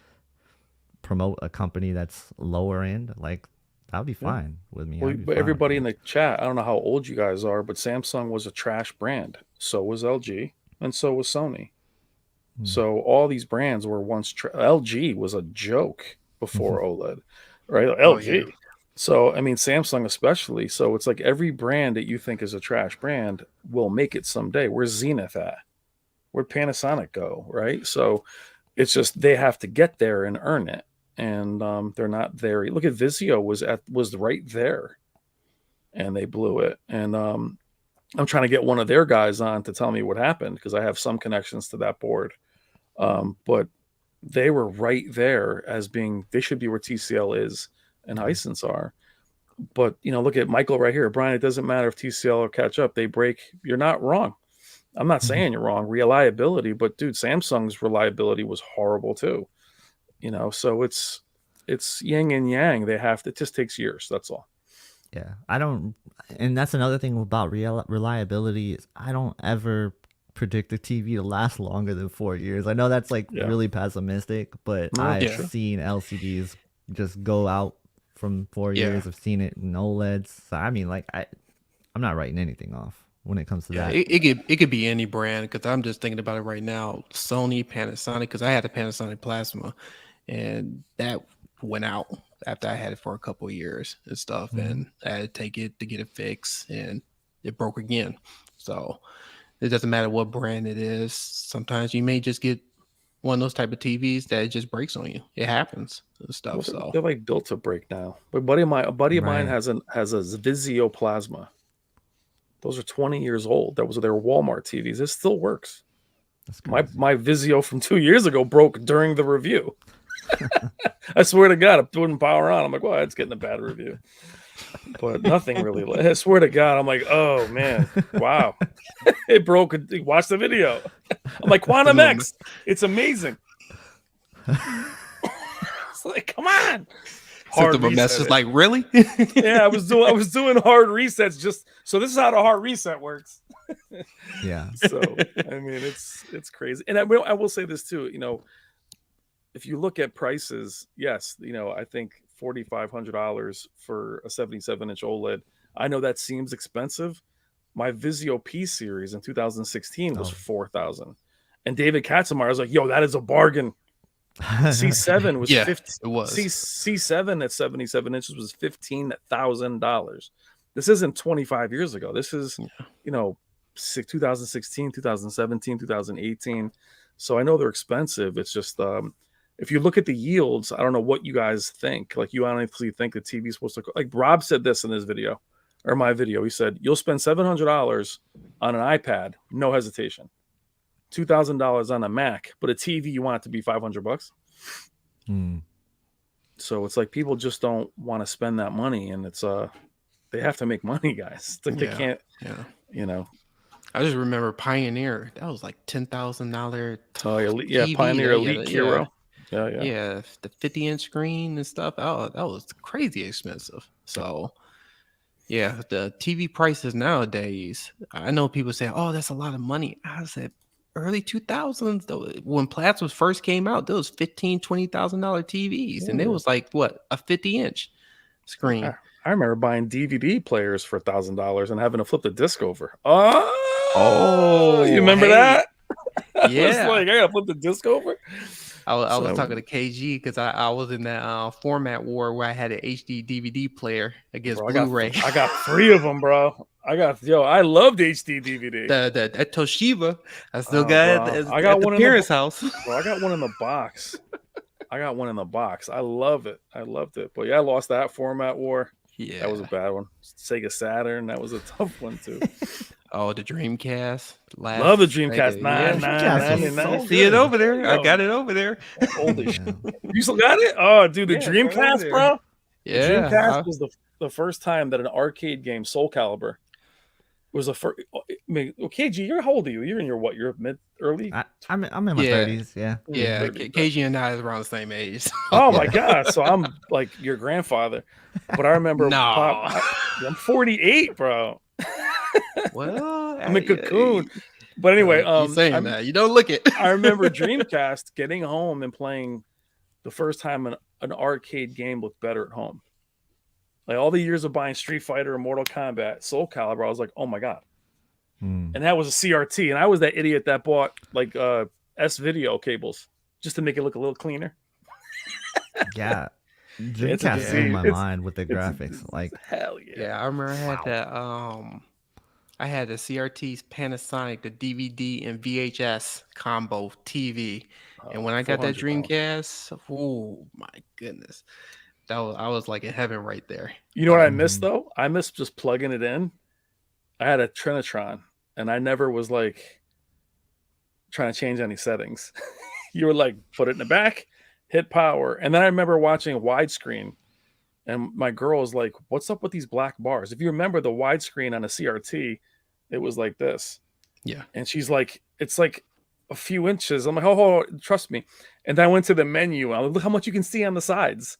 promote a company that's lower end. Like that would be fine with me. Well, but everybody in the chat, I don't know how old you guys are, but Samsung was a trash brand. So was LG, and so was Sony. So all these brands were once LG was a joke before OLED, right? LG. So I mean, Samsung especially. So it's like every brand that you think is a trash brand will make it someday. Where's Zenith at? Where'd Panasonic go? Right? So it's just they have to get there and earn it. And they're not there. Look at Vizio was right there, and they blew it. And I'm trying to get one of their guys on to tell me what happened because I have some connections to that board. But they were right there as being they should be where TCL is and Hisense are. But you know, look at Michael right here, Brian. It doesn't matter if TCL will catch up; they break. You're not wrong. I'm not saying you're wrong. Reliability, but dude, Samsung's reliability was horrible too. You know, so it's yin and yang. They have to. It just takes years. That's all. Yeah, I don't, and that's another thing about reliability is I don't ever predict the TV to last longer than 4 years. I know that's like really pessimistic, but I've seen LCDs just go out from 4 years. I've seen it in OLEDs. So I mean, like I'm not writing anything off when it comes to that. It could be any brand because I'm just thinking about it right now. Sony, Panasonic, because I had a Panasonic Plasma, and that went out after I had it for a couple of years and stuff, and I had to take it to get it fixed, and it broke again. So it doesn't matter what brand it is. Sometimes you may just get one of those type of TVs that it just breaks on you. It happens and stuff. Well, so they're like built to break now. But a buddy of mine has a Vizio Plasma. Those are 20 years old. That was their Walmart TVs. It still works. My Vizio from 2 years ago broke during the review. I swear to God, I'm putting power on. I'm like, well, it's getting a bad review. But nothing really. I swear to God, I'm like, oh man, wow. It broke. Watch the video. I'm like, Quantum X. It's amazing. It's like, come on. Sent them a message like, really? Yeah, I was doing hard resets just so this is how the hard reset works. Yeah. So I mean, it's crazy. And I will say this too, you know, if you look at prices, yes, you know, I think $4,500 for a 77-inch OLED. I know that seems expensive. My Vizio P series in 2016 was $4,000, and David Katzenmeyer was like, "Yo, that is a bargain." C7 was it was C7 at 77 inches was $15,000. This isn't 25 years ago. This is you know 2016, 2017, 2018. So I know they're expensive. It's just if you look at the yields, I don't know what you guys think. Like you honestly think the TV is supposed to like Rob said this in his video or my video. He said you'll spend $700 on an iPad, no hesitation. $2,000 on a Mac, but a TV you want it to be $500. So it's like people just don't want to spend that money, and it's they have to make money, guys. Like they can't, you know. I just remember Pioneer. That was like $10,000. Oh yeah, TV, Pioneer Elite Hero. Yeah, the 50-inch screen and stuff. Oh, that was crazy expensive. So yeah, the TV prices nowadays. I know people say, "Oh, that's a lot of money." I said, early 2000s though, when plasmas first came out, those $15,000-$20,000 TVs, and it was like what, a 50-inch screen. I remember buying DVD players for $1,000 and having to flip the disc over. You remember that? Yeah, It's like I gotta flip the disc over. I was talking to KG because I was in that format war where I had an HD DVD player against Blu-ray. I got 3 of them, bro. I loved HD DVD. That Toshiba, I still got it. I got one at the parents' house. Bro, I got one in the box. I love it. I loved it. But yeah, I lost that format war. Yeah, that was a bad one. Sega Saturn, that was a tough one too. Oh, the Dreamcast. Love the Dreamcast. 99. See it over there. I got it over there. Holy shit. You still got it? Oh, dude, the Dreamcast, bro. Yeah. The Dreamcast was the first time that an arcade game, Soul Calibur, was the first. I mean, KG, how old are you? You're in your what? You're early? I'm in my 30s. Yeah. Yeah. KG and I is around the same age. Oh my god! So I'm like your grandfather, but I remember. No, I'm 48, bro. Well, I'm a cocoon. But anyway, saying that you don't look it. I remember Dreamcast getting home and playing the first time an arcade game looked better at home. Like all the years of buying Street Fighter and Mortal Kombat, Soul Calibur, I was like, oh my god. And that was a CRT, and I was that idiot that bought like S video cables just to make it look a little cleaner. Yeah. Dreamcast blew my mind with the graphics. Like hell yeah. Yeah, I remember I had that I had the CRT's Panasonic, the DVD and VHS combo TV. And when I got that Dreamcast, oh my goodness. I was like in heaven right there. You know what I missed though? I missed just plugging it in. I had a Trinitron and I never was like trying to change any settings. You were like, put it in the back, hit power. And then I remember watching widescreen and my girl was like, what's up with these black bars? If you remember the widescreen on a CRT, it was like this. Yeah. And she's like, it's like a few inches. I'm like, oh, trust me. And then I went to the menu. I was like, look how much you can see on the sides.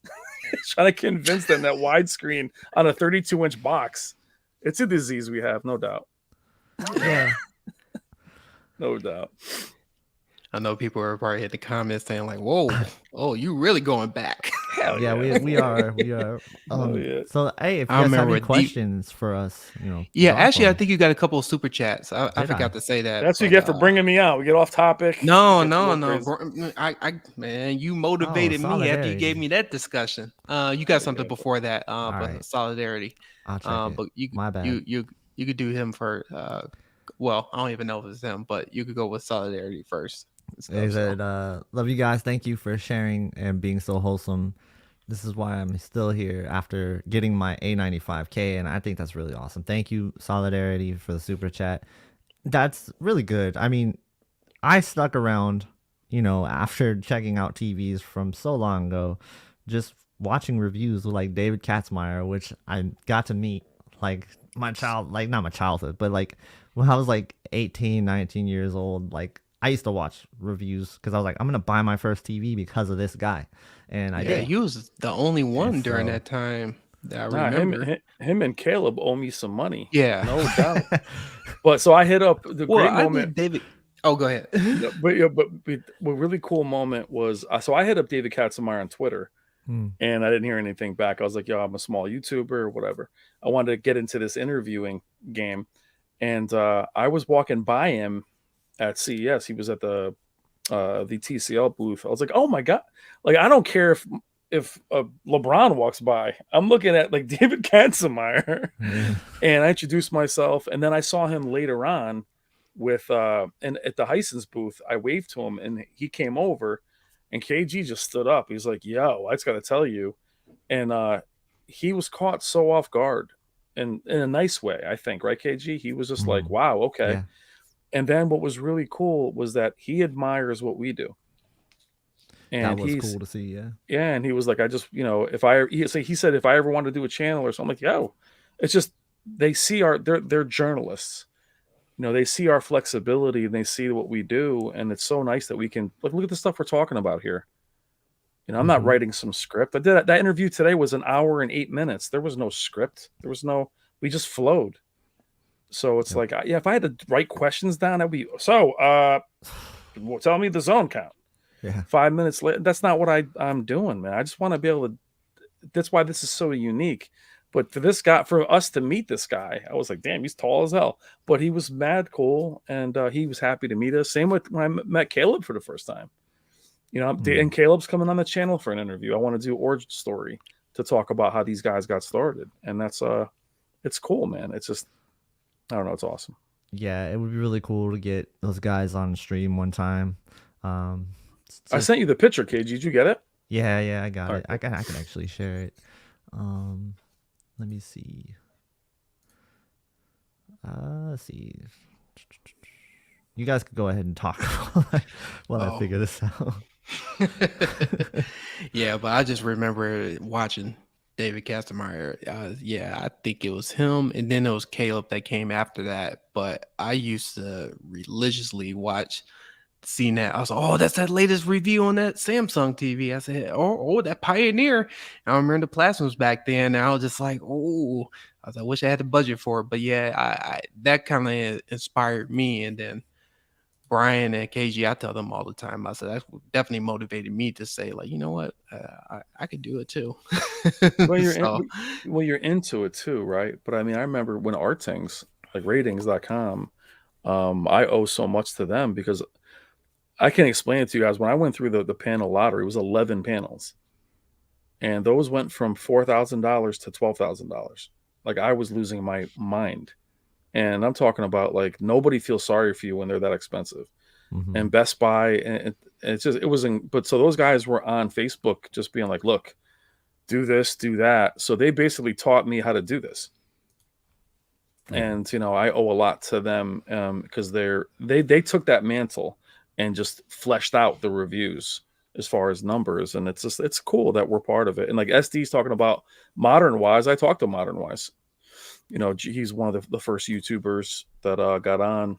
Trying to convince them that widescreen on a 32-inch box. It's a disease we have, no doubt. Yeah. No doubt. I know people are probably in the comments saying like, whoa, oh, you really going back. Hell yeah, we are. So hey, if you guys have any questions for us, Yeah, actually, I think you got a couple of super chats. I forgot to say that. That's what you get for bringing me out. We get off topic. No. Man, you motivated me after you gave me that discussion. You got something before that, but solidarity. I'll check but my bad. You could do him for. Well, I don't even know if it's him, but you could go with solidarity first. Love you guys. Thank you for sharing and being so wholesome. This is why I'm still here after getting my A95K, and I think that's really awesome. Thank you, Solidarity, for the super chat. That's really good. I mean, I stuck around, after checking out TVs from so long ago, just watching reviews with like David Katzmeyer, which I got to meet like not my childhood, but like when I was like 18, 19 years old, like I used to watch reviews because I was like, I'm going to buy my first TV because of this guy. And I did. He was the only one during that time that I remember. Him and Caleb owe me some money. Yeah. No doubt. But so I hit up the great moment. David. Oh, go ahead. but a really cool moment was, so I hit up David Katzenmeyer on Twitter and I didn't hear anything back. I was like, yo, I'm a small YouTuber or whatever. I wanted to get into this interviewing game. And I was walking by him at CES. He was at the TCL booth. I was like, oh my god! Like I don't care if LeBron walks by. I'm looking at like David Katzenmeyer, and I introduced myself, and then I saw him later on with and at the Hisense booth. I waved to him, and he came over, and KG just stood up. He's like, yo, I just got to tell you, and he was caught so off guard, and in a nice way, I think, right, KG? He was just like, wow, okay. Yeah. And then what was really cool was that he admires what we do. And that was cool to see, yeah. Yeah, and he was like, I just, he said if I ever want to do a channel or something, I'm like, yo, it's just they see they're journalists. They see our flexibility and they see what we do, and it's so nice that we can look at the stuff we're talking about here. I'm not writing some script. I did that interview today was an hour and 8 minutes. There was no script. We just flowed. So it's Yep. like, yeah, if I had to write questions down, I'd be well, tell me the zone count. Yeah. 5 minutes later, that's not what I'm doing, man. I just want to be able to. That's why this is so unique. But for us to meet this guy, I was like, damn, he's tall as hell. But he was mad cool, and he was happy to meet us. Same with when I met Caleb for the first time. And Caleb's coming on the channel for an interview. I want to do origin story to talk about how these guys got started, and that's it's cool, man. It's just, I don't know, it's awesome. Yeah, it would be really cool to get those guys on stream one time. I sent you the picture, KG. Did you get it? Yeah, I got All it. right, I can actually share it. Let me see. Let's see. You guys could go ahead and talk while I figure this out. Yeah, but I just remember watching David Castemeyer. Yeah, I think it was him, and then it was Caleb that came after that. But I used to religiously watch CNET. I was like, oh, that's that latest review on that Samsung TV. I said, oh, that Pioneer. And I remember the plasmas back then, and I was just like, oh, I wish I had the budget for it. But yeah, I that kind of inspired me. And then Brian and KG, I tell them all the time. I said that definitely motivated me to say, like, you know what, I could do it too. Well, you're into it too, right? But I mean, I remember when Artings, like ratings.com, I owe so much to them because I can explain it to you guys. When I went through the panel lottery, it was 11 panels, and those went from $4,000 to $12,000. Like, I was losing my mind. And I'm talking about, like, nobody feels sorry for you when they're that expensive. And Best Buy, and but so those guys were on Facebook just being like, look, do this, do that. So they basically taught me how to do this. And, I owe a lot to them because they took that mantle and just fleshed out the reviews as far as numbers. And it's cool that we're part of it. And like SD's talking about Modern Wise, I talked to Modern Wise. He's one of the first YouTubers that got on,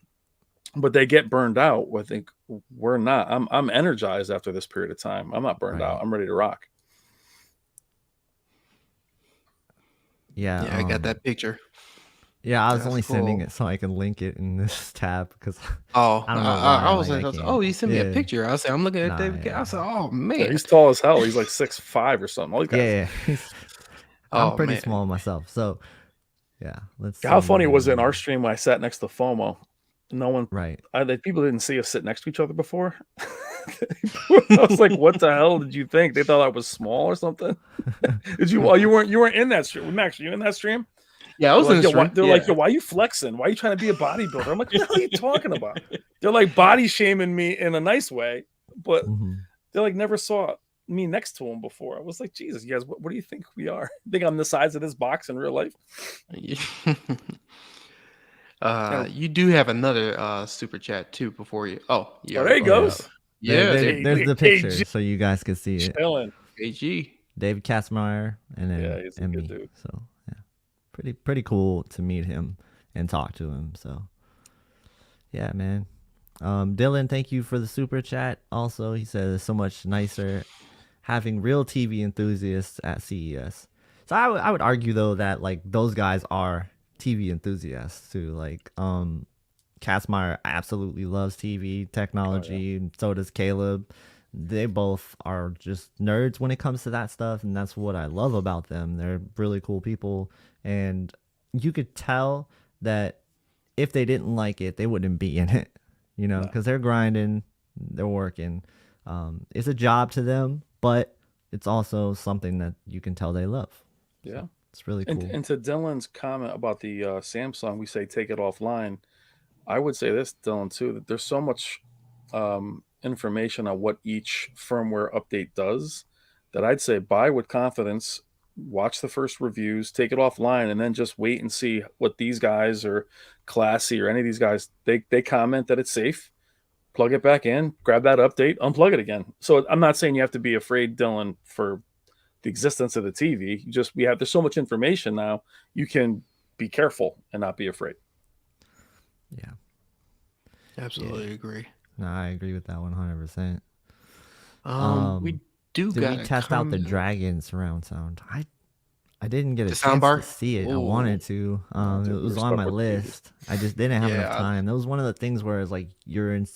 but they get burned out. I think we're not. I'm energized after this period of time. I'm not burned out. I'm ready to rock. Yeah, I got that picture. Yeah, I was only sending it so I can link it in this tab because I don't know I was why, like, oh, you sent me a picture. I said, I'm looking at David. I said, oh man, yeah, he's tall as hell. He's like 6'5" or something. All these guys. Yeah. I'm pretty small myself, so yeah. How funny was it in our stream when I sat next to FOMO? No one, people didn't see us sit next to each other before. I was like, what the hell did you think? They thought I was small or something? Did you? Well, you weren't in that stream. Max, were you in that stream? Yeah, I was in the stream. They're like, yo, why are you flexing? Why are you trying to be a bodybuilder? I'm like, what the hell are you talking about? They're like body shaming me in a nice way, but they like never saw me next to him before. I was like, Jesus, you guys, what do you think we are? Think I'm the size of this box in real life? You do have another super chat too before you. Oh, yeah. There he goes. Yeah, there's the picture so you guys can see it. AG. David Katzmeyer and then he's a good dude. So yeah, pretty cool to meet him and talk to him. So yeah, man. Dylan, thank you for the super chat. Also, he says it's so much nicer having real TV enthusiasts at CES. So I would argue though that like those guys are TV enthusiasts too. Like Katzmeyer absolutely loves TV technology, and so does Caleb. They both are just nerds when it comes to that stuff, and that's what I love about them. They're really cool people, and you could tell that if they didn't like it, they wouldn't be in it, because they're grinding, they're working. It's a job to them, but it's also something that you can tell they love. Yeah. So it's really cool. And to Dylan's comment about the Samsung, we say take it offline. I would say this, Dylan, too, that there's so much information on what each firmware update does that I'd say buy with confidence, watch the first reviews, take it offline, and then just wait and see what these guys or Classy or any of these guys, they comment that it's safe, plug it back in, grab that update, unplug it again. So I'm not saying you have to be afraid, Dylan, for the existence of the TV. There's so much information now, you can be careful and not be afraid. Yeah. Absolutely agree. No, I agree with that 100%. We do. Did we test out the Dragon surround sound? I didn't get a The chance to soundbar? see it. I Ooh. wanted to. Dude, It we was were on stuck my with the TV. list. I just didn't have enough Yeah. time. That was one of the things where it's like you're in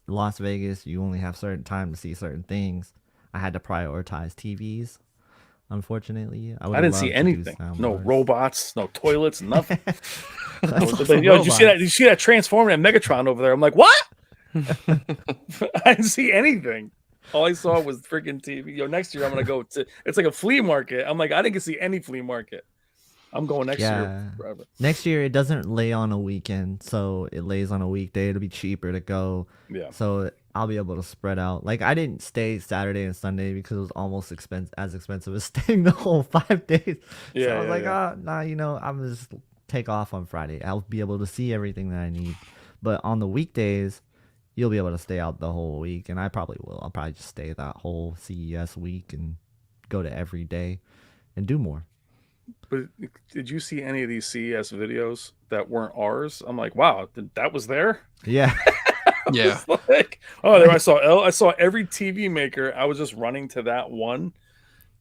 Las Vegas, you only have certain time to see certain things. I had to prioritize TVs. Unfortunately, I would I have didn't see loved to do anything. No soundbars. robots, no toilets, nothing. I saw Did some you see that? robots. Did you see that Transformer and Megatron over there? I'm like, what? I didn't see anything. All I saw was freaking TV. Next year I'm gonna go to. It's like a flea market. I'm like, I didn't get to see any flea market. I'm going next year forever. Next year it doesn't lay on a weekend, so it lays on a weekday. It'll be cheaper to go. Yeah. So I'll be able to spread out. Like I didn't stay Saturday and Sunday because it was almost as expensive as staying the whole 5 days. Yeah, So I was yeah, like, yeah. nah, I'm just take off on Friday. I'll be able to see everything that I need. But on the weekdays, you'll be able to stay out the whole week, and I probably will. I'll probably just stay that whole CES week and go to every day and do more. But did you see any of these CES videos that weren't ours? I'm like, wow, that was there. Yeah. Yeah. It's like, oh, there I saw every TV maker. I was just running to that one.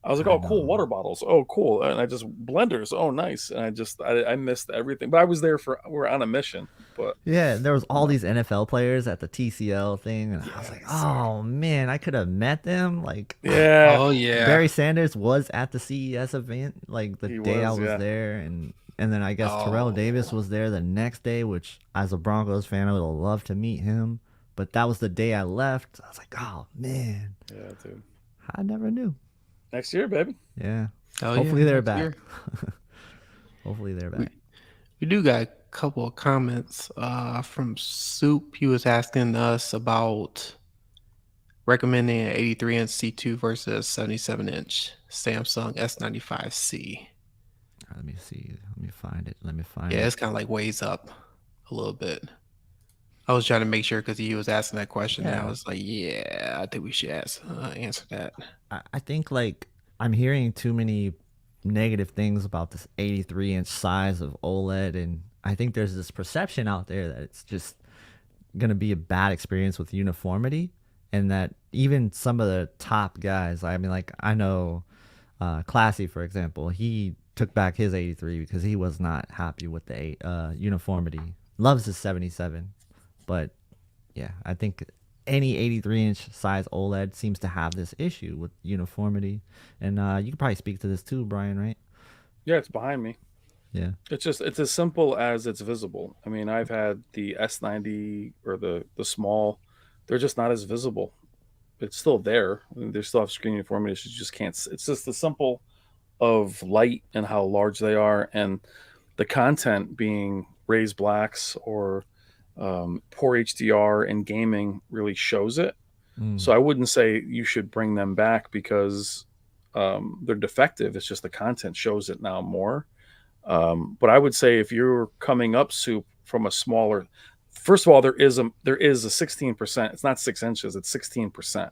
I was like, I oh, cool, know. water bottles. Oh, cool. And I just blenders. Oh, nice. And I missed everything. But I was there we're on a mission. But Yeah, there was all these NFL players at the TCL thing, and I was like, oh man, I could have met them. Like, yeah. Oh yeah. Barry Sanders was at the CES event, like the He day I was, was yeah. there, and then I guess Terrell Davis was there the next day, which as a Broncos fan, I would have loved to meet him. But that was the day I left. I was like, oh man, Yeah, dude. I never knew. Next year, baby. Yeah, Oh, hopefully yeah, they're next back. year. Hopefully they're back. We do got a couple of comments from Soup. He was asking us about recommending an 83-inch C2 versus 77-inch Samsung S95C. Let me see. Let me find it. Let me find Yeah, it. it's kind of like ways up a little bit. I was trying to make sure because he was asking that question, and I Yeah. was like, yeah, I think we should answer that. I think like I'm hearing too many negative things about this 83-inch size of OLED, and I think there's this perception out there that it's just gonna be a bad experience with uniformity, and that even some of the top guys, I mean, like I know Classy, for example, he took back his 83 because he was not happy with the uniformity. Loves his 77, but yeah, I think any 83-inch size OLED seems to have this issue with uniformity, and you can probably speak to this too, Brian, right? Yeah, it's behind me. Yeah. It's as simple as it's visible. I mean, I've had the S90 or the small. They're just not as visible. It's still there. I mean, they still have screen uniformity. You just can't. It's just the simple of light and how large they are, and the content being raised blacks or poor HDR in gaming really shows it. So I wouldn't say you should bring them back because they're defective. It's just the content shows it now more. But I would say if you're coming up Soup from a smaller, first of all, there is a 16%. It's not 6 inches. It's 16%.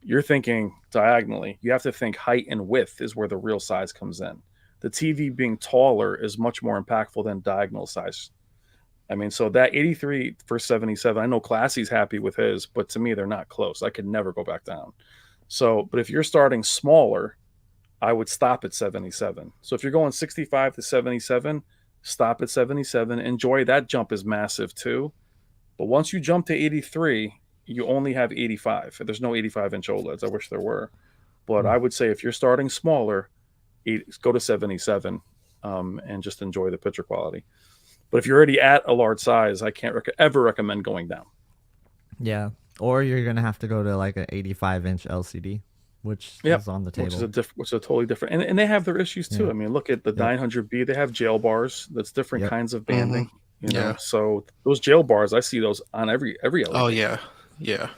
You're thinking diagonally. You have to think height and width is where the real size comes in. The TV being taller is much more impactful than diagonal size. I mean, so that 83 for 77, I know Classy's happy with his, but to me, they're not close. I could never go back down. So, but if you're starting smaller, I would stop at 77. So if you're going 65 to 77, stop at 77. Enjoy that jump is massive too. But once you jump to 83, you only have 85. There's no 85-inch OLEDs. I wish there were. But I would say if you're starting smaller, go to 77 and just enjoy the picture quality. But if you're already at a large size, I can't ever recommend going down. Yeah. Or you're going to have to go to like an 85-inch LCD, which is on the table. Which is a totally different. And they have their issues too. Yeah. I mean, look at the 900B. They have jail bars. That's different kinds of banding. You know? So those jail bars, I see those on every LED. Oh, yeah. Yeah.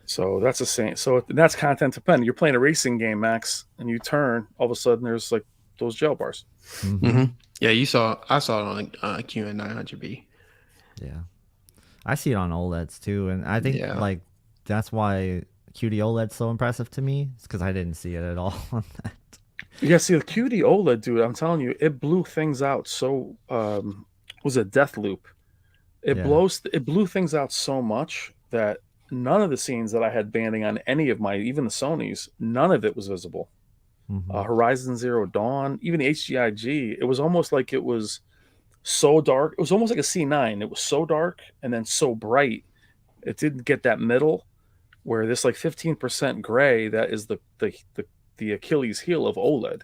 So that's the same. So that's content dependent. You're playing a racing game, Max, and you turn, all of a sudden there's like those jail bars. Yeah, I saw it on QN900B. Yeah. I see it on OLEDs too, and I think like that's why QD-OLED's so impressive to me. It's because I didn't see it at all on that. Yeah, see the QD-OLED, dude, I'm telling you, it blew things out so was a death loop. It blew things out so much that none of the scenes that I had banding on any of even the Sonys, none of it was visible. Horizon Zero Dawn, even the HGIG. It was almost like it was so dark. It was almost like a C9. It was so dark and then so bright. It didn't get that middle where this like 15% gray that is the Achilles heel of OLED.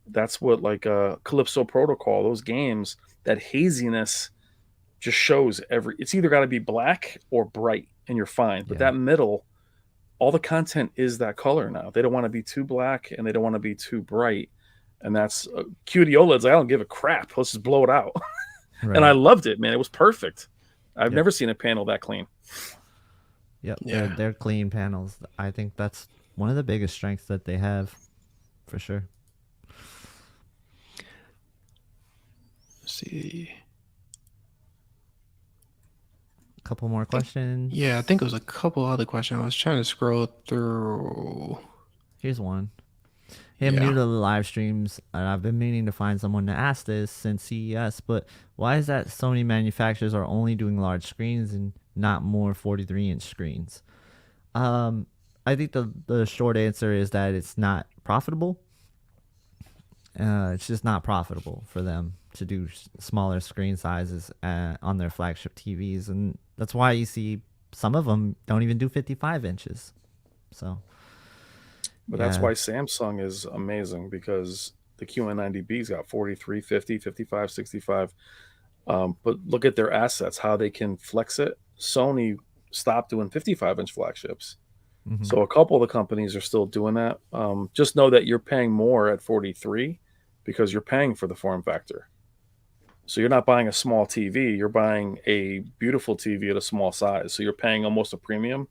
That's what like Calypso Protocol, those games, that haziness just shows it's either got to be black or bright and you're fine. But that middle, all the content is that color now. They don't want to be too black and they don't want to be too bright. And that's QD-OLEDs. I don't give a crap. Let's just blow it out. Right. And I loved it, man. It was perfect. I've never seen a panel that clean. Yep. Yeah. They're clean panels. I think that's one of the biggest strengths that they have, for sure. Let's see. A couple more questions. Yeah, I think it was a couple other questions. I was trying to scroll through. Here's one. Hey, I'm new to the live streams, and I've been meaning to find someone to ask this since CES, but why is that Sony manufacturers are only doing large screens and not more 43-inch screens? I think the short answer is that it's not profitable. It's just not profitable for them to do smaller screen sizes on their flagship TVs, and that's why you see some of them don't even do 55 inches. So... But that's why Samsung is amazing, because the QN90B's got 43, 50, 55, 65. But look at their assets, how they can flex it. Sony stopped doing 55-inch flagships. So a couple of the companies are still doing that. Just know that you're paying more at 43 because you're paying for the form factor. So you're not buying a small TV. You're buying a beautiful TV at a small size. So you're paying almost a premium.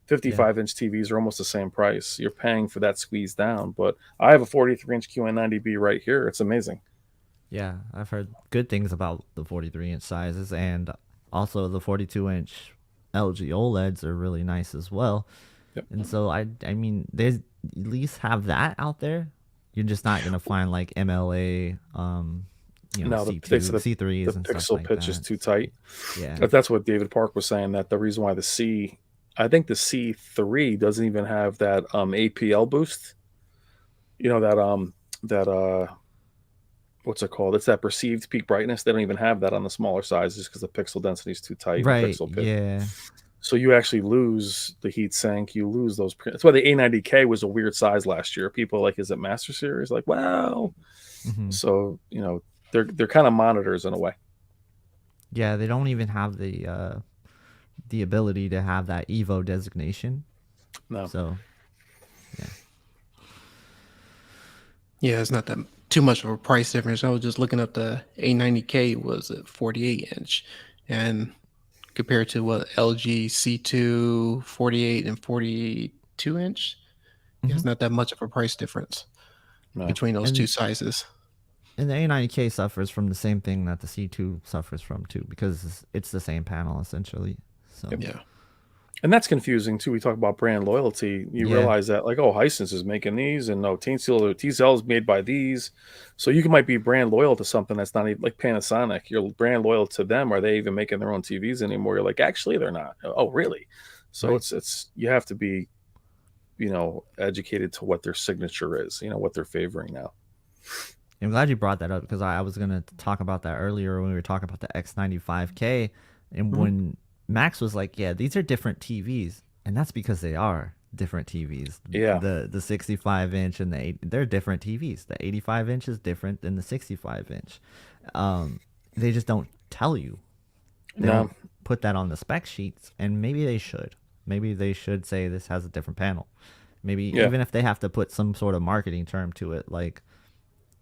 55-inch TVs are almost the same price. You're paying for that squeeze down. But I have a 43-inch QN90B right here. It's amazing. Yeah, I've heard good things about the 43-inch sizes, and also the 42-inch LG OLEDs are really nice as well. Yep. And so, I mean, there's at least have that out there. You're just not going to find like MLA, C2, C3s and the pixel stuff like pitch that. is too tight. Yeah. That's what David Park was saying, that the reason why I think the C3 doesn't even have that APL boost. You know, that what's it called? It's that perceived peak brightness. They don't even have that on the smaller sizes because the pixel density is too tight. Right. Pixel pitch. Yeah. So you actually lose the heat sink. You lose those. That's why the A90K was a weird size last year. People are like, is it Master Series? Like, wow. So, you know, they're kind of monitors in a way. Yeah, they don't even have the ability to have that Evo designation. No. So, yeah, it's not that too much of a price difference. I was just looking up the A90K was a 48-inch, and compared to what LG C2 48 and 42-inch, it's not that much of a price difference between those two sizes. And the A90K suffers from the same thing that the C2 suffers from too, because it's the same panel essentially. So yeah. And that's confusing too. We talk about brand loyalty. You realize that, like, oh, Hisense is making these, and no, TCL is made by these. So you might be brand loyal to something that's not even like Panasonic. You're brand loyal to them. Are they even making their own TVs anymore? You're like, actually, they're not. Oh, really? So it's you have to be, educated to what their signature is. What they're favoring now. I'm glad you brought that up, because I was going to talk about that earlier when we were talking about the X95K, and when Max was like, yeah, these are different TVs, and that's because they are different TVs. Yeah. The 65-inch and they're different TVs. The 85-inch is different than the 65-inch. They just don't tell you. They don't put that on the spec sheets, and maybe they should. Maybe they should say this has a different panel. Maybe even if they have to put some sort of marketing term to it, like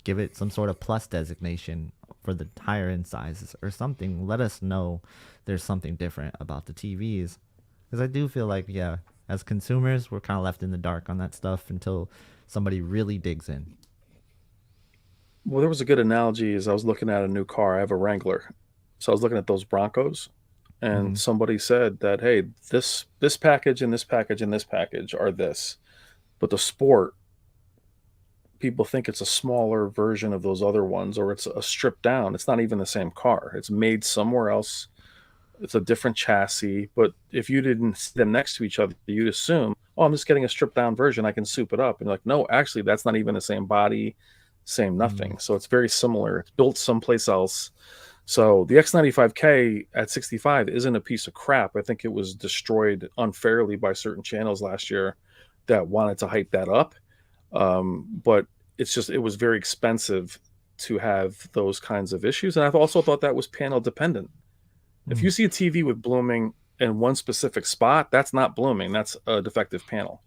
give it some sort of plus designation for the higher end sizes or something. Let us know there's something different about the TVs, because I do feel like, as consumers, we're kind of left in the dark on that stuff until somebody really digs in. Well, there was a good analogy as I was looking at a new car. I have a Wrangler. So I was looking at those Broncos, and somebody said that, hey, this package and this package and this package are this. But the Sport, people think it's a smaller version of those other ones, or it's a stripped down. It's not even the same car. It's made somewhere else. It's a different chassis. But if you didn't see them next to each other, you'd assume, oh, I'm just getting a stripped down version. I can soup it up. And you're like, no, actually, that's not even the same body, same nothing. So it's very similar. It's built someplace else. So the X95K at 65 isn't a piece of crap. I think it was destroyed unfairly by certain channels last year that wanted to hype that up. But it's just, it was very expensive to have those kinds of issues. And I've also thought that was panel dependent. If you see a TV with blooming in one specific spot, that's not blooming. That's a defective panel.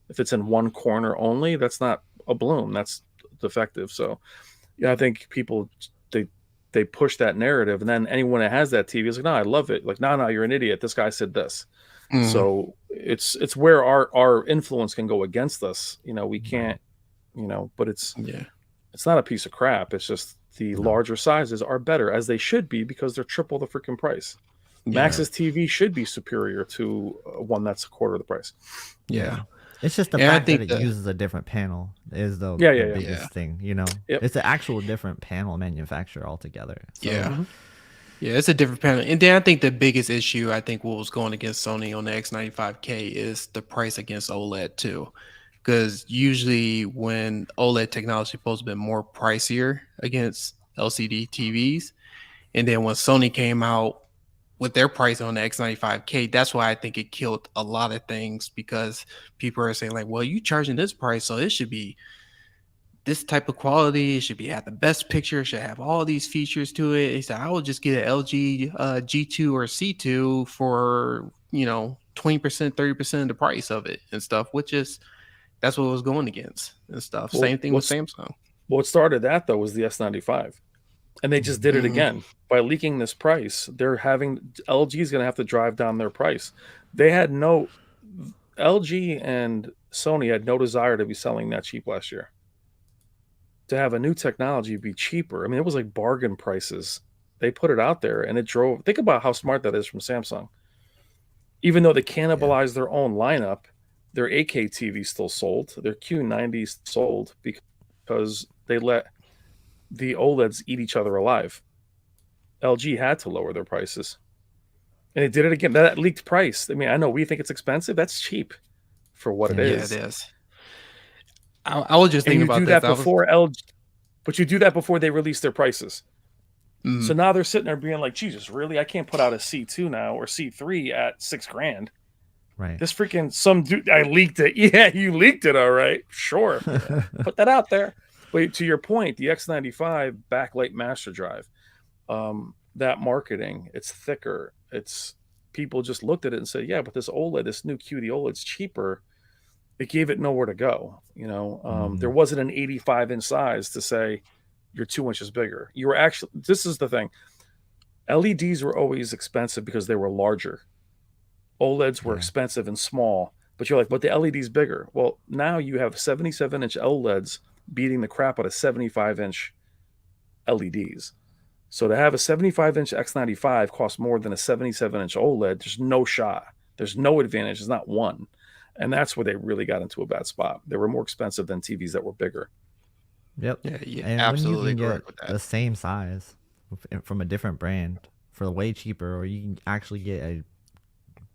If it's in one corner only, that's not a bloom. That's defective. So, yeah, I think people, they push that narrative, and then anyone that has that TV is like, no, I love it. Like, no, you're an idiot. This guy said this. So it's where our influence can go against us. You know, we can't, you know, but it's not a piece of crap. It's just the larger sizes are better, as they should be, because they're triple the freaking price. Max's TV should be superior to one that's a quarter of the price. Yeah. It's just the fact that it uses a different panel is the biggest thing, you know. It's an actual different panel manufacturer altogether. So. Yeah, it's a different panel. And then I think the biggest issue, I think what was going against Sony on the X95K is the price against OLED too. Because usually when OLED technology is supposed to be more pricier against LCD TVs, and then when Sony came out with their price on the X95K, that's why I think it killed a lot of things, because people are saying like, well, you charging this price, so it should be this type of quality. It should be have the best picture. It should have all these features to it. He said, I will just get an LG G2 or C2 for, you know, 20%, 30% of the price of it and stuff, which is, that's what it was going against and stuff. Same thing with Samsung. What started that though was the S95. And they just did it again by leaking this price. They're having, LG is going to have to drive down their price. They had LG and Sony had no desire to be selling that cheap last year. To have a new technology be cheaper. I mean, it was like bargain prices. They put it out there and it drove, think about how smart that is from Samsung. Even though they cannibalized their own lineup, their 8K TV still sold. Their Q90 sold because they let the OLEDs eat each other alive. LG had to lower their prices. And they did it again. That leaked price. I mean, I know we think it's expensive. That's cheap for what it is. Yeah, it is. I was just thinking about that before LG, but you do that before they release their prices. So now they're sitting there being like, Jesus, really? I can't put out a C2 now or C3 at $6,000. Right. This freaking, some dude, I leaked it. Yeah, you leaked it. All right. Sure. Put that out there. But to your point, the X95 backlight master drive, that marketing, it's thicker. It's, people just looked at it and said, yeah, but this OLED, this new QD-OLED is cheaper. It gave it nowhere to go. You know, there wasn't an 85-inch size to say you're 2 inches bigger. You were actually, this is the thing. LEDs were always expensive because they were larger. OLEDs were expensive and small, but you're like, but the LED's bigger. Well, now you have 77-inch OLEDs beating the crap out of 75-inch LEDs. So to have a 75-inch X95 cost more than a 77-inch OLED, there's no shot. There's no advantage. There's not one. And that's where they really got into a bad spot. They were more expensive than TVs that were bigger. Yep. Yeah, and absolutely when you can correct get with that. the same size from a different brand for way cheaper, or you can actually get a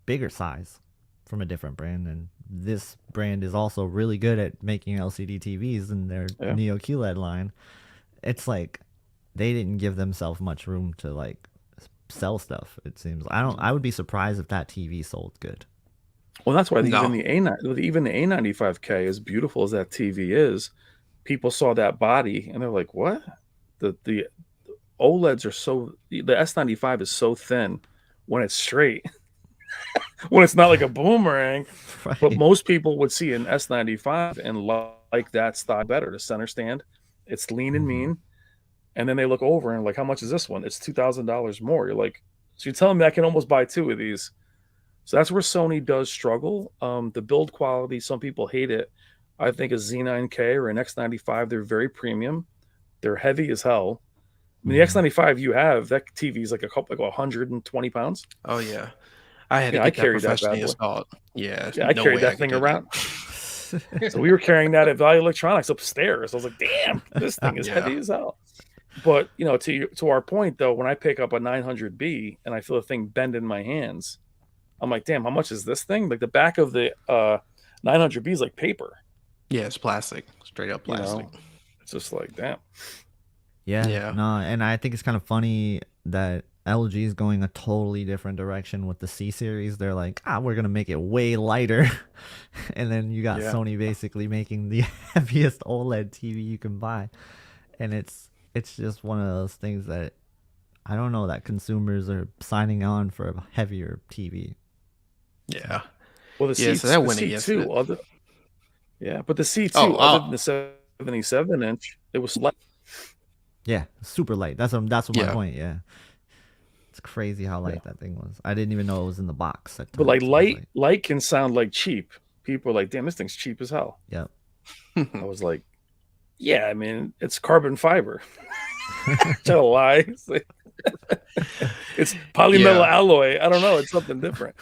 bigger size from a different brand, and this brand is also really good at making LCD TVs in their Neo QLED line. It's like they didn't give themselves much room to like sell stuff. It seems. I would be surprised if that TV sold good. Well, that's why even the A95K, as beautiful as that TV is, people saw that body and they're like, "What?" The OLEDs are so, the S95 is so thin when it's straight, when it's not like a boomerang. Right. But most people would see an S95 and like that style better. The center stand, it's lean and mean, and then they look over and like, how much is this one? It's $2,000 more. You're like, so you're telling me I can almost buy two of these? So that's where Sony does struggle. The build quality, some people hate it. I think a Z9K or an X95, they're very premium. They're heavy as hell. I mean, the X95 you have, that TV is like 120 pounds. Oh, yeah. I had to get that professionally installed. Yeah, I carried that thing around. So we were carrying that at Value Electronics upstairs. I was like, damn, this thing is heavy as hell. But to our point though, when I pick up a 900B and I feel the thing bend in my hands, I'm like, damn, how much is this thing? Like the back of the 900B is like paper. Yeah, it's plastic, straight up plastic. It's just like, damn. Yeah. No, and I think it's kind of funny that LG is going a totally different direction with the C series. They're like, we're gonna make it way lighter, and then you got Sony basically making the heaviest OLED TV you can buy, and it's just one of those things that I don't know that consumers are signing on for a heavier TV. Yeah. Well, the C2, but the C2, other than the 77-inch, it was light. Yeah, super light. That's my point. Yeah, it's crazy how light that thing was. I didn't even know it was in the box. But like light can sound like cheap. People are like, damn, this thing's cheap as hell. Yep. I was like, yeah, I mean, it's carbon fiber. Tell a lie. It's polymetal alloy. I don't know. It's something different.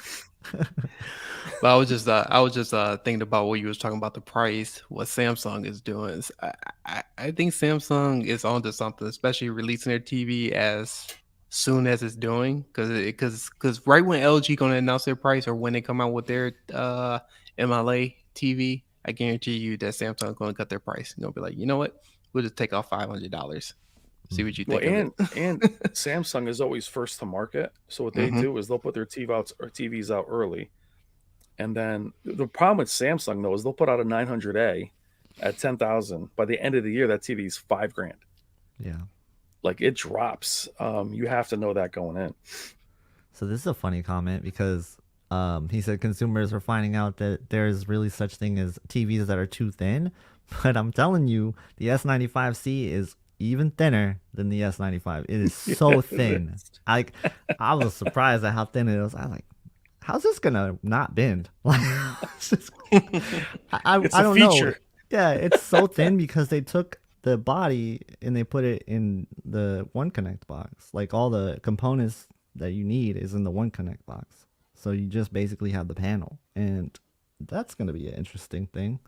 But I was just thinking about what you was talking about, the price, what Samsung is doing. I think Samsung is onto something, especially releasing their TV as soon as it's doing, because right when LG going to announce their price or when they come out with their MLA TV, I guarantee you that Samsung going to cut their price. They're going to be like, you know what? We'll just take off $500. See what you think. And Samsung is always first to market. So what they do is they'll put their TVs out early. And then the problem with Samsung though is they'll put out a 900A at 10,000. By the end of the year, that TV is $5,000. Yeah, like it drops. You have to know that going in. So this is a funny comment because he said consumers are finding out that there's really such thing as TVs that are too thin. But I'm telling you, the S95C is even thinner than the S95. It is so thin. I was surprised at how thin it was. I was like, how's this gonna not bend? Like, I don't know. Yeah, it's so thin because they took the body and they put it in the One Connect box. Like all the components that you need is in the One Connect box. So you just basically have the panel, and that's gonna be an interesting thing.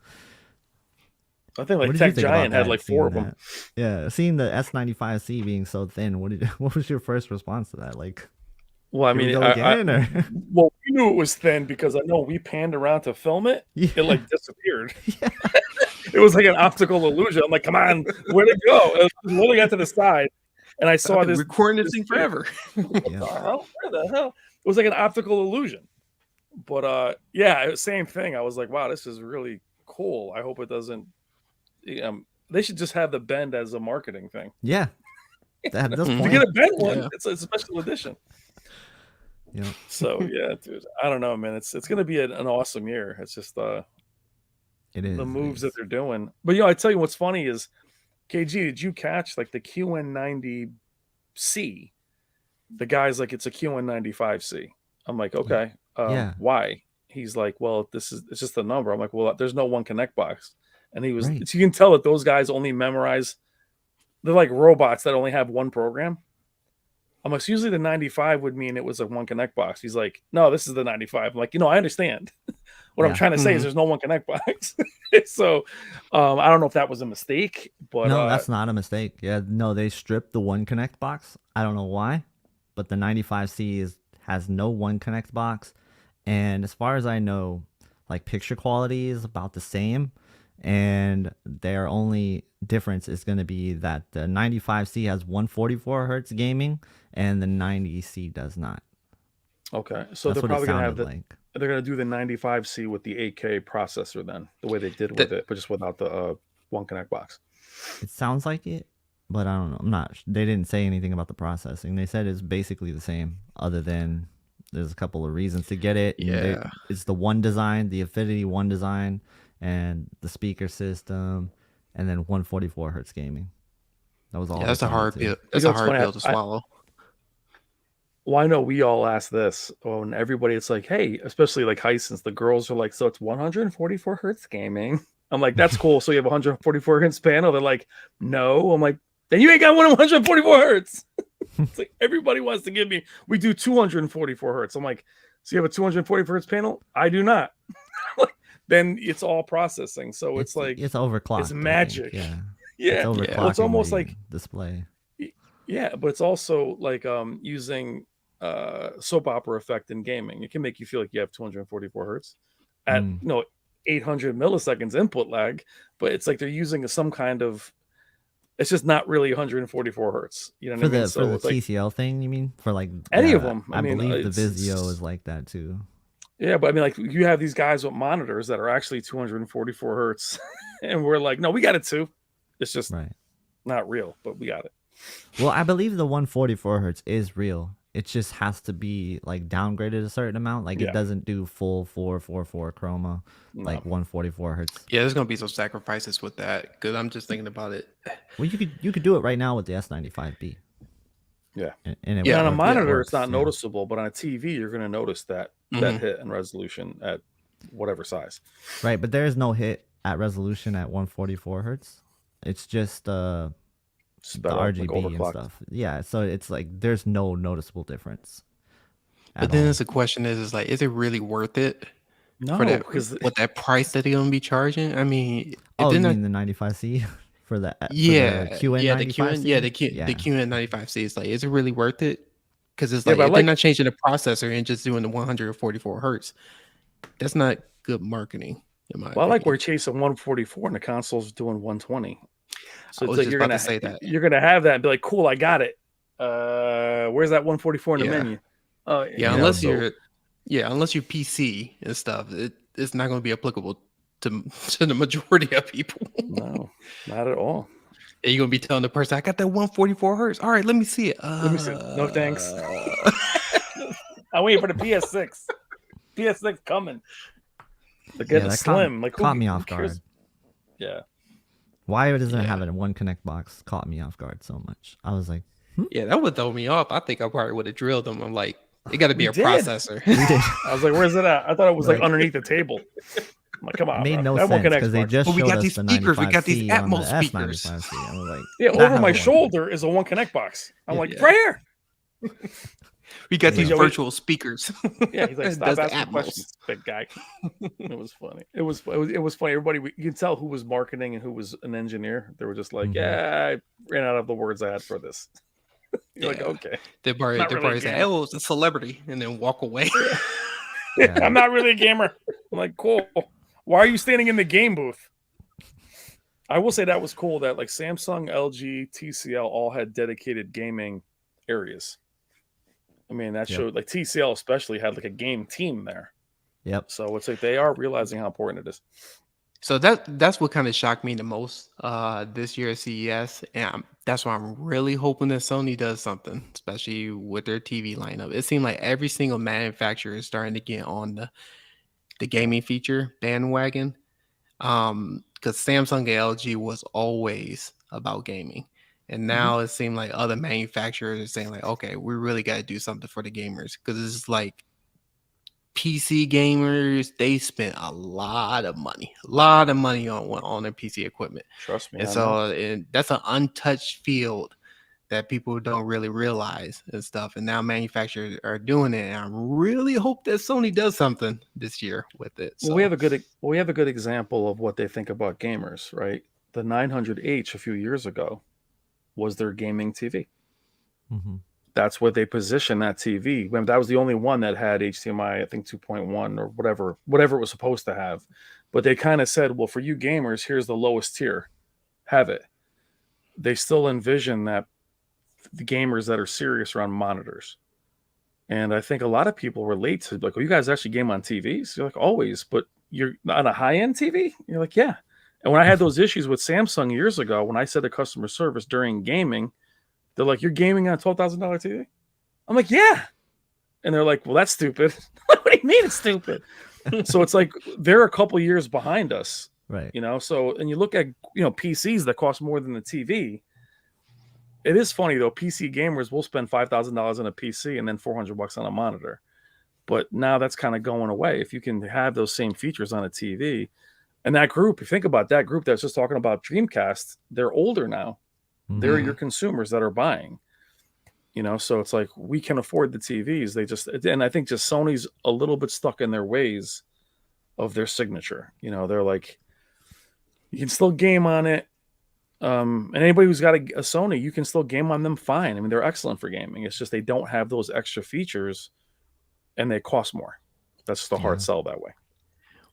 I think like Tech Giant had like 4 of them. Yeah, seeing the S95C being so thin, what was your first response to that? Like, well, I mean, well, we knew it was thin because I know we panned around to film it. Yeah. It like disappeared. Yeah. It was like an optical illusion. I'm like, come on, where'd it go? It was literally got to the side, and I saw this recording this thing forever. What the hell? Where the hell? It was like an optical illusion. But yeah, same thing. I was like, wow, this is really cool. I hope it doesn't. They should just have the bend as a marketing thing. Yeah, at this point, to get a bend one, it's a special edition. Yeah. So yeah, dude, I don't know, man. It's going to be an awesome year. It's just it is the moves that they're doing. But I tell you what's funny is, KG, did you catch like the QN90C? The guy's like, it's a QN95C. I'm like, okay, why? He's like, well, it's just a number. I'm like, well, there's no One Connect box. And he was, so you can tell that those guys only memorize. They're like robots that only have one program. I'm like, so usually the 95 would mean it was a One Connect box. He's like, no, this is the 95. I'm like, I understand. What I'm trying to say is there's no One Connect box. So I don't know if that was a mistake, but no, that's not a mistake. Yeah, no, they stripped the One Connect box. I don't know why, but the 95C has no One Connect box. And as far as I know, like picture quality is about the same. And their only difference is going to be that the 95C has 144 hertz gaming and the 90C does not. Okay, so they're probably going to have they're going to do the 95C with the 8K processor then, the way they did with it, but just without the One Connect box. It sounds like it, but I don't know. I'm not. They didn't say anything about the processing. They said it's basically the same, other than there's a couple of reasons to get it. Yeah, it's the one design, the Affinity One design, and the speaker system, and then 144 hertz gaming. That was all. Yeah, that's a hard pill. That's a hard pill to swallow. Well, I know we all ask this when everybody, it's like, hey, especially like Hisense, the girls are like, so it's 144 hertz gaming. I'm like, that's cool. So you have 144 hertz panel. They're like, no. I'm like, then you ain't got 144 hertz. It's like everybody wants to give me. We do 244 hertz. I'm like, so you have a 244 hertz panel? I do not. Then it's all processing. So it's like it's overclocked. It's magic. Yeah. Yeah. It's it's almost like display. Yeah, but it's also like using soap opera effect in gaming. It can make you feel like you have 244 hertz at 800 milliseconds input lag, but it's like they're using some kind of, it's just not really 144 hertz. You know what I mean? For So the it's like TCL thing, you mean? For like any of them. I I mean, believe the Vizio is like that too. yeah, but I mean, like you have these guys with monitors that are actually 244 hertz, and we're like, no, we got it too. It's just not real, but we got it. Well, I believe the 144 hertz is real. It just has to be like downgraded a certain amount. Like it doesn't do full 444 chroma, like 144 hertz. Yeah, there's gonna be some sacrifices with that because I'm just thinking about it. Well, you could do it right now with the S95B. Yeah, and on a monitor it's not noticeable, but on a TV you're going to notice that hit in resolution at whatever size. Right, but there is no hit at resolution at 144 hertz. It's just the RGB like and stuff. Yeah, so it's like there's no noticeable difference. But then the question is like, is it really worth it? No, for that, because what that price that they're gonna be charging. I mean, you mean the 95C for the the QN95C is like, is it really worth it? Because it's like if they're not changing the processor and just doing the 144 hertz, that's not good marketing. In my opinion. I like we're chasing 144 and the console's doing 120. So it's like you're gonna say that you're gonna have that and be like, cool, I got it. Where's that 144 in the menu? Unless you're PC and stuff, it's not going to be applicable to the majority of people. No, not at all. And you're going to be telling the person, I got that 144 hertz. All right, let me see it. Let me see it. No thanks. I'm waiting for the PS6. PS6 coming. They're getting slim. Caught me off guard. Yeah. Why doesn't it have it in one Connect box? Caught me off guard so much. I was like, yeah, that would throw me off. I think I probably would have drilled them. I'm like, it got to be processor. I was like, where's it at? I thought it was like underneath the table. I'm like, come on. It made no sense because they just showed we got us these the speakers. We got these 95C Atmos on the speakers. S95C. I was like, yeah, over my shoulder is a One Connect box. I'm like, right here. We got these virtual speakers. Yeah, he's like, stop asking questions, big guy. It was funny. It was funny. Everybody, you can tell who was marketing and who was an engineer. They were just like, yeah, I ran out of the words I had for this. You're like, okay. They probably say, oh, it's a celebrity, and then walk away. I'm not really a gamer. I'm like, cool. Why are you standing in the game booth? I will say that was cool that like Samsung, LG, TCL all had dedicated gaming areas. I mean, that showed like TCL especially had like a game team there. Yep. So it's like they are realizing how important it is. So that's what kind of shocked me the most this year at CES, and that's why I'm really hoping that Sony does something, especially with their TV lineup. It seemed like every single manufacturer is starting to get on the gaming feature bandwagon, because Samsung and LG was always about gaming, and now it seemed like other manufacturers are saying like, okay, we really got to do something for the gamers, because it's like PC gamers, they spent a lot of money on their PC equipment. Trust me. And that's an untouched field that people don't really realize and stuff. And now manufacturers are doing it. And I really hope that Sony does something this year with it. So. Well, we have a good example of what they think about gamers, right? The 900H a few years ago was their gaming TV. Mm-hmm. That's what they positioned that TV. That was the only one that had HDMI, I think 2.1 or whatever it was supposed to have. But they kind of said, well, for you gamers, here's the lowest tier. Have it. They still envision that the gamers that are serious around monitors. And I think a lot of people relate to like, oh, you guys actually game on TVs? You're like, always, but you're on a high-end TV? You're like, yeah. And when I had those issues with Samsung years ago, when I said to customer service during gaming, they're like, you're gaming on a $12,000 TV? I'm like, yeah. And they're like, well, that's stupid. What do you mean it's stupid? So it's like they're a couple years behind us. Right. You know, so, and you look at, PCs that cost more than the TV. It is funny, though. PC gamers will spend $5,000 on a PC and then $400 on a monitor. But now that's kind of going away. If you can have those same features on a TV. And that group, if you think about that group that's just talking about Dreamcast, they're older now. They're your consumers that are buying, so it's like we can afford the TVs. And I think just Sony's a little bit stuck in their ways of their signature. They're like, you can still game on it. And anybody who's got a Sony, you can still game on them fine. I mean, they're excellent for gaming. It's just they don't have those extra features, and they cost more. That's the hard sell that way.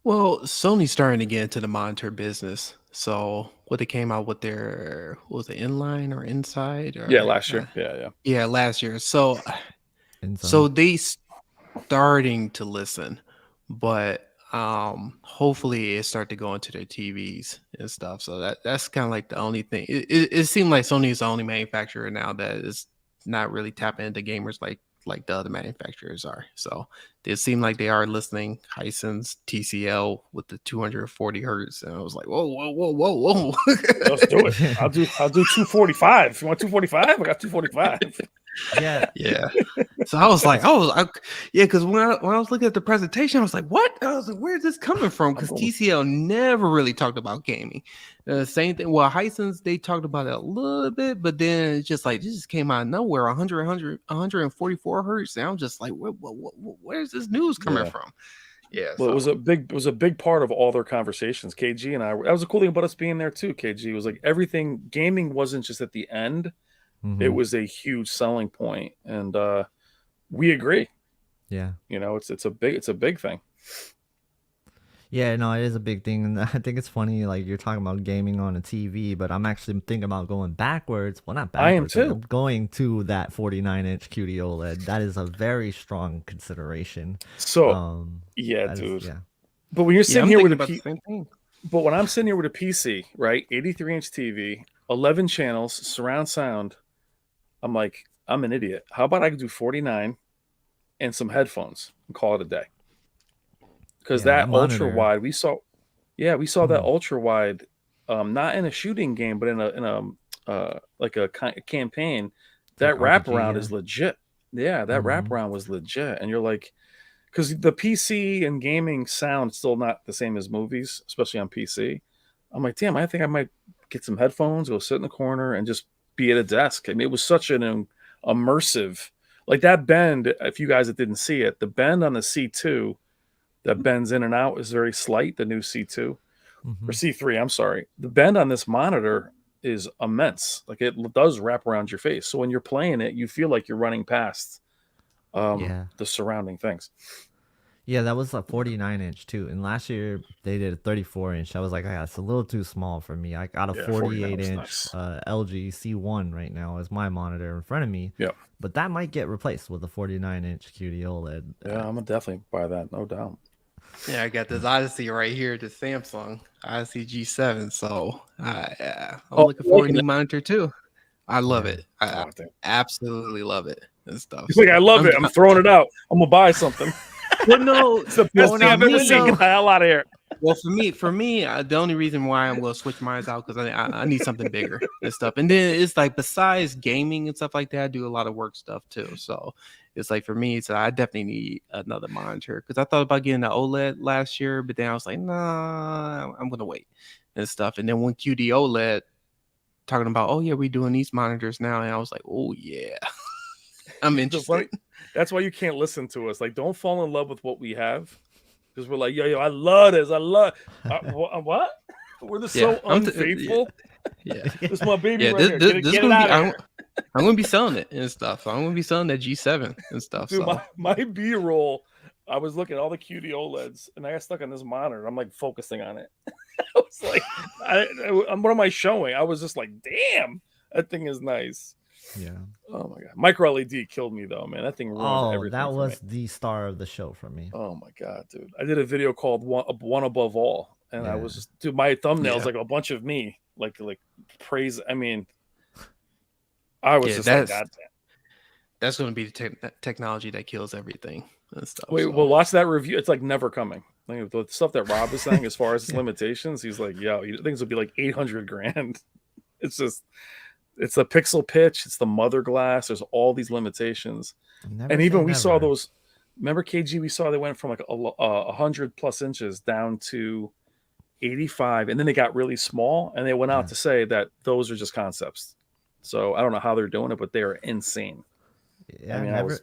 Well, Sony's starting to get into the monitor business. So what they came out with their, what was it, inline or inside? Or, Yeah, last year. Yeah. Yeah, last year. So Inside. they starting to listen, but hopefully it start to go into their TVs and stuff. So that's kind of like the only thing. It seemed like Sony is the only manufacturer now that is not really tapping into gamers like the other manufacturers are. So it seemed like they are listening. Hisense, TCL with the 240 hertz, and I was like, whoa. Let's do it. I'll do 245. You want 245? I got 245. Yeah. So I was like, because when I was looking at the presentation, I was like, what? I was like, where's this coming from? Because TCL never really talked about gaming. Same thing. Well, Hisense, they talked about it a little bit, but then it's just like, this just came out of nowhere, 144 hertz. And I'm just like, where's this news coming from? Yeah. Well, it was a big part of all their conversations. KG and I, that was the cool thing about us being there too. KG was like, everything, gaming wasn't just at the end. It was a huge selling point, and we agree. Yeah, it's a big thing. Yeah, no, it is a big thing, and I think it's funny. Like, you're talking about gaming on a TV, but I'm actually thinking about going backwards. Well, not backwards. I am too. I'm going to that 49-inch QD-OLED. That is a very strong consideration. So, dude. Yeah. But when you're sitting here with when I'm sitting here with a PC, right, 83-inch TV, 11 channels, surround sound. I'm like, I'm an idiot. How about I could do 49 and some headphones and call it a day? Because that ultra wide, we saw that ultra wide, not in a shooting game, but in a like a campaign. That wraparound is legit. Yeah, that wraparound was legit. And you're like, because the PC and gaming sound is still not the same as movies, especially on PC. I'm like, damn, I think I might get some headphones, go sit in the corner, and just be at a desk. I mean, it was such an immersive, like that bend. If you guys that didn't see it, the bend on the C2 that bends in and out is very slight. The new C2 or C3, I'm sorry. The bend on this monitor is immense. Like, it does wrap around your face. So when you're playing it, you feel like you're running past the surrounding things. Yeah, that was a 49-inch too. And last year they did a 34-inch. I was like, it's a little too small for me. I got a 48-inch nice. LG C1 right now as my monitor in front of me. Yeah. But that might get replaced with a 49-inch QD-OLED. Yeah, I'm gonna definitely buy that, no doubt. Yeah, I got this Odyssey right here, the Samsung Odyssey G7. So I'm looking for a new monitor too. I love it. I absolutely love it and stuff. He's like, I love it. I'm throwing it out. I'm gonna buy something. Well, no, it's the best thing I've ever seen. Get the hell out of here. Well, for me, the only reason why I'm gonna switch mine out because I need something bigger and stuff. And then it's like, besides gaming and stuff like that, I do a lot of work stuff too. So it's like, for me, I definitely need another monitor, because I thought about getting an OLED last year, but then I was like, nah, I'm gonna wait and stuff. And then when QD-OLED talking about, oh yeah, we're doing these monitors now, and I was like, oh yeah, I'm interested. That's why you can't listen to us. Like, don't fall in love with what we have, because we're like, yo, I love this. I love what? We're so unfaithful. Yeah, this is my baby right here. Get it out of here. I'm gonna be selling it and stuff. I'm gonna be selling that G7 and stuff. Dude, my B-roll, I was looking at all the QD-OLEDs, and I got stuck on this monitor. I'm like focusing on it. I was like, what am I showing? I was just like, damn, that thing is nice. Yeah. Oh my god, micro LED killed me though, man. That thing ruined everything. That was the star of the show for me. Oh my god, dude! I did a video called "One Above All," and I was just, dude, my thumbnails like a bunch of me, like praise. I mean, I was just like, God damn. That's going to be the technology that kills everything and stuff. Wait, well, watch that review. It's like never coming. Like, the stuff that Rob is saying as far as its limitations, he's like, yo, things will be like 800 grand. It's just. It's the pixel pitch. It's the mother glass. There's all these limitations. And even we saw those. Remember, KG, we saw they went from like 100 plus inches down to 85. And then they got really small. And they went out to say that those are just concepts. So I don't know how they're doing it, but they are insane. Yeah, I mean,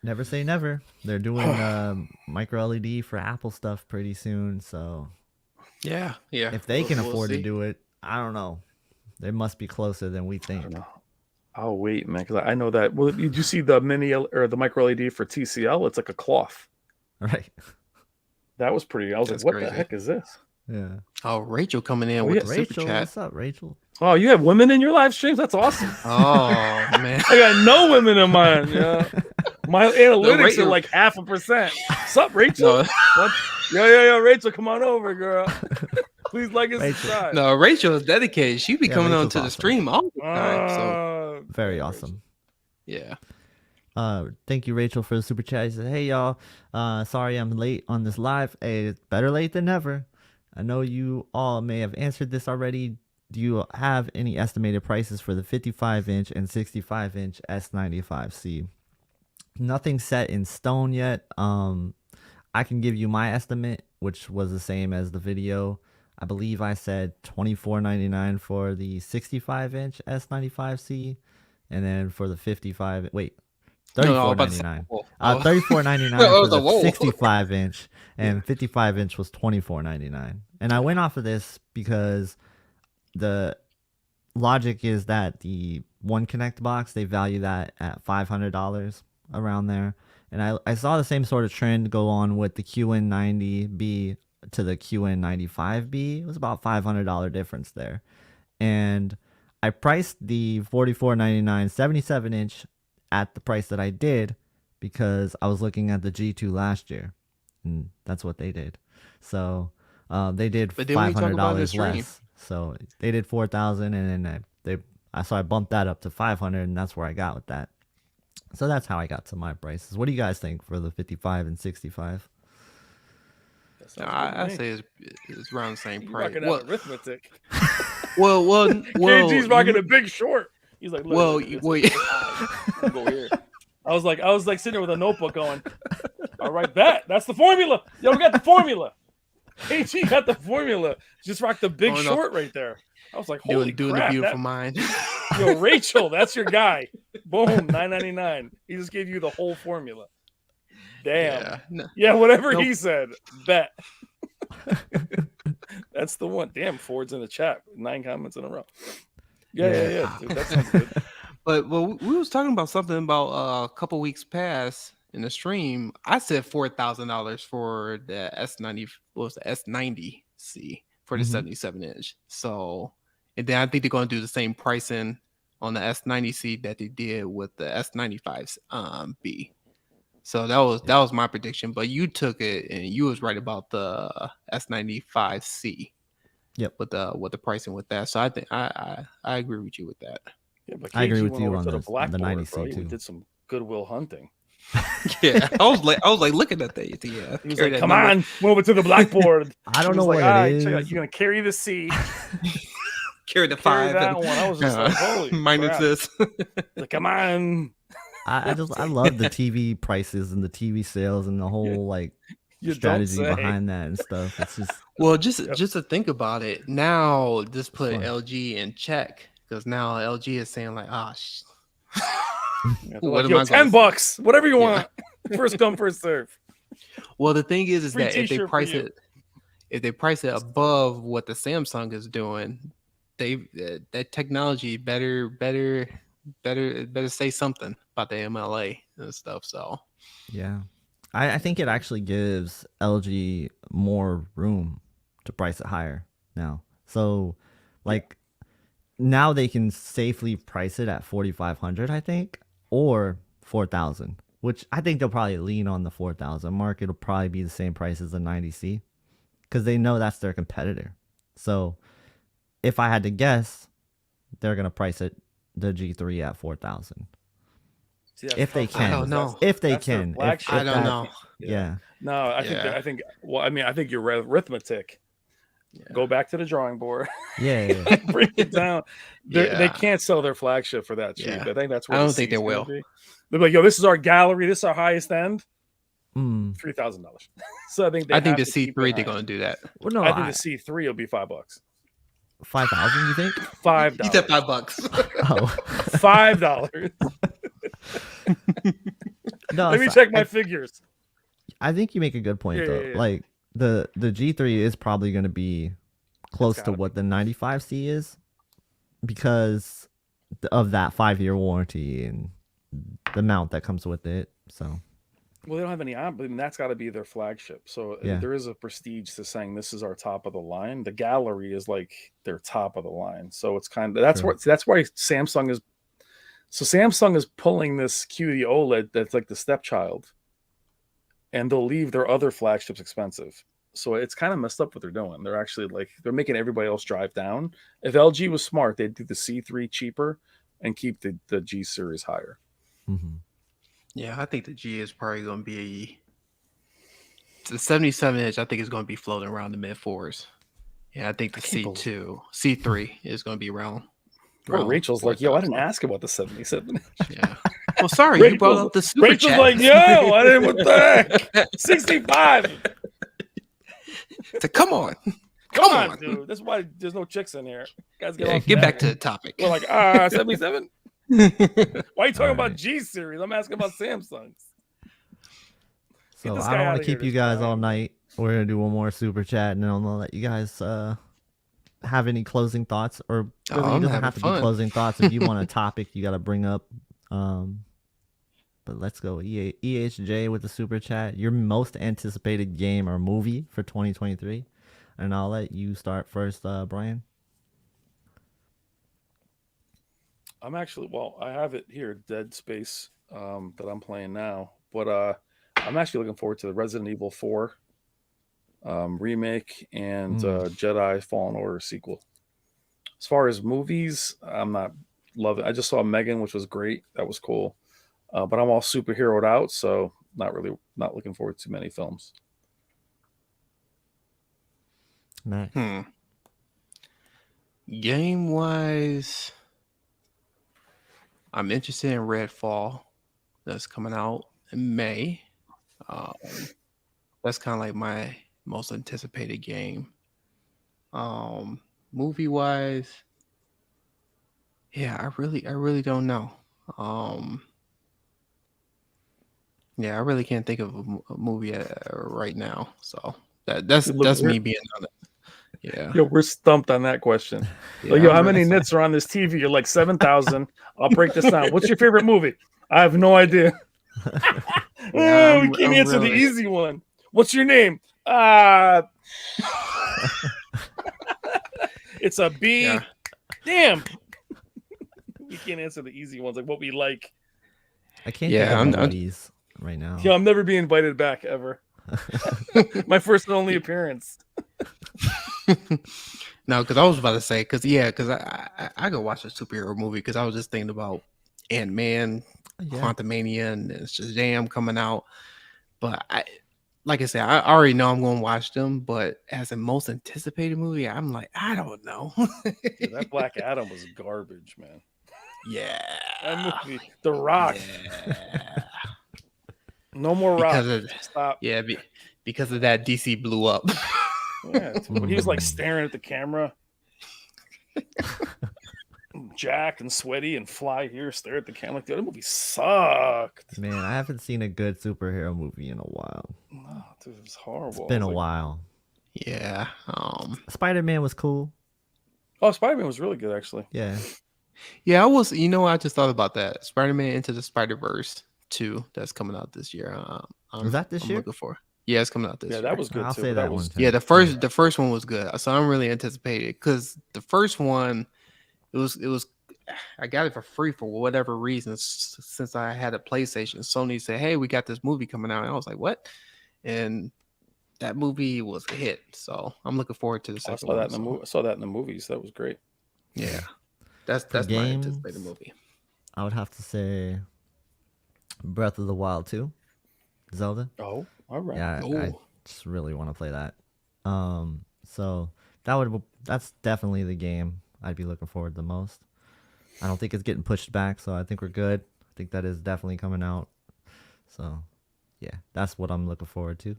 never say never. They're doing micro LED for Apple stuff pretty soon. So yeah. If they can afford to do it, I don't know. They must be closer than we I think. don't know. I'll wait, man, because I know that. Well, did you see the mini or the micro LED for TCL? It's like a cloth. Right. That was pretty. I was That's like, what crazy. the heck is this? Yeah. Oh, Rachel coming in Oh, with yeah. the super Rachel, chat. what's up, Rachel? Oh, you have women in your live streams? That's awesome. Oh man, I got no women in mine. Yeah. My analytics are like 0.5%. What's up, Rachel? No. What? Yo, Rachel, come on over, girl. Please like and subscribe. No, Rachel is dedicated. She be coming on Rachel's to the awesome. stream all the time. So Very awesome. yeah. Thank you, Rachel, for the super chat. He said, "Hey y'all, sorry I'm late on this live. Hey, it's better late than never. I know you all may have answered this already. Do you have any estimated prices for the 55-inch and 65-inch S95C? Nothing set in stone yet. I can give you my estimate, which was the same as the video. I believe I said $24.99 for the 65-inch S95C, and then for the 55, wait, $34.99. $34.99 for the 65-inch, and 55-inch was $24.99. And I went off of this because the logic is that the One Connect box, they value that at $500 around there. And I saw the same sort of trend go on with the QN90B to the QN95B. It was about $500 difference there. And I priced the $44.99 77-inch at the price that I did because I was looking at the G2 last year, and that's what they did. So they did $500 less. So they did 4,000, and then I bumped that up to 500, and that's where I got with that. So that's how I got to my prices. What do you guys think for the 55 and 65? I say it's around the same price. Rocking out arithmetic. Well, KG's rocking a Big Short. He's like, well, go here. I was like sitting there with a notebook going, all right, that's the formula. Yo, we got the formula. KG got the formula. Just rocked the Big Short right there. I was like, holy doing crap. The beautiful mind. Yo, Rachel, that's your guy. Boom, $9.99. He just gave you the whole formula. Damn. Yeah, whatever he said. Bet. That's the one. Damn, Ford's in the chat. 9 comments in a row. Yeah. Dude, that sounds good. But we was talking about something about a couple weeks past in the stream. I said $4,000 for the S90. What was the S90C for the 77-inch? So, and then I think they're going to do the same pricing on the S90C that they did with the S95B. So that was my prediction. But you took it and you was right about the S95C. Yep. With the pricing with that. So I think I agree with you with that. Yeah, but I agree with you on the the 90C too. He did some goodwill hunting. Yeah, I was like looking at that. Yeah, he was like, "Come on, move it to the blackboard." I don't know what it is. You're gonna carry the C, carry the 5. That one. I was just like, "Holy minus this." Like, come on. I love the TV prices and the TV sales and the whole like strategy behind that and stuff. It's just just to think about it now. Just put LG in check because now LG is saying like, what am I $10, whatever you want. First come, first serve. Well, the thing is that if they price it above what the Samsung is doing, that technology better say something about the MLA and stuff. So yeah, I think it actually gives LG more room to price it higher now. So like now they can safely price it at 4,500, I think, or 4,000, which I think they'll probably lean on the 4,000 mark. It'll probably be the same price as the 90C because they know that's their competitor. So if I had to guess, they're going to price it the G3 at 4,000. If they can. I don't know. If they can. I don't know. Yeah. No, I think your arithmetic. Yeah. Go back to the drawing board. Yeah. Bring it down. They can't sell their flagship for that cheap. Yeah. I think that's what I don't think they will. They're like, yo, this is our gallery. This is our highest end. $3,000. So I think the C3 they're going to do that. Well, no, I think the C3 will be $5. 5,000, you think? $5. You said $5. Oh. $5. No, let me check my figures. I think you make a good point though. Yeah. Like the G3 is probably going to be close to what the 95C is. because of that 5-year warranty and the amount that comes with it. So Well, they don't have any on, but that's got to be their flagship. So yeah, there is a prestige to saying this is our top of the line. The Gallery is like their top of the line. So it's kind of True. that's why Samsung is. So Samsung is pulling this QD-OLED that's like the stepchild, and they'll leave their other flagships expensive. So it's kind of messed up what they're doing. They're actually like they're making everybody else drive down. If LG was smart, they'd do the C3 cheaper and keep the G series higher. mm-hmm. Yeah, I think the G is probably going to be the 77 inch. I think is going to be floating around the mid fours. Yeah, I think the C3 is going to be around. Bro, Rachel's like, yo, I didn't ask about the 77 inch. Yeah. Well, sorry, you brought up the super Rachel's chat. like, yo, I didn't. What the heck? 65. So come on. Come on, dude. That's why there's no chicks in here. Guys, get back to the topic. We're like, 77. Why are you talking about G series? I'm asking about Samsung's. So I don't want to keep you guys all night. We're gonna do one more super chat, and then I'll let you guys have any closing thoughts, or really, it doesn't have to be closing thoughts. If you want a topic you got to bring up, but let's go. EHJ with the super chat. Your most anticipated game or movie for 2023, and I'll let you start first, Brian. I'm actually, I have it here, Dead Space, that I'm playing now. But I'm actually looking forward to the Resident Evil 4 remake and Jedi Fallen Order sequel. As far as movies, I'm not loving. I just saw Megan, which was great. That was cool. But I'm all superheroed out, so not looking forward to many films. Nice. Game wise, I'm interested in Redfall. That's coming out in May. That's kind of like my most anticipated game. Movie wise, yeah, I really don't know. Yeah, I really can't think of a movie right now. So that's me being honest. Yeah. Yo, we're stumped on that question. Yeah, like, yo, how many nits are on this TV? You're like 7,000. I'll break this down. What's your favorite movie? I have no idea. We can't answer the easy one. What's your name? It's a B. Yeah. Damn. We can't answer the easy ones, like what we like. I can't think of movies right now. Yeah, I'm never being invited back ever. My first and only appearance. No, because I was about to say, because I could watch a superhero movie because I was just thinking about Ant-Man, Quantumania, and Shazam coming out. But like I said, I already know I'm going to watch them. But as a most anticipated movie, I'm like, I don't know. Dude, that Black Adam was garbage, man. Yeah, that movie, The Rock. Yeah. No more Rock. Stop. Yeah, because of that, DC blew up. Yeah, he was like staring at the camera, jacked and sweaty, and fly here, stare at the camera. Like, the other movie sucked. Man, I haven't seen a good superhero movie in a while. No, dude, it was horrible. It's been a while. Yeah. Spider-Man was cool. Oh, Spider-Man was really good, actually. Yeah. Yeah, I was. You know, I just thought about that. Spider-Man Into the Spider-Verse 2 that's coming out this year. Was that this year? Looking for. Yeah, it's coming out this year. Yeah, that was good. I'll too. say that one. Yeah, the first one was good. So I'm really anticipated because the first one, it was. I got it for free for whatever reason. Since I had a PlayStation, Sony said, "Hey, we got this movie coming out," and I was like, "What?" And that movie was a hit. So I'm looking forward to the second one. I saw that in the movies. That was great. Yeah, that's my anticipated movie. I would have to say Breath of the Wild 2, Zelda. Oh, all right. Yeah, I just really want to play that. So that's definitely the game I'd be looking forward the most. I don't think it's getting pushed back, so I think we're good. I think that is definitely coming out. So, yeah, that's what I'm looking forward to.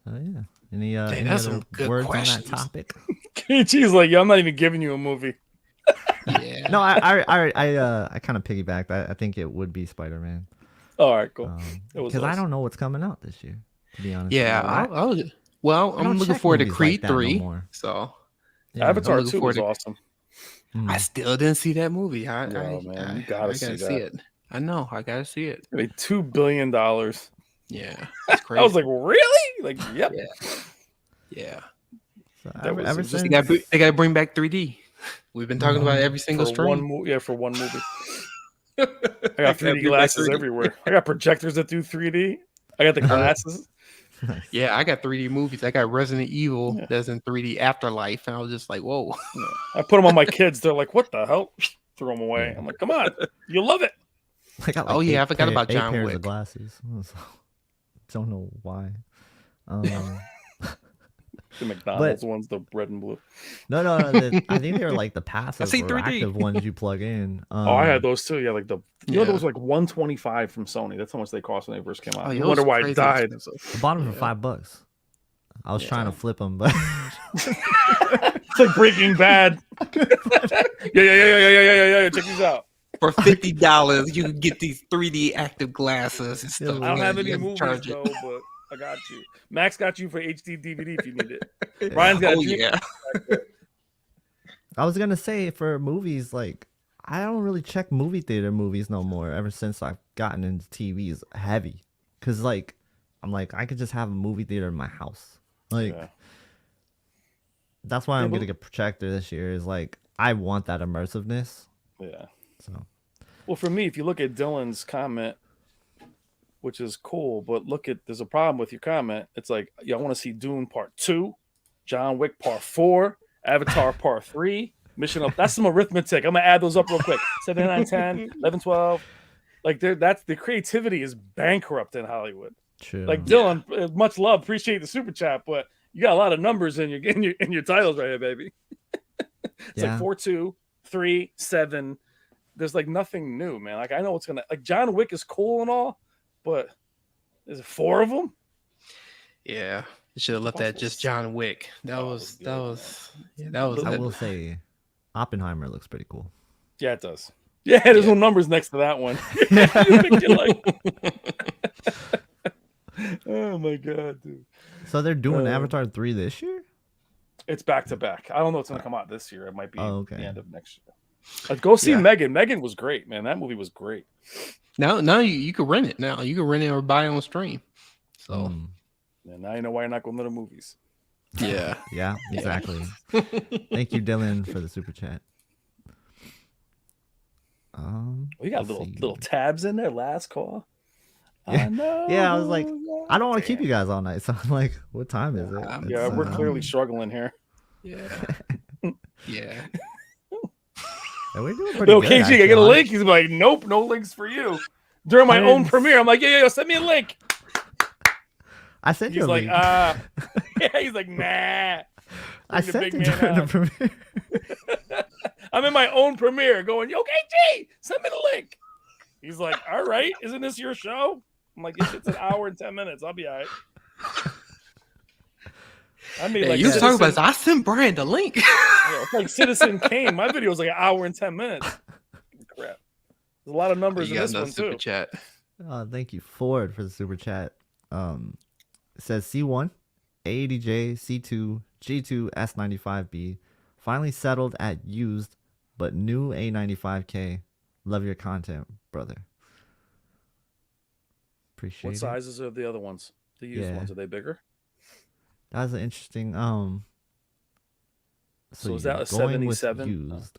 Yeah. Any other words questions on that topic? KG's like, yeah, I'm not even giving you a movie. Yeah. No, I kind of piggybacked. I think it would be Spider-Man. All right, cool. Because I don't know what's coming out this year, to be honest. Yeah, I'm looking forward to Creed 3. No so yeah, Avatar 2 was awesome. I still didn't see that movie. Yo, man, you I gotta see gotta see it. I know. I gotta see it. I mean, $2 billion. Yeah, it's crazy. I was like, really? Like, yep. Yeah. So That was ever just- since They gotta bring back 3D. We've been talking about every single for one stream. movie. For one movie. I got 3D glasses everywhere. I got projectors that do 3D. I got the glasses. Yeah, I got 3D movies. I got Resident Evil that's in 3D Afterlife, and I was just like, whoa. Yeah. I put them on my kids. They're like, what the hell? Throw them away. I'm like, come on, you love it. I got Oh, yeah, I forgot about John 8 pairs Wick. of glasses. Don't know why. The McDonald's ones, the red and blue. No. I think they're like the passive see or 3D. active ones you plug in. I had those too. Yeah, like the those were like $125 from Sony. That's how much they cost when they first came out. I wonder why it died. I bought them for $5. I was trying to flip them, but it's like Breaking Bad. Yeah. Check these out. For $50, you can get these 3D active glasses and stuff. I don't have any You movies charge it. though, but I got you. Max got you for HD DVD if you need it. Ryan's got you. Yeah. I was gonna say for movies, like I don't really check movie theater movies no more. Ever since I've gotten into TVs heavy, cause like I'm like I could just have a movie theater in my house. Like that's why I'm getting a projector this year. Is like I want that immersiveness. Yeah. So. Well, for me, if you look at Dylan's comment, which is cool, but there's a problem with your comment. It's like, I want to see Dune Part 2, John Wick Part 4, Avatar Part 3, Mission Up. That's some arithmetic. I'm going to add those up real quick. 7, 9, 10, 11, 12. Like, that's the creativity is bankrupt in Hollywood. True. Like, Dylan, much love. Appreciate the super chat, but you got a lot of numbers in your titles right here, baby. It's like 4, 2, 3, 7. There's like nothing new, man. Like, I know it's going to, like, John Wick is cool and all, but is it 4 of them? Yeah, you should have left that just John Wick. That was. I will say, Oppenheimer looks pretty cool. Yeah, it does. Yeah, there's no numbers next to that one. Oh my god, dude. So they're doing Avatar 3 this year? It's back to back. I don't know what's gonna come out this year. It might be the end of next year. Go see Megan. Megan was great, man. That movie was great. Now you can rent it. Now you can rent it or buy it on stream. So now you know why you're not going to the movies. Yeah. Yeah, exactly. Thank you, Dylan, for the super chat. We got little tabs in there. Last call. I know. Yeah, I was like, I don't want to keep you guys all night, so I'm like, what time is it? Yeah, we're clearly struggling here. Yeah. Yeah. And we're doing pretty good. KG, I get a link. He's like, nope, no links for you. During my own premiere, I'm like, yeah, send me a link. I sent you a link. link. Yeah, he's like, nah. I sent it during the premiere. I'm in my own premiere going, yo, KG, send me the link. He's like, all right, isn't this your show? I'm like, it's an hour and 10 minutes. I'll be all right. I mean, like you talking about this. I sent Brian the link. It's like Citizen Kane. My video was like an hour and 10 minutes. Crap. There's a lot of numbers in this one super too. Chat. Thank you, Ford, for the super chat. It says C1, A80J, C2, G2, S95B finally settled at used, but new A95K. Love your content, brother. Appreciate it. What sizes are the other ones? The used ones, are they bigger? That was an interesting. So is that a 77? Used.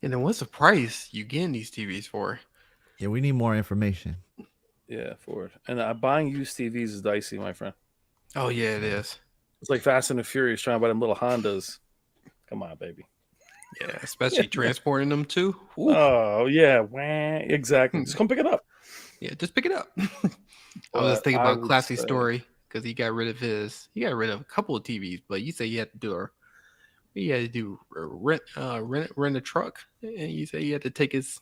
And then what's the price you getting these TVs for? Yeah, we need more information. Yeah, Ford. And buying used TVs is dicey, my friend. Oh yeah, it is. It's like Fast and the Furious trying to buy them little Hondas. Come on, baby. Yeah, especially transporting them too. Ooh. Oh yeah, exactly. Just come pick it up. Yeah, just pick it up. I was just thinking about Classy Story because he got rid of a couple of TVs, but you say you had to do rent a truck, and you say you had to take his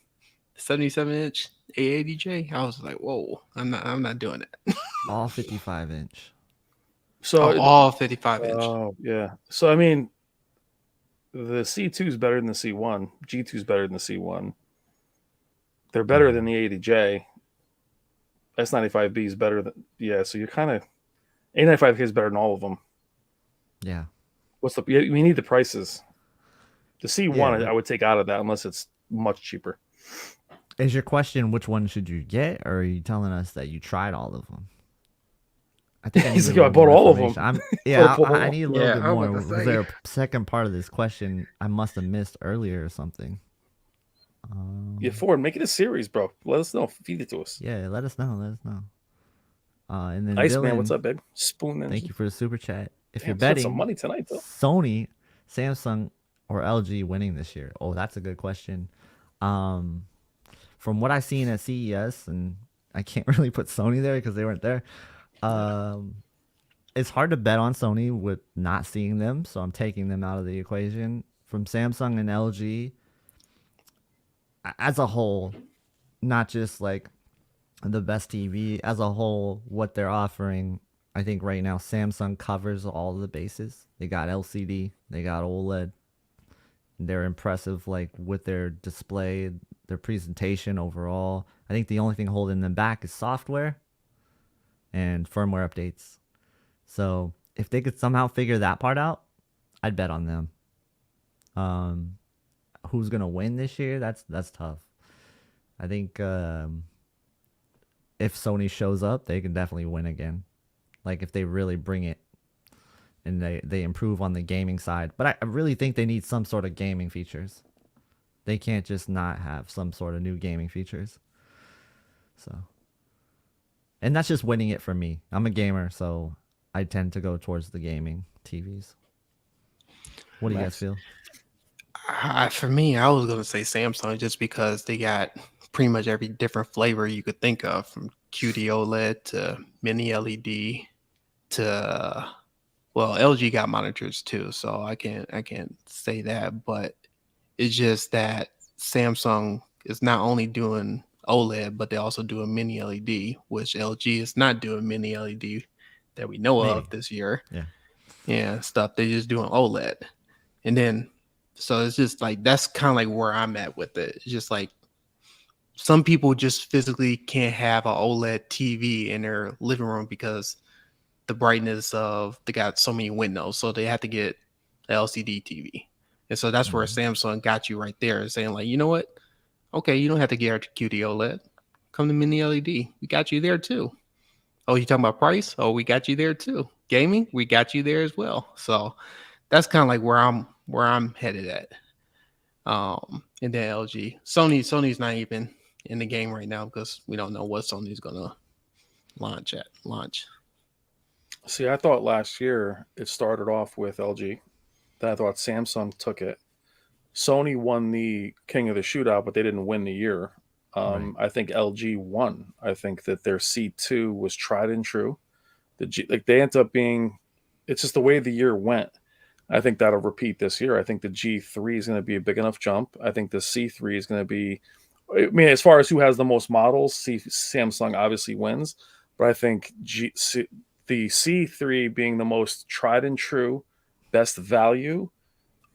77-inch A80J. I was like, whoa, I'm not doing that. All 55-inch. So all 55-inch. Oh yeah. So I mean, the C2 is better than the C1. G2 is better than the C1. They're better than the A80J. S95B is better than So you're kind of A95K is better than all of them. Yeah. We need the prices. The C1 Yeah. I would take out of that unless it's much cheaper. Is your question which one should you get, or are you telling us that you tried all of them? I think I need He's a like, little I bought more all of information. them. I need a little Yeah, bit I was more. about to Was say. there a second part of this question I must have missed earlier or something? Yeah, Ford, make it a series, bro. Let us know. Feed it to us. Yeah, let us know. Let us know. And then Iceman, what's Dylan, up, babe? Spoon thank Ninja. you for the super chat. If you're Damn, spent some betting money tonight, though. Sony, Samsung, or LG winning this year, oh, that's a good question. From what I've seen at CES, and I can't really put Sony there because they weren't there. It's hard to bet on Sony with not seeing them, so I'm taking them out of the equation. From Samsung and LG, as a whole, not just like the best TV, as a whole, what they're offering, I think right now Samsung covers all the bases. They got LCD, they got OLED. They're impressive, like with their display, their presentation overall. I think the only thing holding them back is software and firmware updates. So if they could somehow figure that part out, I'd bet on them. Who's gonna win this year? That's tough. I think if Sony shows up, they can definitely win again. Like if they really bring it and they improve on the gaming side. But I really think they need some sort of gaming features. They can't just not have some sort of new gaming features. So, and that's just winning it for me. I'm a gamer, so I tend to go towards the gaming TVs. What do you guys feel? For me, I was gonna say Samsung just because they got pretty much every different flavor you could think of, from QD-OLED to mini LED to LG got monitors too, so I can't say that, but it's just that Samsung is not only doing OLED, but they're also doing mini LED, which LG is not doing mini LED that we know of this year. Yeah, stuff. They're just doing OLED. And then, so it's just like, that's kind of like where I'm at with it. It's just like, some people just physically can't have an OLED TV in their living room because the brightness of, they got so many windows. So they have to get the LCD TV. And so that's where Samsung got you right there, saying like, you know what? Okay, you don't have to get our QD OLED. Come to mini LED. We got you there too. Oh, you talking about price? Oh, we got you there too. Gaming, we got you there as well. So that's kind of like where I'm headed at. And then LG, Sony's not even in the game right now because we don't know what Sony's gonna launch. See, I thought last year it started off with LG. Then I thought Samsung took it. Sony won the King of the Shootout, but they didn't win the year. Right. I think LG won. I think that their C2 was tried and true. They end up being, it's just the way the year went. I think that'll repeat this year. I think the G3 is going to be a big enough jump. I think the C3 is going to be, I mean, as far as who has the most models, Samsung obviously wins. But I think the C3 being the most tried and true, best value,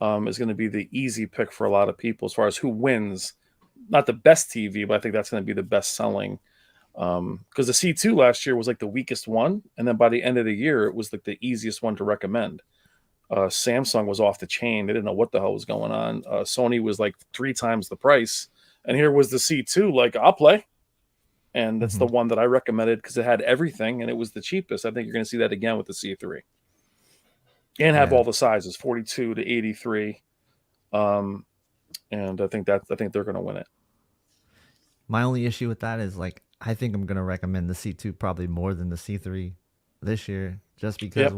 is going to be the easy pick for a lot of people as far as who wins. Not the best TV, but I think that's going to be the best selling. Because the C2 last year was like the weakest one. And then by the end of the year, it was like the easiest one to recommend. Samsung was off the chain. They didn't know what the hell was going on. Sony was like 3 times the price. And here was the C2, like, I'll play. And that's the one that I recommended because it had everything and it was the cheapest. I think you're going to see that again with the C3. And have all the sizes, 42 to 83. And I think they're going to win it. My only issue with that is like I think I'm gonna recommend the C2 probably more than the C3 this year, just because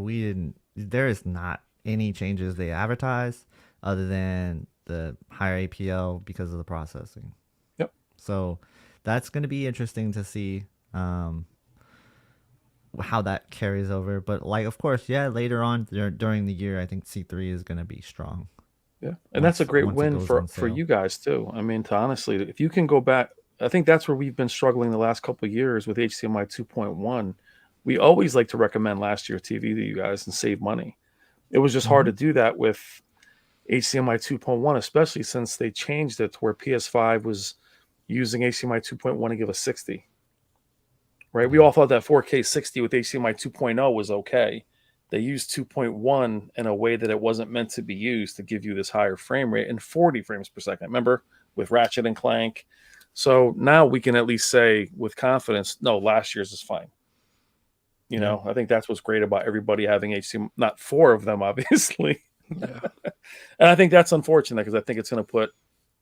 there is not any changes they advertise other than the higher APL because of the processing. Yep. So that's gonna be interesting to see how that carries over. But like, of course, later on during the year, I think C3 is gonna be strong. Yeah, and that's a great win for you guys too. I mean, honestly, if you can go back, I think that's where we've been struggling the last couple of years with HDMI 2.1. We always like to recommend last year's TV to you guys and save money. It was just hard to do that with HDMI 2.1, especially since they changed it to where PS5 was using HDMI 2.1 to give us 60. Right? We all thought that 4K 60 with HDMI 2.0 was okay. they used 2.1 in a way that it wasn't meant to be used to give you this higher frame rate and 40 frames per second. Remember, with Ratchet and Clank. So now we can at least say with confidence, no, last year's is fine. You know, I think that's what's great about everybody having HDMI, not 4 of them, obviously. Yeah. And I think that's unfortunate because I think it's going to put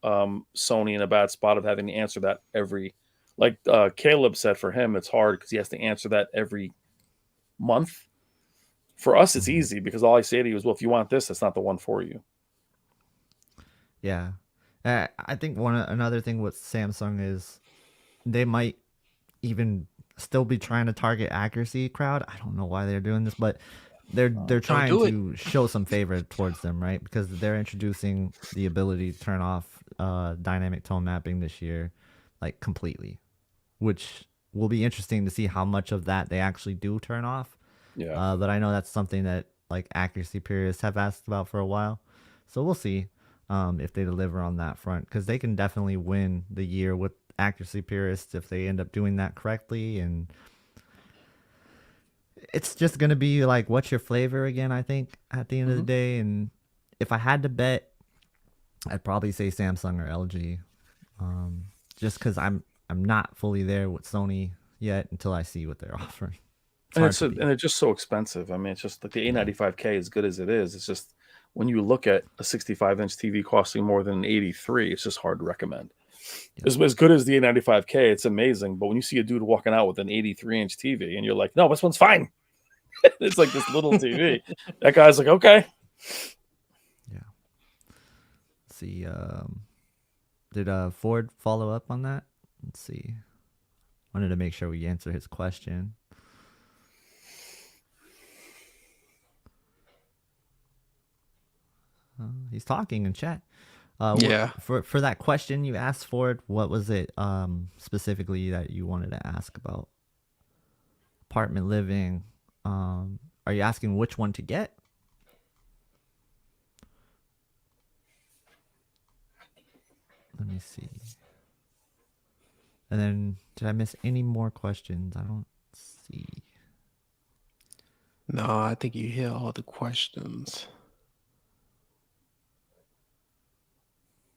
Sony in a bad spot of having to answer that like Caleb said, for him, it's hard because he has to answer that every month. For us, it's easy because all I say to you is, well, if you want this, that's not the one for you. Yeah. I think another thing with Samsung is they might even still be trying to target accuracy crowd. I don't know why they're doing this, but they're trying to show some favor towards them, right? Because they're introducing the ability to turn off dynamic tone mapping this year, like completely, which will be interesting to see how much of that they actually do turn off. Yeah. But I know that's something that like accuracy purists have asked about for a while. So we'll see if they deliver on that front, because they can definitely win the year with accuracy purists if they end up doing that correctly. And it's just going to be like, what's your flavor again, I think, at the end of the day. And if I had to bet, I'd probably say Samsung or LG, just because I'm not fully there with Sony yet until I see what they're offering. And it's just so expensive. I mean, it's just like the A95K, as good as it is, it's just when you look at a 65-inch TV costing more than an 83, it's just hard to recommend. Yeah. As good as the A95K, it's amazing. But when you see a dude walking out with an 83-inch TV and you're like, no, this one's fine. It's like this little TV. That guy's like, okay. Yeah. Let's see. Did Ford follow up on that? Let's see. Wanted to make sure we answer his question. He's talking in chat. For that question you asked for it, what was it specifically that you wanted to ask about? Apartment living. Are you asking which one to get? Let me see. And then, did I miss any more questions? I don't see. No, I think you hit all the questions.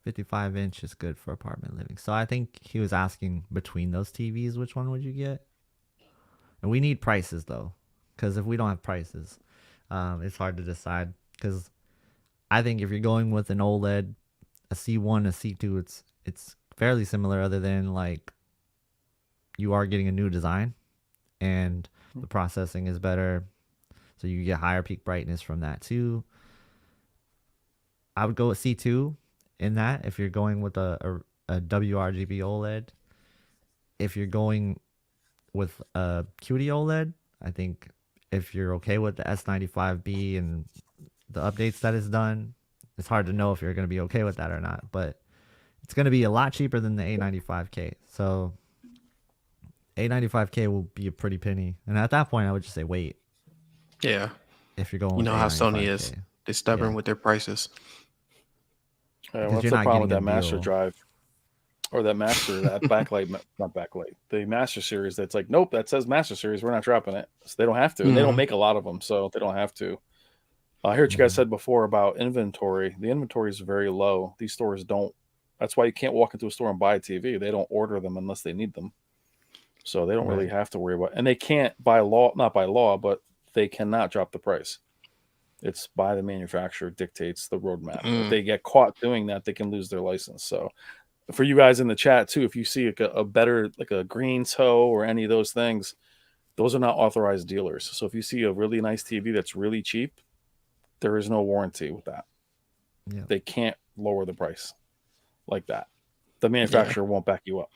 55-inch is good for apartment living. So I think he was asking between those TVs, which one would you get? And we need prices, though, because if we don't have prices, it's hard to decide. Because I think if you're going with an OLED, a C1, a C2, it's fairly similar, other than like you are getting a new design and the processing is better, so you get higher peak brightness from that too. I would go with C2 in that if you're going with a WRGB OLED. If you're going with a QD-OLED, I think if you're okay with the S95B and the updates that is done, it's hard to know if you're going to be okay with that or not, but it's going to be a lot cheaper than the A95K. So A95K will be a pretty penny. And at that point, I would just say wait. Yeah. If you're going with how Sony is. They're stubborn with their prices. What's the problem with that master drive? Or that master, that backlight, not backlight, the master series that's like, nope, that says master series, we're not dropping it. So they don't have to. And they don't make a lot of them, so they don't have to. I heard you guys said before about inventory. The inventory is very low. These stores don't. That's why you can't walk into a store and buy a TV. They don't order them unless they need them. So they don't really have to worry about. And they can't by law, not by law, but they cannot drop the price. It's by the manufacturer dictates the roadmap. If they get caught doing that, they can lose their license. So for you guys in the chat too, if you see a better, like a green toe or any of those things, those are not authorized dealers. So if you see a really nice TV that's really cheap, there is no warranty with that. Yeah. They can't lower the price like that. The manufacturer won't back you up.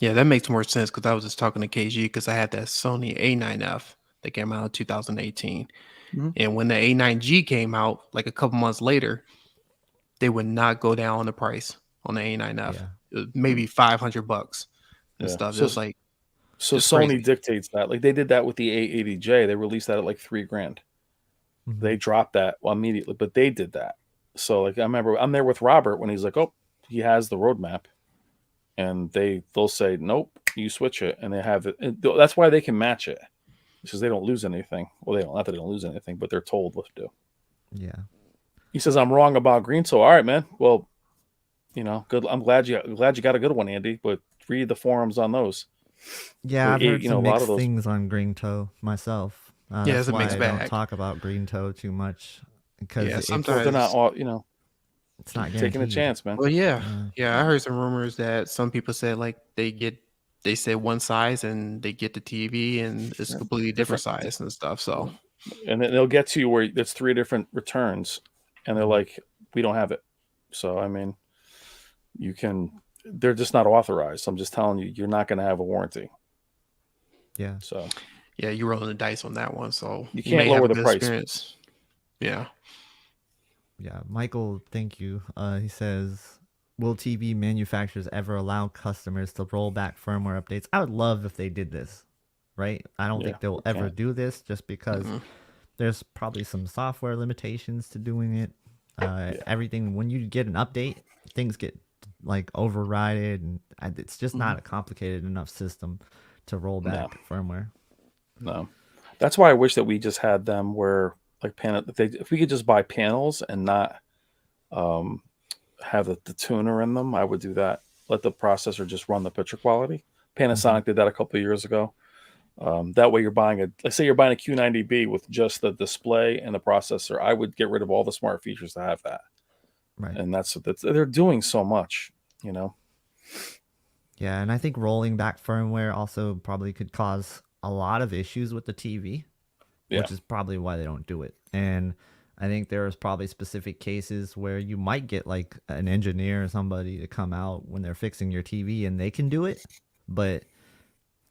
Yeah, that makes more sense because I was just talking to KG because I had that Sony A9F that came out in 2018. And when the A9G came out, like a couple months later, they would not go down on the price on the A9F. Yeah. Maybe $500 and stuff. So, it was like, so Sony crazy. Dictates that. Like they did that with the A80J. They released that at like $3,000. They dropped that immediately, but they did that. So like I remember I'm there with Robert when he's like, oh, he has the roadmap, and they'll say, nope, you switch it, and they have it. And that's why they can match it. He says they don't lose anything. Well, they don't. Not that they don't lose anything, but they're told what to do. Yeah. He says I'm wrong about green. So all right, man. Well, good. I'm glad you got a good one, Andy. But read the forums on those. Yeah, I've heard some mixed things on green toe myself. Yeah, that's it's a why mixed I bag. don't talk about green toe too much because sometimes they're not all. It's not taking a chance, man. Well, yeah. I heard some rumors that some people said like they say one size and they get the TV and it's completely different size and stuff. So, and then they'll get to you where it's 3 different returns, and they're like, we don't have it. So I mean, they're just not authorized. So I'm just telling you, you're not going to have a warranty. Yeah. So yeah, you're rolling the dice on that one. So you can't lower the price. Experience. Yeah. Yeah, Michael, thank you. He says, will TV manufacturers ever allow customers to roll back firmware updates? I would love if they did this, right? I don't think they'll ever do this just because there's probably some software limitations to doing it. Everything, when you get an update, things get like overrided, and it's just not a complicated enough system to roll back firmware. No. That's why I wish that we just had them where like if we could just buy panels and not have the tuner in them, I would do that. Let the processor just run the picture quality. Panasonic did that a couple of years ago. That way you're buying let's say you're buying a Q90B with just the display and the processor. I would get rid of all the smart features to have that. Right. And that's they're doing so much, Yeah, and I think rolling back firmware also probably could cause a lot of issues with the TV, which is probably why they don't do it. And I think there's probably specific cases where you might get like an engineer or somebody to come out when they're fixing your TV and they can do it. But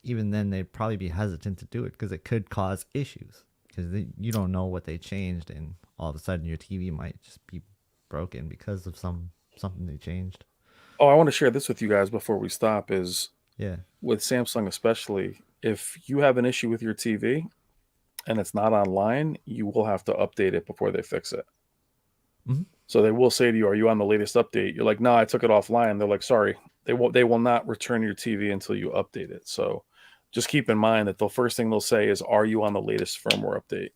even then, they'd probably be hesitant to do it because it could cause issues because you don't know what they changed. And all of a sudden your TV might just be broken because of something they changed. Oh, I want to share this with you guys before we stop is with Samsung especially, if you have an issue with your TV and it's not online, you will have to update it before they fix it. So they will say to you, are you on the latest update? You're like, no, I took it offline. They're like, sorry, they will not return your TV until you update it. So just keep in mind that the first thing they'll say is, are you on the latest firmware update?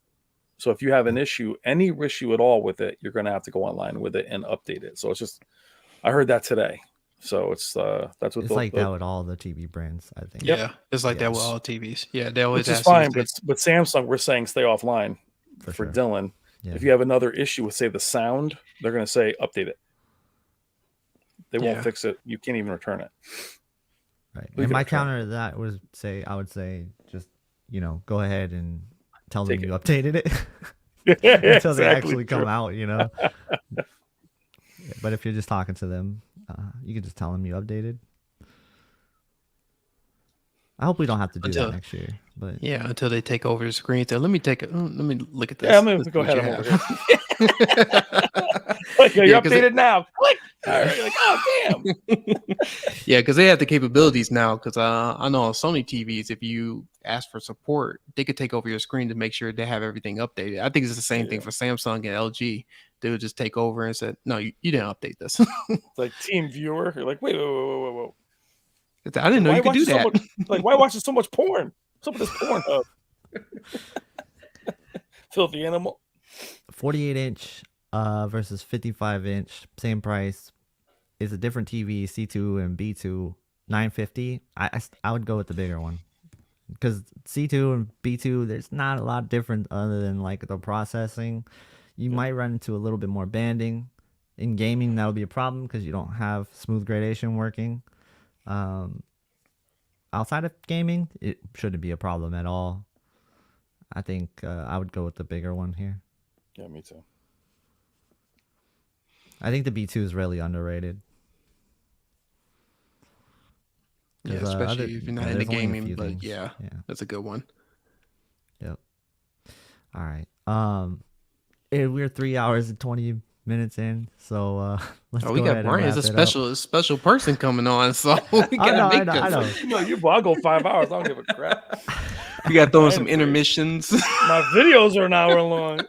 So if you have an issue, any issue at all with it, you're going to have to go online with it and update it. So it's just, I heard that today. So it's that's what it's like that with all the TV brands, I think. Yeah, it's like that with all TVs. Yeah, they always which is fine, but Samsung, we're saying stay offline for sure. Dylan. Yeah. If you have another issue with, say, the sound, they're going to say update it. They won't fix it. You can't even return it. Right. And my counter to that was I would say just go ahead and tell them you updated it until they actually come out. But if you're just talking to them, you can just tell them you updated. I hope we don't have to do that next year. But until they take over the screen. So let me look at this. Yeah, I'm gonna go ahead and over here. Like, you're updated now. Click. You're like, oh damn. Yeah, because they have the capabilities now. Because I know on Sony TVs, if you ask for support, they could take over your screen to make sure they have everything updated. I think it's the same thing for Samsung and LG. They would just take over and say, no, you didn't update this. It's like Team Viewer. You're like, wait. I didn't know you could do that. Why watching so much porn? What's up with this porn hub? Filthy animal. 48-inch versus 55-inch, same price. Is a different TV, C2 and B2, $950. I would go with the bigger one because C2 and B2, there's not a lot different other than like the processing. You might run into a little bit more banding. In gaming, that'll be a problem because you don't have smooth gradation working. Outside of gaming, it shouldn't be a problem at all. I think I would go with the bigger one here. Yeah, me too. I think the B2 is really underrated. Yeah, especially if you're not into gaming, but yeah, that's a good one. Yep. All right. We're 3 hours and 20 minutes in, so let's go ahead. Brian is a special person coming on, so we gotta make this. I'll go 5 hours. I don't give a crap. You gotta throw in some intermissions. My videos are an hour long.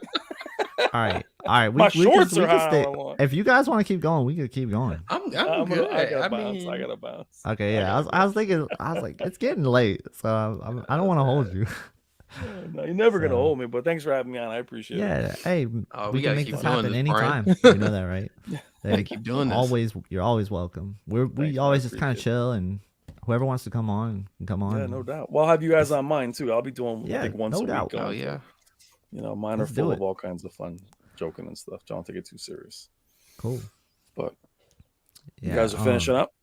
All right. My shorts are an hour long. If you guys want to keep going, we could keep going. I'm good. I gotta bounce. Okay, yeah. I was thinking. I was like, it's getting late, so I don't want to hold you. No, you're never gonna So, hold me, but thanks for having me on. I appreciate it. yeah, hey, Oh, we we can gotta make keep this doing happen this, Brian. anytime. You know that, right? Gotta Hey, keep doing this. you're always welcome. We Thanks, man. I always just kind of appreciate it. chill, and whoever wants to come on can come on. Yeah, no doubt. Well, I'll have you guys on mine too. I'll be doing, I Yeah, think, once no a week. doubt. Oh Going, yeah. mine are Let's do full it. of all kinds of fun, joking and stuff. Don't take it too serious. Cool. But Yeah, you guys are finishing up.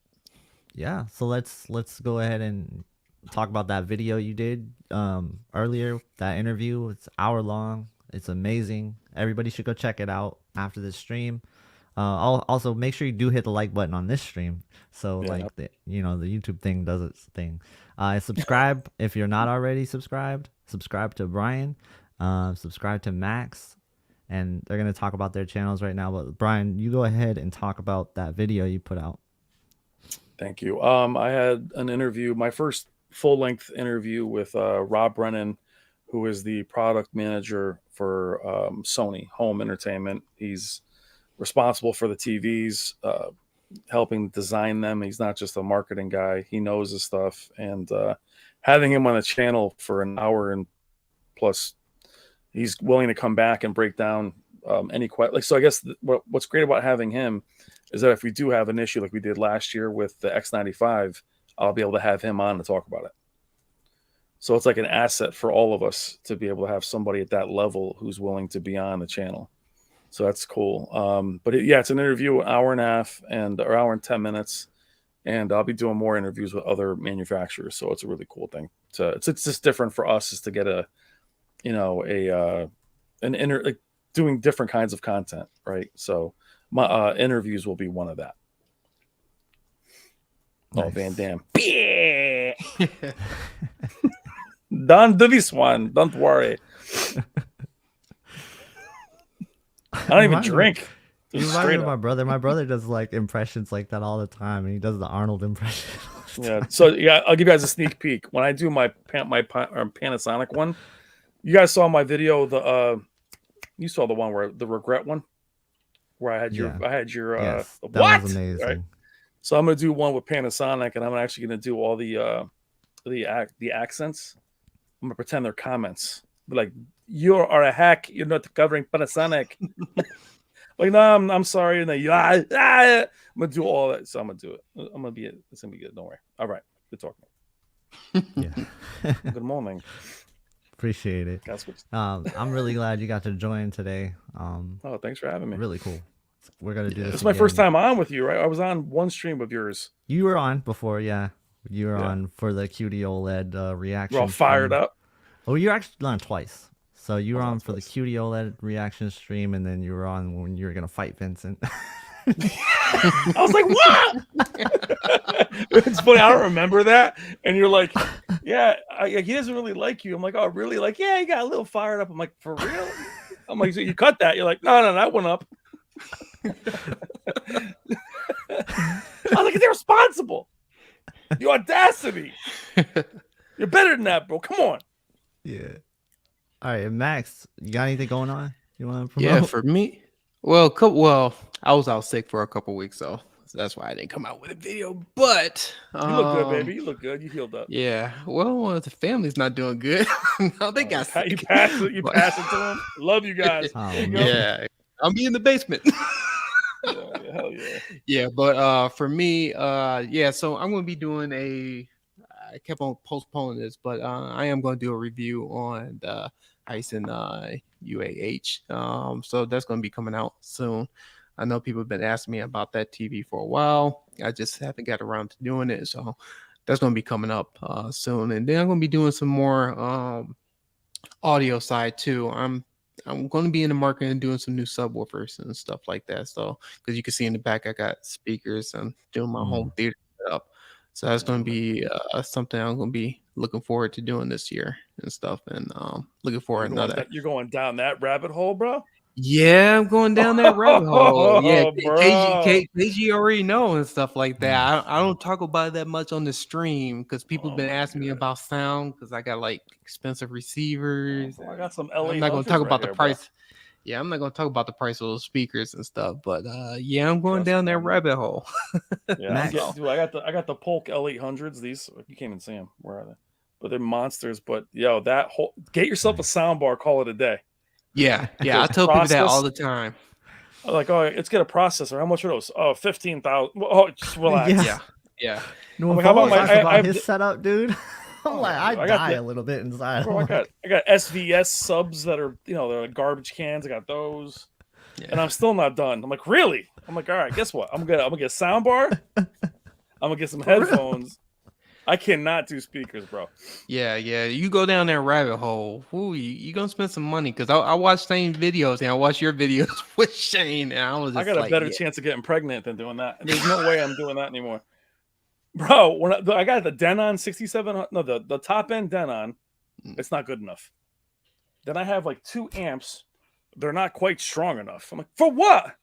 Yeah, so let's go ahead and talk about that video you did earlier. That interview, it's an hour long. It's amazing. Everybody should go check it out after this stream. Also make sure you do hit the like button on this stream, so Yeah. like the YouTube thing does its thing. Subscribe if you're not already subscribed. Subscribe to Brian. Subscribe to Max, and they're gonna talk about their channels right now. But Brian, you go ahead and talk about that video you put out. Thank you. I had an interview, my first full-length interview with Rob Brennan, who is the product manager for Sony Home Entertainment. He's responsible for the TVs, helping design them. He's not just a marketing guy. He knows his stuff. And having him on the channel for an hour and plus, he's willing to come back and break down any question. So I guess what's great about having him is that if we do have an issue like we did last year with the X95, I'll be able to have him on to talk about it. So it's like an asset for all of us to be able to have somebody at that level who's willing to be on the channel. So that's cool. But it's an interview, an hour and a half or hour and 10 minutes. And I'll be doing more interviews with other manufacturers. So it's a really cool thing. It's just different for us is to get doing different kinds of content, right? So my interviews will be one of that. Nice. Oh, Van Damme. Don't do this one. Don't worry. I don't even drink. You remind me of my brother. My brother does like impressions like that all the time, and he does the Arnold impression. Yeah. So I'll give you guys a sneak peek. When I do my Panasonic one, you guys saw my video. You saw the one where the regret one, where I had your yes, what? That was amazing. Right. So I'm gonna do one with Panasonic, and I'm actually gonna do all the accents. I'm gonna pretend they're comments. Be like, you are a hack. You're not covering Panasonic. Like, no, I'm sorry. And then I'm gonna do all that. So I'm gonna do it. It's gonna be good. Don't worry. All right. Good talking. Yeah. Good morning. Appreciate it. I'm really glad you got to join today. Oh, thanks for having me. Really cool. We're gonna do this. It's my first time on with you, right? I was on one stream of yours. You were on before, yeah. You were on for the QD-OLED reaction. We're all fired up. Oh, you're actually on twice. So you were on for the QD-OLED reaction stream, and then you were on when you were gonna fight Vincent. I was like, what? It's funny. I don't remember that. And you're like, yeah, he doesn't really like you. I'm like, oh, really? Like, yeah, he got a little fired up. I'm like, for real? I'm like, so you cut that? You're like, no, that went up. I was like, it's irresponsible. The audacity. You're better than that, bro. Come on. Yeah. All right, Max, you got anything going on? You want to promote? Yeah, for me. Well, I was out sick for a couple weeks, so that's why I didn't come out with a video. But you look good, baby. You look good. You healed up. Yeah. Well, the family's not doing good. No, they got sick. You pass it to them. Love you guys. Yeah. I'll be in the basement. Yeah, hell yeah. Yeah, but for me, so I'm gonna be doing I kept on postponing this, but I am gonna do a review on the Hisense UAH. So that's gonna be coming out soon. I know people have been asking me about that TV for a while. I just haven't got around to doing it, so that's gonna be coming up soon. And then I'm gonna be doing some more audio side too. I'm going to be in the market and doing some new subwoofers and stuff like that. So, because you can see in the back, I got speakers and doing my home theater setup. So that's going to be something I'm going to be looking forward to doing this year and stuff. And looking for You're going down that rabbit hole, bro? Yeah, I'm going down that rabbit hole. Yeah, bro. KG already know and stuff like that. I don't talk about it that much on the stream because people have been asking me about sound because I got like expensive receivers. I got some LA. I'm not going to talk about the price. Bro. Yeah, I'm not going to talk about the price of those speakers and stuff. But yeah, I'm going down that rabbit hole. Yeah, dude, I got the Polk L800s. These you can't even see them. Where are they? but they're monsters. But yo, that whole get yourself a sound bar, call it a day. Yeah. I tell people that all the time. Like, oh, let's get a processor. How much are those? Oh, 15,000. Oh, just relax. Yeah. No, like, how about his setup, dude? I'm like, I die a little bit inside. Bro, I got SVS subs that are, they're like garbage cans. I got those, and I'm still not done. I'm like, really? I'm like, all right, guess what? I'm gonna get a sound bar. I'm gonna get some headphones. I cannot do speakers, bro. Yeah. You go down that rabbit hole. Ooh, you gonna spend some money because I watched Shane's videos and I watched your videos with Shane, and I got a better chance of getting pregnant than doing that. There's no way I'm doing that anymore, bro. When I got the Denon 67, no, the top end Denon, it's not good enough. Then I have like 2 amps. They're not quite strong enough. I'm like, for what?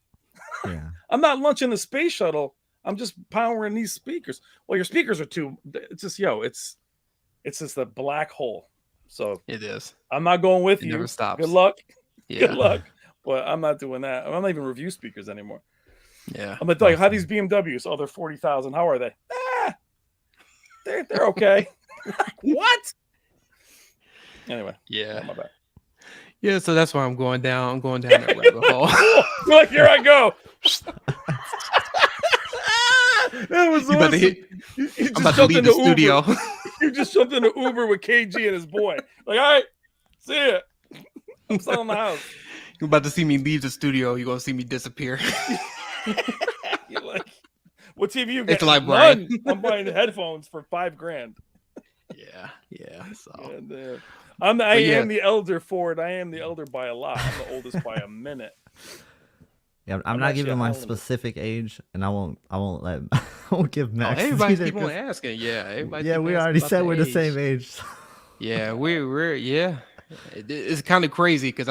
Yeah. I'm not launching the space shuttle. I'm just powering these speakers. Well, your speakers are too. It's just it's just a black hole. So it is. I'm not going with you. Never stops. Good luck. Yeah. Good luck. But I'm not doing that. I'm not even review speakers anymore. Yeah. I'm like, how these BMWs? Oh, they're 40,000. How are they? They're okay. What? Anyway. Yeah. My bad. Yeah. So that's why I'm going down. I'm going down that rabbit hole. You're like, here I go. That was awesome. I'm about to leave the studio. You just jumped into Uber with KG and his boy. Like, all right, see ya. I'm selling the house. You're about to see me leave the studio. You're gonna see me disappear. You're like, what TV you got? It's like Brian. I'm buying the headphones for $5,000. Yeah. So I am the elder for it. I am the elder by a lot. I'm the oldest by a minute. Yeah, I'm not giving my specific age, and I won't give Max. Everybody keep on asking. Yeah, we already said we're the same age. So. Yeah, we're It's kind of crazy because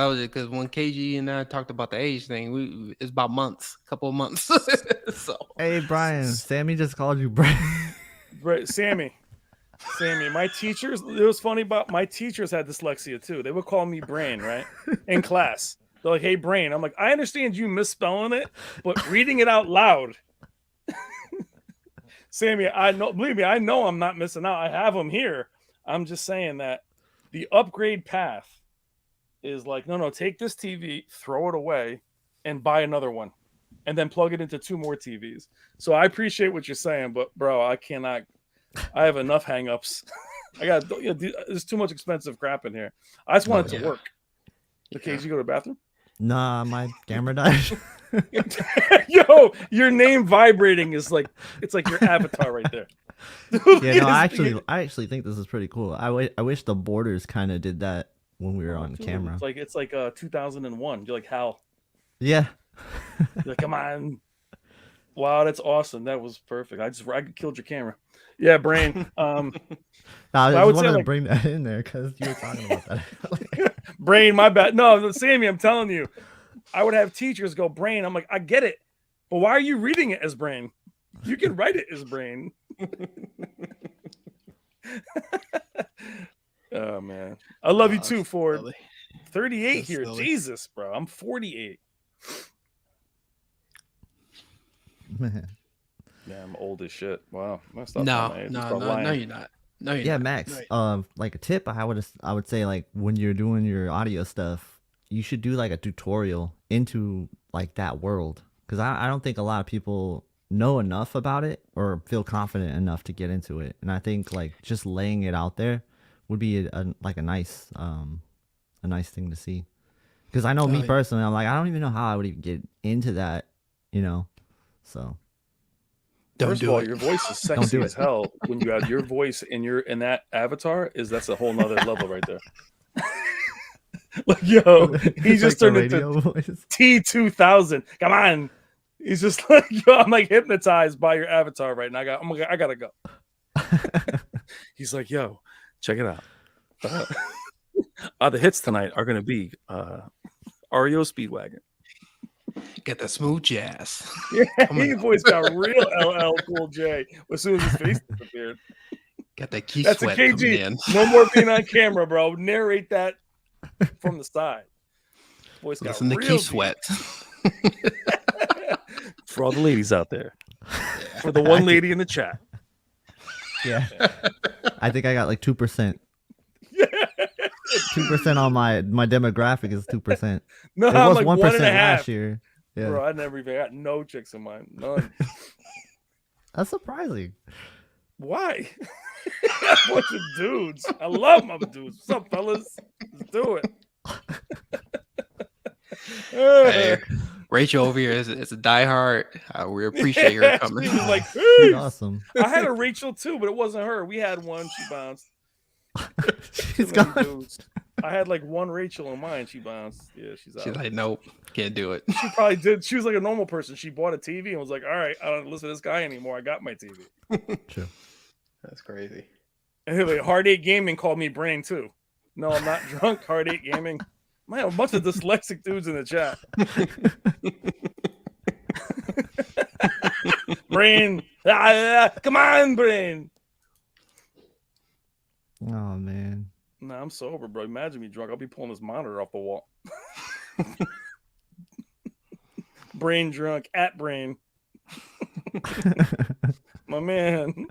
when KG and I talked about the age thing, it's about couple of months. So hey, Brian, Sammy just called you Brian. Sammy, my teachers. It was funny about my teachers had dyslexia too. They would call me Brain, right, in class. They're like, hey, Brain. I'm like, I understand you misspelling it, but reading it out loud. Sammy, believe me, I know I'm not missing out. I have them here. I'm just saying that the upgrade path is like, no, take this TV, throw it away, and buy another one, and then plug it into 2 more TVs. So I appreciate what you're saying, but bro, I cannot. I have enough hangups. There's too much expensive crap in here. I just want it to work. Okay, did you go to the bathroom? Nah, my camera died. Yo, your name vibrating is like it's like your avatar right there. Dude, yeah, no, I actually think this is pretty cool. I wish the borders kind of did that when we were on camera. It's like 2001. You're like Hal. Yeah. You're like, come on. Wow, that's awesome. That was perfect. I killed your camera. Yeah, Brain. I just wanted to bring that in there because you were talking about that. Brain, my bad. No, Sammy, I'm telling you, I would have teachers go Brain. I'm like, I get it, but why are you reading it as Brain? You can write it as Brain. Oh man, I love you too, Ford. Silly. 38 that's here, silly. Jesus, bro. I'm 48. Man. Yeah, I'm old as shit. Wow. No, you're not. No, you're not. Max. Like a tip, I would say, like when you're doing your audio stuff, you should do like a tutorial into like that world, because I don't think a lot of people know enough about it or feel confident enough to get into it. And I think like just laying it out there would be a nice thing to see. Because I know me personally, I'm like, I don't even know how I would even get into that, so. First of all, your voice is sexy as hell. When you have your voice in that avatar, that's a whole nother level right there. Like, yo, he just turned into T2000. Come on. He's just like, yo, I'm like hypnotized by your avatar right now. I gotta go. He's like, yo, check it out. The hits tonight are gonna be REO Speedwagon. Get the smooth jazz. Yeah, your voice got real LL Cool J as soon as his face disappeared. Got that key That's sweat a coming in. No more being on camera, bro. Narrate that from the side. Voice got listen to real key deep. sweat. For all the ladies out there. For the one lady in the chat. Yeah. I think I got like 2%. Yeah. 2% on my demographic is 2%. No, It I'm was like 1% 1.5. last year. Yeah. Bro, I never even got no chicks in mine. None. That's surprising. Why? A bunch of dudes. I love my dudes. What's up, fellas? Let's do it. Hey, Rachel over here is a diehard. We appreciate her coming. She was like, She's "Peace." awesome. I had a Rachel too, but it wasn't her. We had one. She bounced. She's Too many gone. dudes. I had like one Rachel in mine. She bounced. Yeah, she's out. She's like, nope, can't do it. She probably did. She was like a normal person. She bought a TV and was like, all right, I don't listen to this guy anymore. I got my TV. True. That's crazy. And like, Hard 8 Gaming called me Brain too. No, I'm not drunk. Hard 8 Gaming. Man, a bunch of dyslexic dudes in the chat. Brain. Come on, Brain. Oh man. Nah, I'm sober, bro. Imagine me drunk. I'll be pulling this monitor off the wall. Brain drunk at Brain. My man.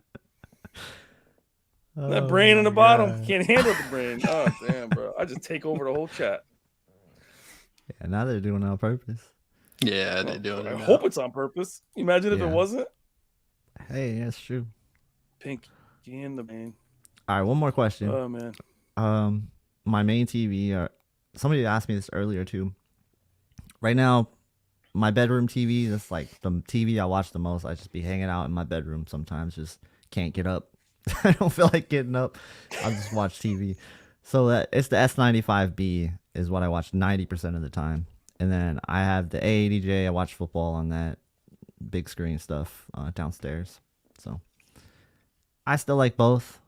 That brain in the bottom. Can't handle the brain. Oh, damn, bro. I just take over the whole chat. Yeah, now they're doing it on purpose. Yeah, they're doing it. I now. hope it's on purpose. Imagine if it wasn't. Hey, that's true. Pinky in the brain. All right, one more question. Oh, man. My main TV. Somebody asked me this earlier too. Right now, my bedroom TV. That's like the TV I watch the most. I just be hanging out in my bedroom sometimes. Just can't get up. I don't feel like getting up. I'll just watch TV. So it's the S95B is what I watch 90% of the time. And then I have the A80J. I watch football on that big screen stuff downstairs. So I still like both.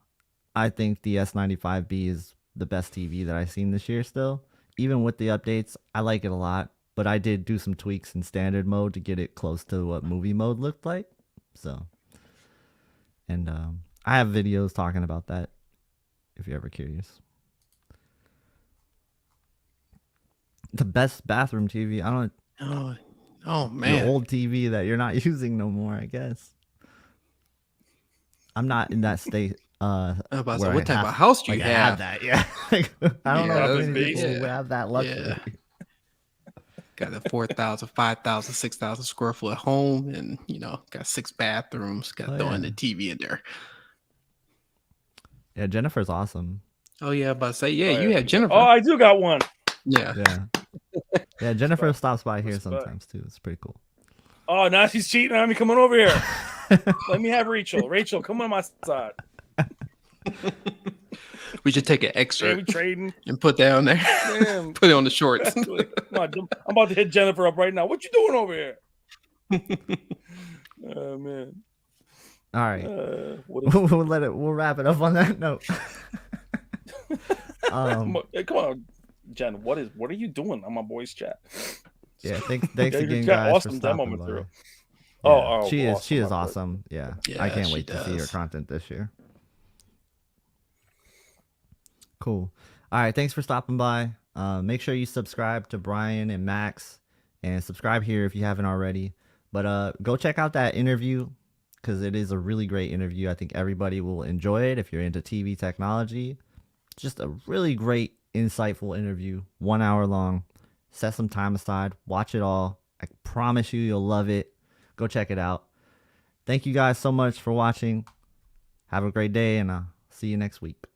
I think the S95B is the best TV that I've seen this year still. Even with the updates, I like it a lot. But I did do some tweaks in standard mode to get it close to what movie mode looked like. So, and I have videos talking about that if you're ever curious. The best bathroom TV. I don't. Oh man. Your old TV that you're not using no more, I guess. I'm not in that state. About what type of house do you have? That, yeah. I don't know if many people yeah. have that luxury. Yeah. Got a 4,000, 5,000, 6,000 square foot home, and got 6 bathrooms. Got throwing the TV in there. Yeah, Jennifer's awesome. Oh yeah, but say you have Jennifer. Oh, I do got one. Yeah. Yeah, Jennifer stops by here sometimes too. It's pretty cool. Oh, now she's cheating on me. Coming over here. Let me have Rachel. Rachel, come on my side. We should take an extra We trading and put that on there. Damn. Put it on the shorts. Come on, I'm about to hit Jennifer up right now. What you doing over here? Oh man. All right. We'll wrap it up on that note. Come on, Jen. What are you doing on my boys chat? Yeah, thanks again, guys. Awesome for demo stopping material. by. Yeah. She is awesome. Yeah, Yeah, I can't she wait to see her does. content this year. Cool. All right, thanks for stopping by. Make sure you subscribe to Brian and Max, and subscribe here if you haven't already. But go check out that interview because it is a really great interview. I think everybody will enjoy it if you're into TV technology. Just a really great, insightful interview. 1 hour long. Set some time aside. Watch it all. I promise you'll love it. Go check it out. Thank you guys so much for watching. Have a great day, and I'll see you next week.